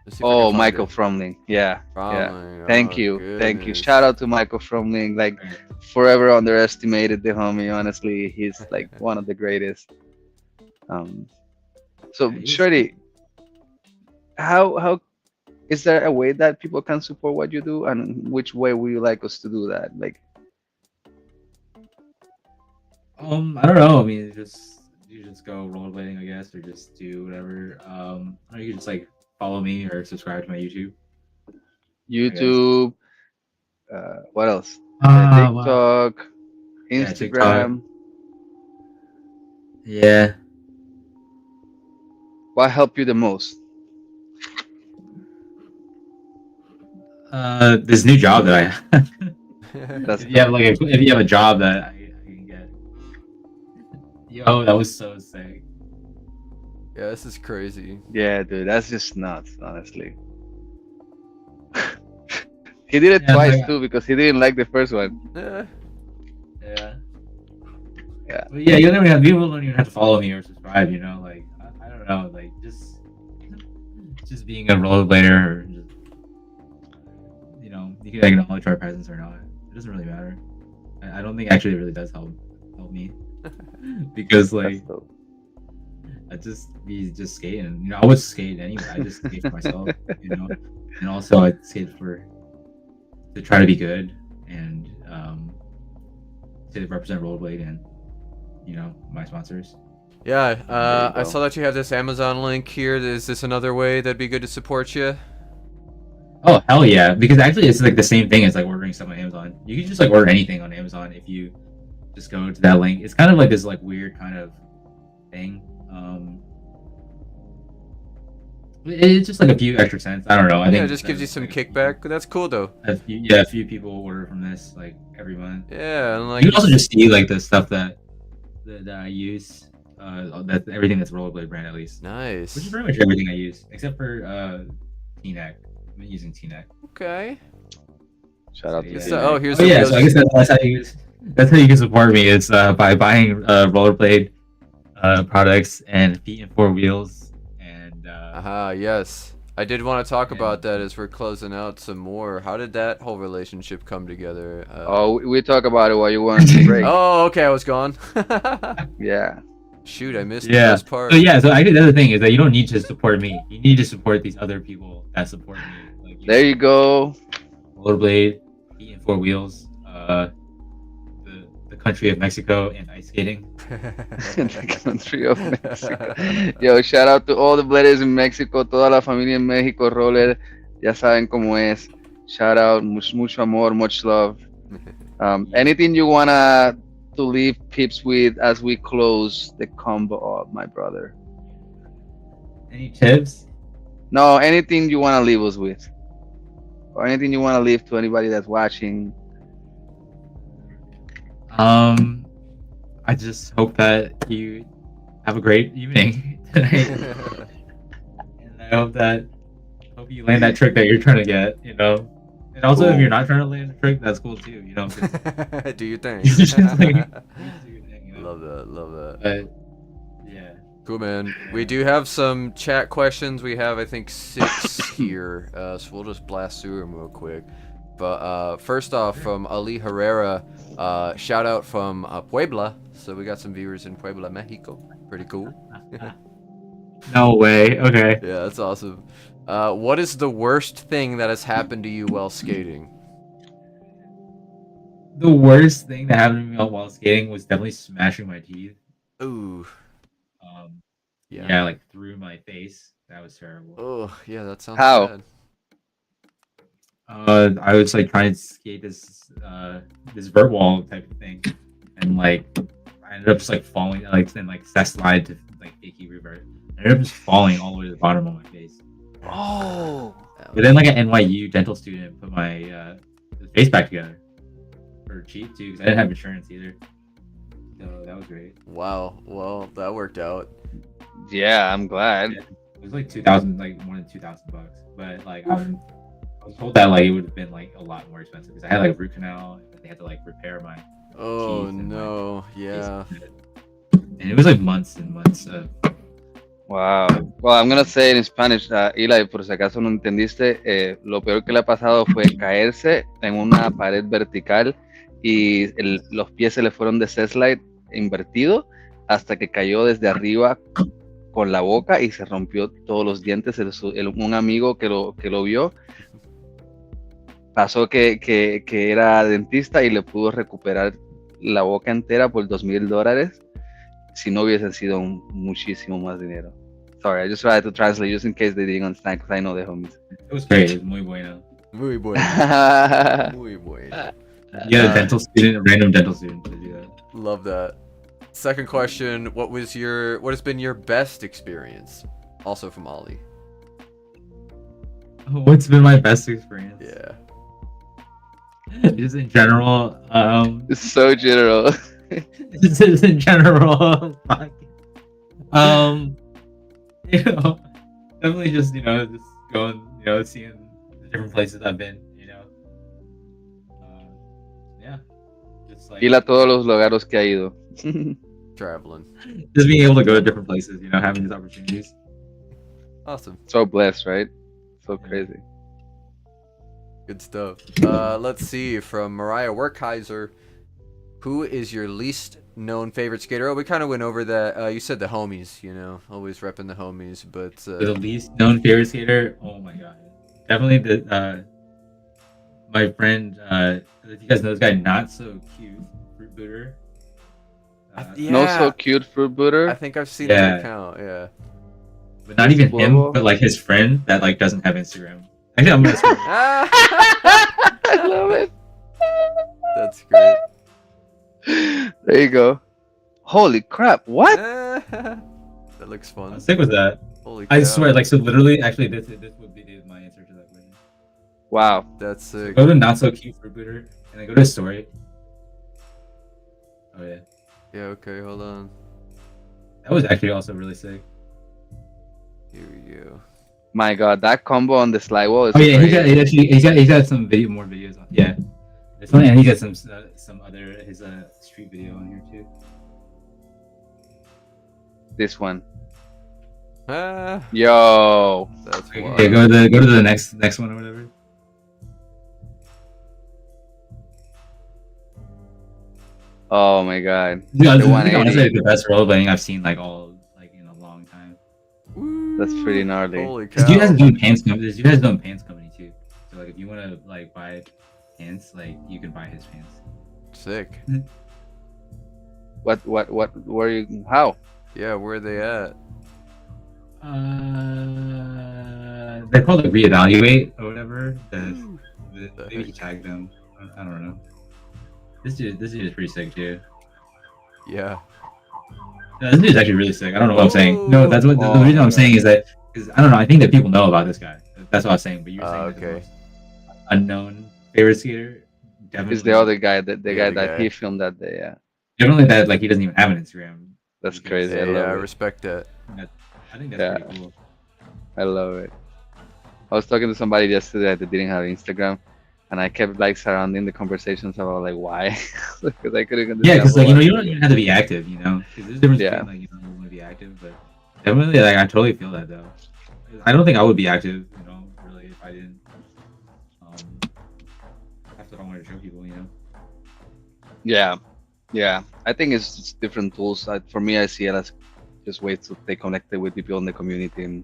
Let's see if I can Oh, find Michael it. Fromling. Yeah. Yeah. Fromling, Thank oh, you. Thank you. goodness. Shout out to Michael Fromling. Like, forever underestimated the homie. Honestly, he's like one of the greatest. Um, so Yeah, he's- Shreddy, how is there a way that people can support what you do, and which way would you like us to do that? Like, I don't know. I mean, you just go rollerblading, I guess, or just do whatever. Or you can just like follow me or subscribe to my YouTube. YouTube, what else? Wow. TikTok, Yeah, TikTok. Instagram. Yeah. What helped you the most? This new job that I have. That's If you have if you have a job that I can get. Yo, that was so sick. Yeah, this is crazy. Yeah, dude, that's just nuts, honestly. He did it Yeah, twice like- too because he didn't like the first one. Eh, Yeah. Yeah. But yeah, you don't even have people don't even have to follow me or subscribe. You know, like I don't know, like just being a rollerblader or just you know, you can acknowledge our presence or not. It doesn't really matter. I don't think actually it really does help me because like That's dope. I just be just skating. You know, I would skate anyway. I just skate for myself, you know, and also I skate to try to be good and to represent Rollerblade and you know my sponsors. yeah, you I go. saw that you have this Amazon link here. Is this another way that'd be good to support you? Oh hell yeah! Because actually it's like the same thing as like ordering stuff on Amazon. You can just like order anything on Amazon if you just go to that link. It's kind of like this like weird kind of thing. It's just like a few extra cents. I don't know. I Yeah, think it just gives you some like, kickback. That's cool though. a few people order from this like every month. Yeah, and like You can also just see like the stuff that I use. That everything that's Rollerblade brand at least, nice. which is pretty much everything I use except for T-neck. I've been using T-neck. Okay. Shout out to Yeah. T-Mac. So, oh, here's Oh the yeah, so I guess that's how you can support me. It's by buying Rollerblade products and feet and four wheels and Aha, yes. I did want to talk And- about that as we're closing out some more. How did that whole relationship come together? Oh, we talk about it while you want to break. Oh, okay, I was gone. Yeah. Shoot, I missed yeah. this part. So yeah, so I think the other thing is that you don't need to support me. You need to support these other people that support me. Like There you go. Rollerblade, feet and four wheels, the country of Mexico, and ice skating. In the country of Mexico. Yo, shout out to all the bladers in Mexico, toda la familia en México, roller. Ya saben cómo es. Shout out, mucho amor, much love. Anything you wanna to leave peeps with as we close the combo up, my brother? Any tips? No, anything you wanna leave us with, or anything you wanna leave to anybody that's watching. I just hope that you have a great evening tonight, and I hope you land that trick that you're trying to get. You know, and also if Cool. you're not trying to land a trick, that's cool too. You know, 'cause Do your thing. you just like you just do your thing, you know? Love that, love that. But yeah, Cool, man. We do have some chat questions. We have, I think, 6 here. So we'll just blast through them real quick. But first off, from Ali Herrera, shout out from Puebla. So we got some viewers in Puebla, Mexico. Pretty cool. no way. Okay. Yeah, that's awesome. What is the worst thing that has happened to you while skating? The worst thing that happened to me while skating was definitely smashing my teeth. Ooh. Yeah, like through my face. That was terrible. Oh, yeah, that sounds How? bad. I was like trying to skate this vert wall type of thing, and like I ended up just like falling like and like that slide to like achy revert. I ended up just falling all the way to the bottom of my face. Oh. But then like an NYU dental student put my face back together for cheap too, because I didn't have insurance either. So that was great. Wow. Well, that worked out. Yeah, I'm glad. Yeah, it was like 2,000, like more than $2,000. But like I was told that like it would have been like a lot more expensive because I had like a root canal and they had to like repair my Oh teeth and, no. Yeah. and it was like months and months of Wow. Well, I'm gonna say it in Spanish. Eli, por si acaso no entendiste, lo peor que le ha pasado fue caerse en una pared vertical y los pies se le fueron de slide invertido hasta que cayó desde arriba con la boca y se rompió todos los dientes. Un amigo que lo vio pasó que era dentista y le pudo recuperar la boca entera por $2,000 si no hubiese sido muchísimo más dinero. Sorry, I just tried to translate just in case they didn't understand because I know the homies. it was great. It was muy bueno. Muy bueno. Muy bueno. Yeah, a dental student, a random dental student to do that. Love that. Second question, what has been your best experience? Also from Ollie. What's been my best experience? Yeah. Just in general, It's so general. just in general, you know, definitely just just going, seeing the different places I've been, yeah, just like Ir a todos los lugares que ha ido. Traveling. just being able to go to different places, having these opportunities. Awesome. So blessed, right? So crazy. Good stuff. Let's see, from Mariah Werkheiser, who is your least known favorite skater? Oh, we kind of went over that. You said the homies, always repping the homies, but The least known favorite skater, oh my god, definitely my friend. If you guys know this guy, not so cute, fruit booter. yeah, No so cute fruit booter. I think I've seen Yeah. that account. Yeah. But not even him, Whoa. but like his friend that like doesn't have Instagram. Actually, I'm gonna scroll. I love it. That's great. There you go. Holy crap! What? That looks fun. How sick was that? Holy I cow. swear, like, so literally, actually, this would be my answer to that question. Wow. That's sick. Go to not so cute fruit booter, and then go to his story. Oh yeah, Yeah, okay, hold on. that was actually also really sick. Here we go. My God, that combo on the slide wall is Oh yeah, crazy. he's got some more videos on. Yeah, it's funny, and he got some other his street video on here too. This one. Ah, Yo. that's Okay, wild. go to the next one or whatever. Oh my God. Yeah, this The is honestly 180. the best rollerblading I've seen like in a long time. That's pretty gnarly. Holy This cow. dude has doing pants company. This dude has doing pants company too. So like if you want to like buy pants, like you can buy his pants. Sick. What, where you, how? Yeah, where are they at? They're called like reevaluate or whatever. Maybe he tagged them. I don't know. This dude is pretty sick too. Yeah. Yeah, this dude's actually really sick. I don't know what I'm saying. No, that's what the Oh, reason I'm God. saying is that because I don't know. I think that people know about this guy. That's what I was saying. But you're saying that the okay. most unknown favorite skater. Definitely, Is the other guy, the guy other that guy. he filmed that day? Yeah. definitely that like he doesn't even have an Instagram. That's You can crazy. Yeah, I love I it. respect that. I think that's Yeah. pretty cool. I love it. I was talking to somebody yesterday that didn't have Instagram, and I kept like surrounding the conversations about like why, because I couldn't understand. Yeah, because like why. you don't even have to be active, Because there's a difference Yeah. between like you want to be active, but definitely like I totally feel that though. I don't think I would be active, really if I didn't. That's what I wanted to show people, Yeah, yeah. I think it's just different tools. For me, I see it as just ways to stay connected with people in the community, and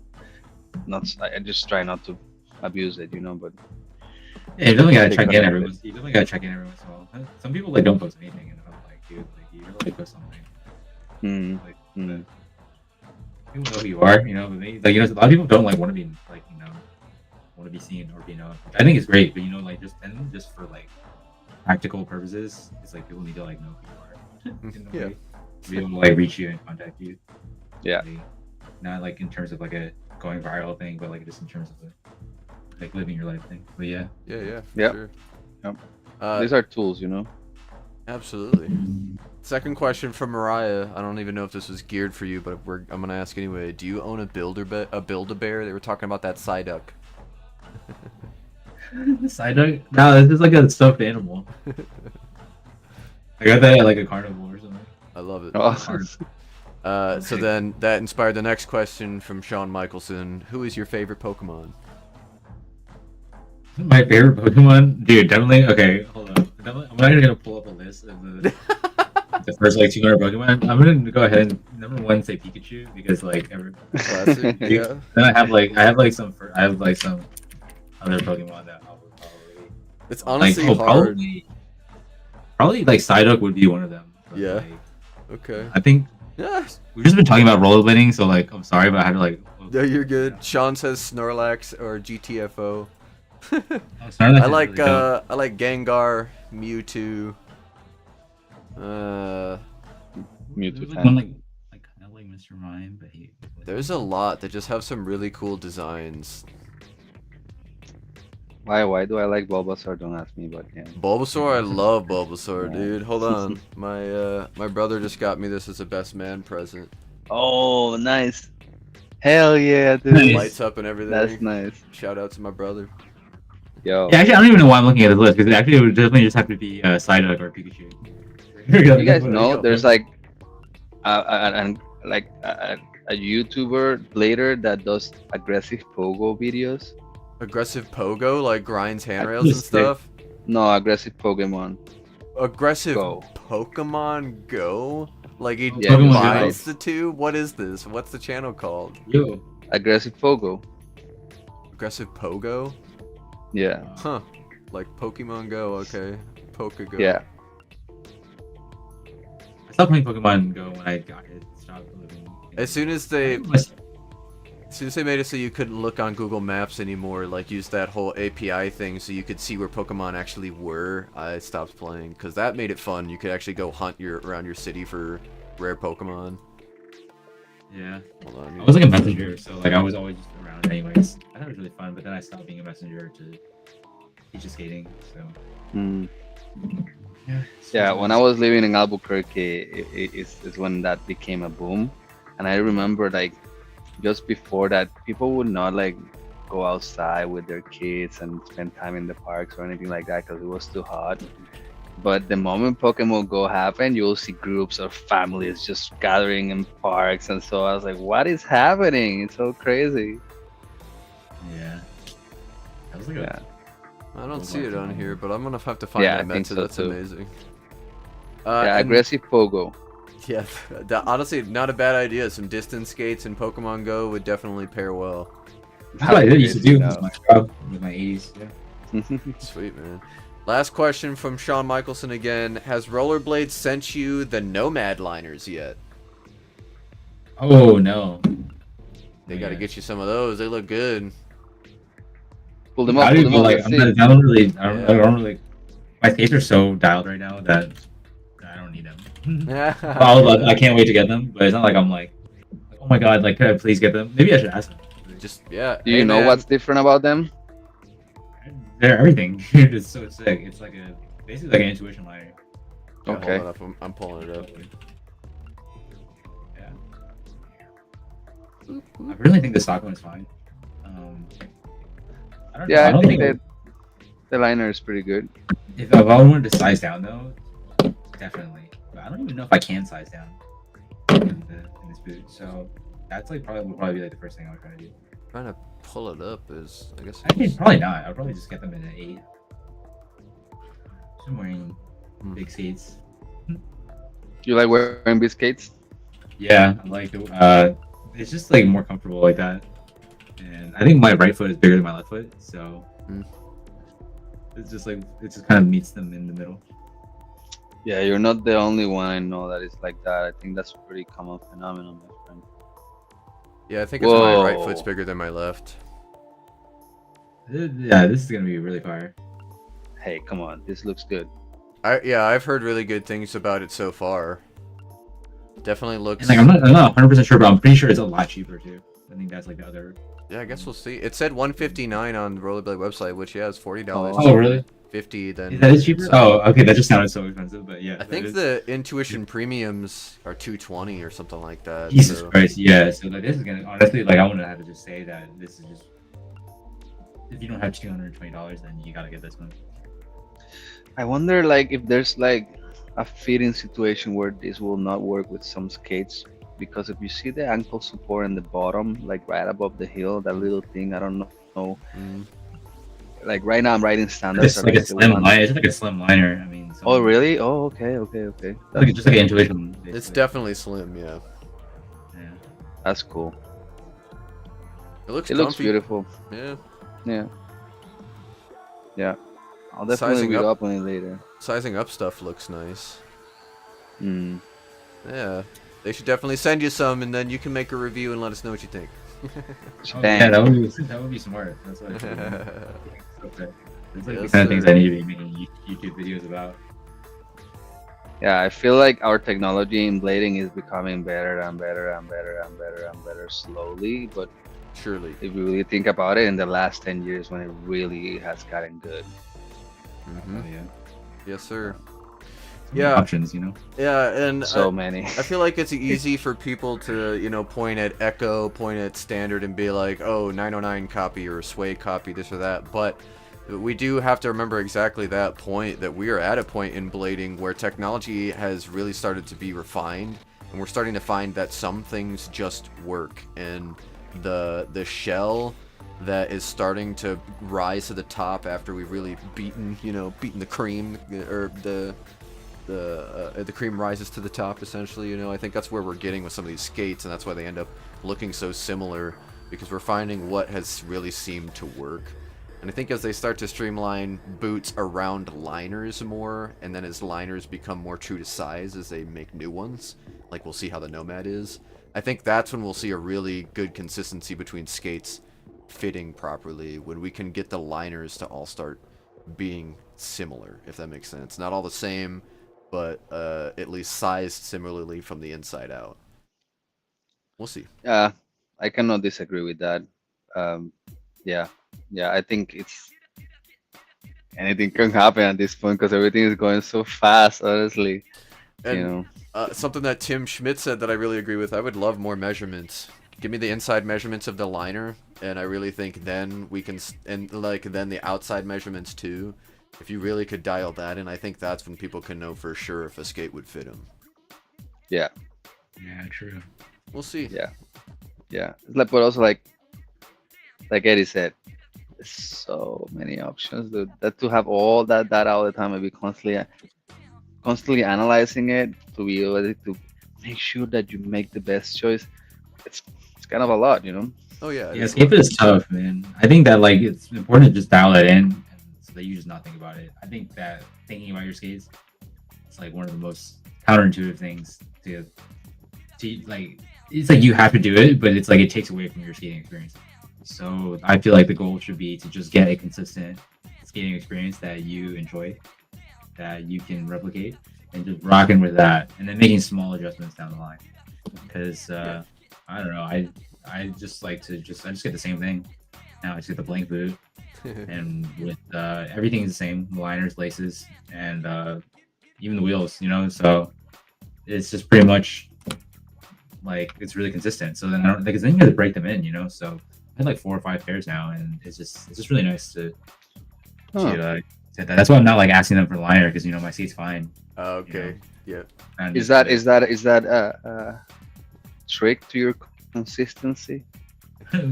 I just try not to abuse it, But Yeah, you definitely gotta Stay check in connected. every once. You definitely gotta check in every once in a while. Some people like don't post anything, and I'm like, dude, like you really post something. mm, Like mm. people know who you are, but maybe, like a lot of people don't like want to be like want to be seen or be known. Which I think is great, but like just for like practical purposes, it's like people need to like know who you are in a Yeah. way to be able to like reach you and contact you. Yeah. Like, not like in terms of like a going viral thing, but like just in terms of like living your life thing. But yeah. Yeah, for Yep. sure. Yep. These are tools, you know. Absolutely. Second question from Mariah. I don't even know if this was geared for you, but I'm gonna ask anyway. Do you own a Build-A-Bear? They were talking about that Psyduck. Psyduck? No, this is like a stuffed animal. I got that at like a carnival or something. I love it. Oh. So then that inspired the next question from Shawn Michelson. Who is your favorite Pokemon? My favorite Pokemon? Dude, definitely. Okay, hold on. I'm not gonna pull up a list of the first like 200 Pokemon. I'm gonna go ahead and number one say Pikachu because like Classic. Yeah. Then I have like some other Pokemon that I would probably. It's honestly like, hard. Probably like Psyduck would be one of them. But, Yeah. like, Okay. I think Yeah. we've just been talking about rollerblading, so like I'm sorry, but I had to like. No, you're good. Sean says Snorlax or GTFO. Snorlax I is like really dope. I like Gengar, Mewtwo. Mewtwo There's, like, tank. one like kind of like Mr. Mime, but he. There's a lot that just have some really cool designs. Why do I like Bulbasaur? Don't ask me, but yeah. Bulbasaur, I love Bulbasaur, Yeah. dude. Hold on, my brother just got me this as a best man present. Oh, nice. Hell yeah, dude. Nice. Lights up and everything. That's nice. Shout out to my brother. Yo. Yeah, actually, I don't even know why I'm looking at the list because actually it would definitely just have to be Psyduck or Pikachu. You guys know there's like a YouTuber later that does aggressive pogo videos. Aggressive Pogo, like grinds handrails That's and sick. stuff. No, aggressive Pokemon. Aggressive Go. Pokemon Go? Like he Yeah, combines Go. the two? What is this? What's the channel called? Yo. Aggressive Pogo. Aggressive Pogo? Yeah. Huh. Like Pokemon Go, okay. Pokego. Yeah. I stopped playing Pokemon Go when I got it. Stopped living. As soon as they made it so you couldn't look on Google Maps anymore, like use that whole API thing so you could see where Pokemon actually were, I stopped playing because that made it fun. You could actually go hunt around your city for rare Pokemon. Yeah. Hold on. I was like a messenger, so like I was always just around anyways. I thought it was really fun, but then I stopped being a messenger to teach skating. So Mm. yeah. Yeah, when I was living in Albuquerque, it's when that became a boom. And I remember like just before that, people would not like go outside with their kids and spend time in the parks or anything like that because it was too hot. But the moment Pokemon Go happened, you'll see groups of families just gathering in parks, and so I was like, "What is happening? It's so crazy." Yeah. That was like Yeah, I don't see it on here, but I'm gonna have to find Yeah, that I think meta. so, That's too. amazing. yeah, And- aggressive Pogo. Yeah, honestly, not a bad idea. Some distance skates and Pokemon Go would definitely pair well. That's what I used to do No. with my job, with my 80s. Yeah. Sweet, man. Last question from Shawn Michelson again. Has Rollerblade sent you the Nomad liners yet? Oh no. They got to get you some of those. They look good. Pull them I up. Pull them up. like, Let's I see. don't really. I Yeah. don't really. My skates are so dialed right now that I don't need them. Yeah. I can't wait to get them, but it's not like I'm like, oh my god, like could I please get them? Maybe I should ask them. Just, yeah. Do you Hey, know man. what's different about them? They're everything. It's so sick. It's like basically like an intuition liner. Yeah, Okay. hold on, I'm pulling it up. Yeah. I really think the stock one's fine. I don't know. Yeah, I don't think think the liner is pretty good. if I wanted to size down though, definitely. But I don't even know if I can size down in this boot. So that's like would probably be like the first thing I would try to do. Trying to pull it up is, I guess. Actually, probably not. I'd probably just get them in an 8. I'm wearing big skates. You like wearing big skates? Yeah, I like it. It's just like more comfortable like that. And I think my right foot is bigger than my left foot, so it's just like it just kind of meets them in the middle. Yeah, you're not the only one I know that is like that. I think that's a pretty common phenomenon, my friend. Yeah, I think it's my right Whoa. foot's bigger than my left. Yeah, this is gonna be really fire. Hey, come on, this looks good. I've heard really good things about it so far. Definitely looks. And like I'm not 100% sure, but I'm pretty sure it's a lot cheaper too. I think that's like the other. Yeah, I guess we'll see. It said 159 on the Rollerblade website, which yeah, is $40. Oh, really? 50 then. That is cheaper. inside. Oh, okay. That just sounded so expensive, but yeah. I think the Intuition premiums are 220 or something like that. Jesus so. Christ, yeah. So like, this is gonna honestly, like, I want to have to just say that this is just, if you don't have $220, then you gotta get this one. I wonder, like, if there's like a fitting situation where this will not work with some skates, because if you see the ankle support in the bottom, like right above the heel, that little thing, I don't know. Mm. Like right now, I'm riding standards. It's like a slim liner. It's like a slim liner. I mean. Oh really? Oh okay. Like, just like an Intuition. Basically. It's definitely slim, yeah. Yeah. That's cool. It looks Looks beautiful. Yeah. Yeah. I'll definitely Sizing read up. up on it later. Sizing up stuff looks nice. Hmm. Yeah. They should definitely send you some, and then you can make a review and let us know what you think. Oh, yeah, that would be smart. That's what I should do. Okay. It's like the kind of things I need to be making YouTube videos about. Yeah, I feel like our technology in blading is becoming better and better and better and better and better slowly. But Surely. if you really think about it, in the last 10 years, when it really has gotten good. Mm-hmm. Oh, yeah. Yes, sir. So many Yeah. options, you know. Yeah, and So many. I feel like it's easy for people to, point at Echo, point at Standard, and be like, oh, 909 copy or Sway copy, this or that. But we do have to remember exactly that point, that we are at a point in blading where technology has really started to be refined, and we're starting to find that some things just work. And the shell that is starting to rise to the top after we've really beaten the cream, or the cream rises to the top, essentially. I think that's where we're getting with some of these skates, and that's why they end up looking so similar, because we're finding what has really seemed to work. And I think as they start to streamline boots around liners more, and then as liners become more true to size as they make new ones, like we'll see how the Nomad is, I think that's when we'll see a really good consistency between skates fitting properly, when we can get the liners to all start being similar, if that makes sense. Not all the same, but at least sized similarly from the inside out. We'll see. Yeah, I cannot disagree with that. Yeah, I think anything can happen at this point because everything is going so fast, honestly. And something that Tim Schmidt said that I really agree with, I would love more measurements. Give me the inside measurements of the liner, and I really think then we can, and like then the outside measurements too. If you really could dial that in, I think that's when people can know for sure if a skate would fit them. Yeah. Yeah, true. We'll see. Yeah. But also like Eddie said, there's so many options. Dude. That to have all that data all the time and be constantly analyzing it to be able to make sure that you make the best choice. It's kind of a lot, Oh yeah. Yeah, escape is tough, man. I think that like it's important to just dial it in, so that you just not think about it. I think that thinking about your skates, it's like one of the most counterintuitive things to like. It's like you have to do it, but it's like it takes away from your skating experience. So I feel like the goal should be to just get a consistent skating experience that you enjoy, that you can replicate, and just rocking with that, and then making small adjustments down the line. Because I don't know, I just like to I just get the same thing. Now I just get the blank boot, and with everything is the same: the liners, laces, and even the wheels. So it's just pretty much like it's really consistent. So then I don't because then you got to break them in. So I had like 4 or 5 pairs now, and it's just really nice to that's why I'm not like asking them for liner because my skate's fine. Okay. Yeah. And is that a trick to your consistency?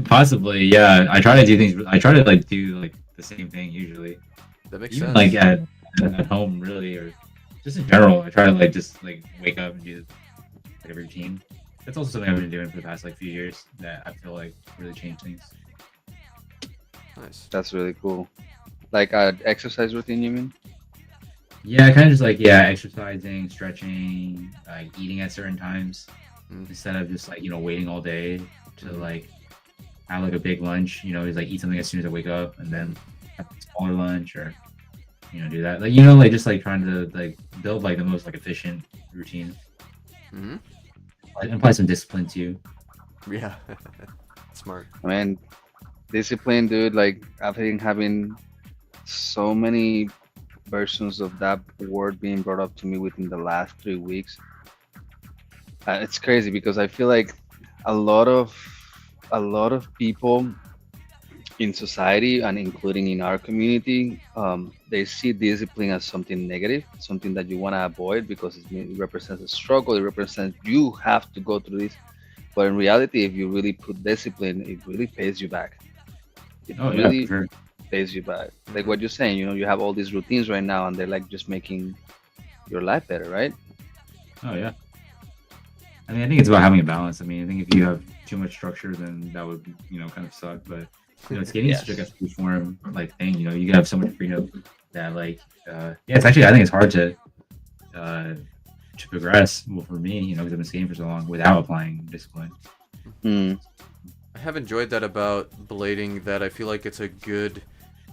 Possibly, yeah. I try to do things. I try to do the same thing usually. That makes Even sense. at home, really, or just in general. I try to just wake up and do a routine. That's also something I've been doing for the past few years that I feel like really changed things. Nice. That's really cool. Like an exercise routine, you mean? Yeah, kind of just exercising, stretching, eating at certain times instead of just waiting all day to have a big lunch. Just eat something as soon as I wake up and then have a smaller lunch or do that. Just trying to build the most efficient routine. Mm-hmm. apply some discipline too. Yeah. Smart. I mean, discipline, dude. Like I've been having so many versions of that word being brought up to me within the last 3 weeks. It's crazy because I feel like a lot of people in society and including in our community, they see discipline as something negative, something that you want to avoid because it represents a struggle. It represents you have to go through this. But in reality, if you really put discipline, it really pays you back. It Oh yeah, for really sure. pays you back. Like what you're saying, you have all these routines right now, and they're like just making your life better, right? Oh yeah. I mean, I think it's about having a balance. I mean, I think if you have too much structure, then that would, kind of suck. But skating is such like a free form like thing. You can have so much freedom that like, yeah, it's actually I think it's hard to progress. Well, for me, because I've been skating for so long without applying discipline. Mm. I have enjoyed that about blading, that I feel like it's a good,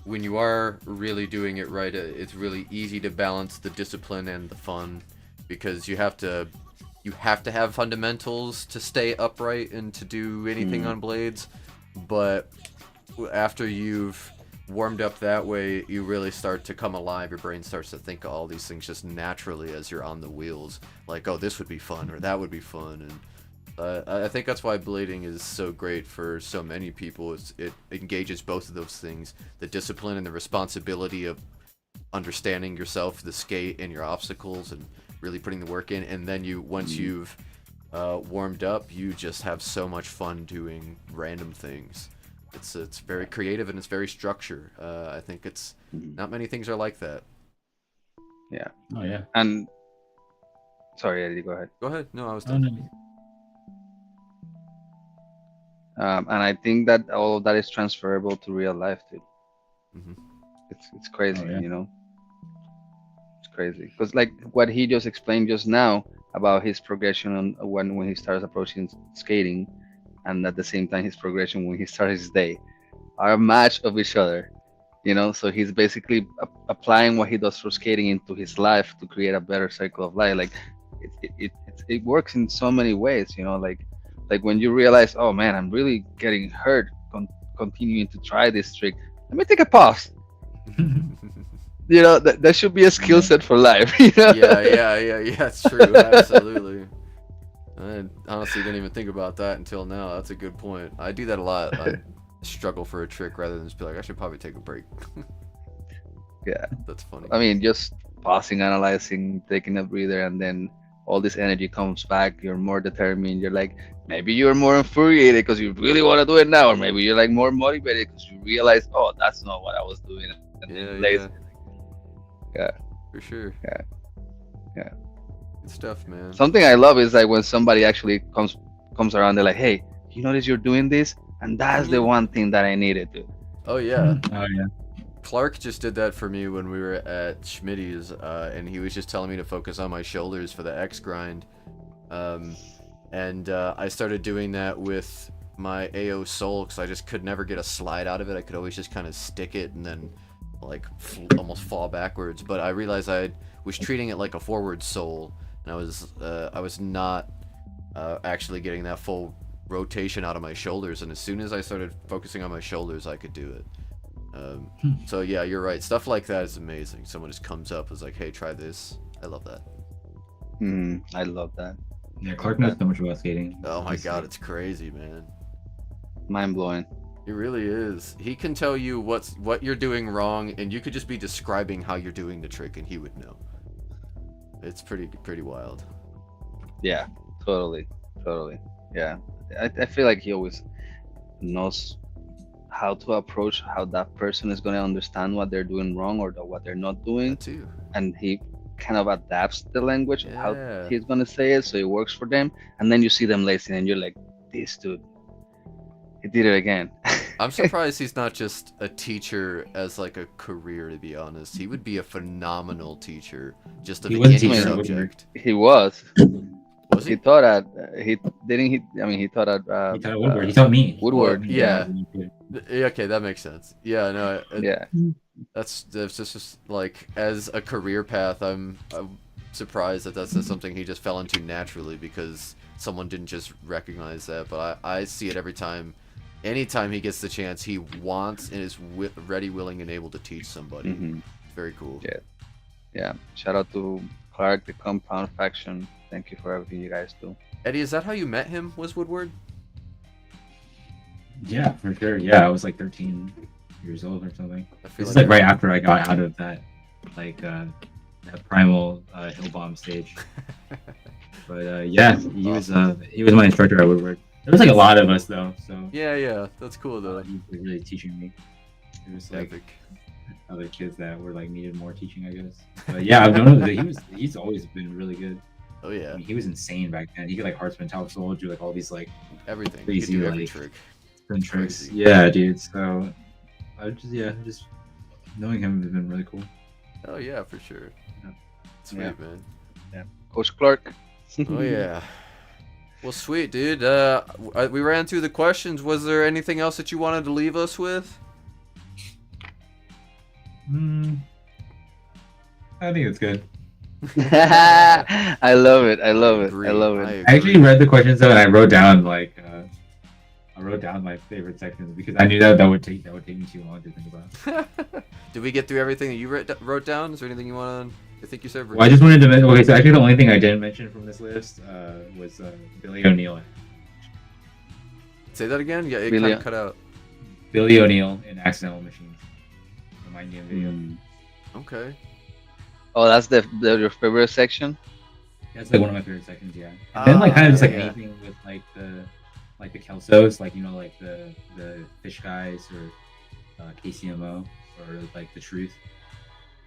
when you are really doing it right, it's really easy to balance the discipline and the fun, because you have to have fundamentals to stay upright and to do anything on blades, but after you've warmed up that way, you really start to come alive. Your brain starts to think of all these things just naturally as you're on the wheels, like, oh, this would be fun or that would be fun. And I think that's why blading is so great for so many people. It engages both of those things, the discipline and the responsibility of understanding yourself, the skate, and your obstacles, and really putting the work in. And then once you've warmed up, you just have so much fun doing random things. It's very creative and it's very structured. I think it's not many things are like that. Yeah. Oh yeah. And sorry, Eddie, go ahead. Go ahead. No, I was Oh, done. no. And I think that all of that is transferable to real life too. Mhm. It's crazy, Oh, yeah. It's crazy because like what he just explained just now about his progression on when he starts approaching skating, and at the same time his progression when he starts his day, are a match of each other. So he's basically applying what he does for skating into his life to create a better cycle of life. Like it works in so many ways. Like when you realize, oh man, I'm really getting hurt continuing to try this trick. Let me take a pause. That should be a skill set for life. Yeah, it's true, absolutely. I honestly didn't even think about that until now. That's a good point. I do that a lot. I struggle for a trick rather than just be like, I should probably take a break. Yeah. That's funny. I mean, just pausing, analyzing, taking a breather, and then all this energy comes back. You're more determined. You're like, maybe you're more infuriated because you really want to do it now, or maybe you're like more motivated because you realize, oh, that's not what I was doing. And then later. Yeah. For sure. Yeah. Good stuff, man. Something I love is like when somebody actually comes around, they're like, hey, you notice you're doing this? And that's the one thing that I needed to. Oh, yeah. Oh yeah. Clark just did that for me when we were at Schmitty's, and he was just telling me to focus on my shoulders for the X grind. And I started doing that with my AO Soul, because I just could never get a slide out of it. I could always just kind of stick it and then like almost fall backwards. But I realized I was treating it like a forward soul, and I was not actually getting that full rotation out of my shoulders. And as soon as I started focusing on my shoulders, I could do it. So yeah, you're right. Stuff like that is amazing. Someone just comes up and is like, hey, try this. I love that. I love that. Yeah, Clark knows so much about skating. Oh my god, it's crazy, man. Mind blowing. He really is. He can tell you what you're doing wrong, and you could just be describing how you're doing the trick, and he would know. It's pretty wild. Yeah, totally. Yeah, I feel like he always knows how to approach how that person is going to understand what they're doing wrong or what they're not doing, That too. and he kind of adapts the language Yeah. how he's going to say it so it works for them, and then you see them listening and you're like, this dude, he did it again. I'm surprised he's not just a teacher as like a career, to be honest. He would be a phenomenal teacher just of He was a any teacher. subject. He was. Was He he? taught at he didn't he I mean he taught at He taught Woodward. He taught me. Woodward. Yeah. Yeah, okay, that makes sense. Yeah, no, Yeah. that's just like, as a career path, I'm surprised that that's just something he just fell into naturally, because someone didn't just recognize that, but I see it every time. Anytime he gets the chance, he wants and is ready, willing, and able to teach somebody. Mm-hmm. It's very cool. Yeah. Yeah. Shout out to Clark, the Compound Faction. Thank you for everything you guys do. Eddie, is that how you met him? Was Woodward? Yeah, for sure. Yeah, I was like 13 years old or something. I feel This is like right after I got out of that, like that primal hill bomb stage. But yeah, he was my instructor at Woodward. There was like a lot of us though, so Yeah, that's cool though. he was really teaching me. It was like Epic. other kids that were like needed more teaching, I guess. But yeah, I've known him. He's always been really good. Oh yeah, I mean, he was insane back then. He could like hard spin top soul, do like all these like everything. You crazy could do every like trick. spin tricks. Crazy. Yeah, dude. So I just knowing him has been really cool. Oh yeah, for sure. Yeah. Sweet, Yeah. man. Coach Clark. Oh yeah. Well, sweet, dude. We ran through the questions. Was there anything else that you wanted to leave us with? I think it's good. I love it. I love it. agree, I love I it. agree. I actually read the questions though, and I wrote down like I wrote down my favorite sections because I knew that would take me too long to think about. Did we get through everything that you wrote down? Is there anything you want to? I think you said. Well, I just wanted to mention. Okay, so actually the only thing I didn't mention from this list was Billy O'Neill. Say that again. Yeah, it Really? kind of cut out. Billy O'Neill in Accidental Machines. Remind me of video. Okay. Oh, that's your favorite section. That's like one of my favorite sections, yeah. And then like kind of just like yeah. anything with like the Kelsos, like you know like the fish guys or KCMO or like the truth.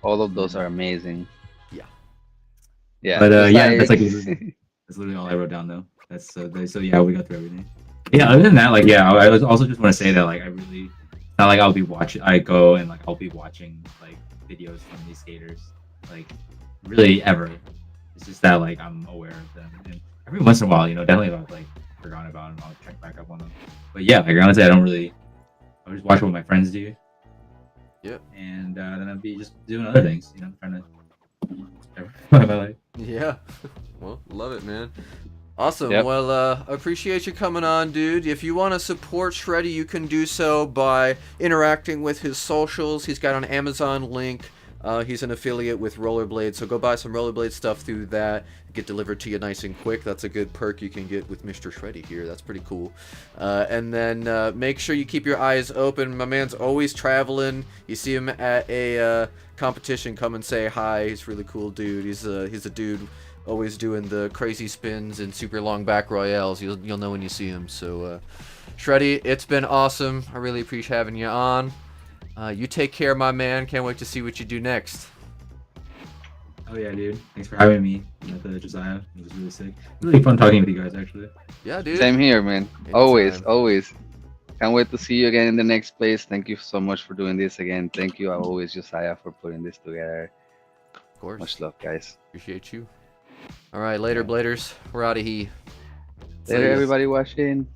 All of those are amazing. Yeah. Yeah. But it's yeah, that's like that's literally all I wrote down though. That's so yeah, we got through everything. Yeah, other than that, like yeah, I also just want to say that like I really, it's not like I'll be watching. I go and like I'll be watching like videos from these skaters, like really ever. It's just that like I'm aware of them, and every once in a while, you know, definitely if I've like forgotten about them, I'll check back up on them. But yeah, like honestly, I just watch what my friends do. Yep. And then I'll be just doing other things, you know, trying to my life. Yeah. Well, love it, man. Awesome. Yep. Well, appreciate you coming on, dude. If you want to support Shreddie, you can do so by interacting with his socials. He's got an Amazon link. He's an affiliate with Rollerblade, so go buy some Rollerblade stuff through that. Get delivered to you nice and quick. That's a good perk you can get with Mr. Shreddie here. That's pretty cool. And then make sure you keep your eyes open. My man's always traveling. You see him at a competition, come and say hi. He's a really cool dude. He's a dude always doing the crazy spins and super long back royales. You'll know when you see him. So Shreddie, it's been awesome. I really appreciate having you on. You take care, my man. Can't wait to see what you do next. Oh yeah, dude. Thanks for having me at the Josiah. It was really sick. Really fun talking with you guys, actually. Yeah, dude. Same here, man. Anytime. Always. Can't wait to see you again in the next place. Thank you so much for doing this again. Thank you, always, Josiah, for putting this together. Of course. Much love, guys. Appreciate you. All right, later, Bladers. We're out of here. Later, everybody watching.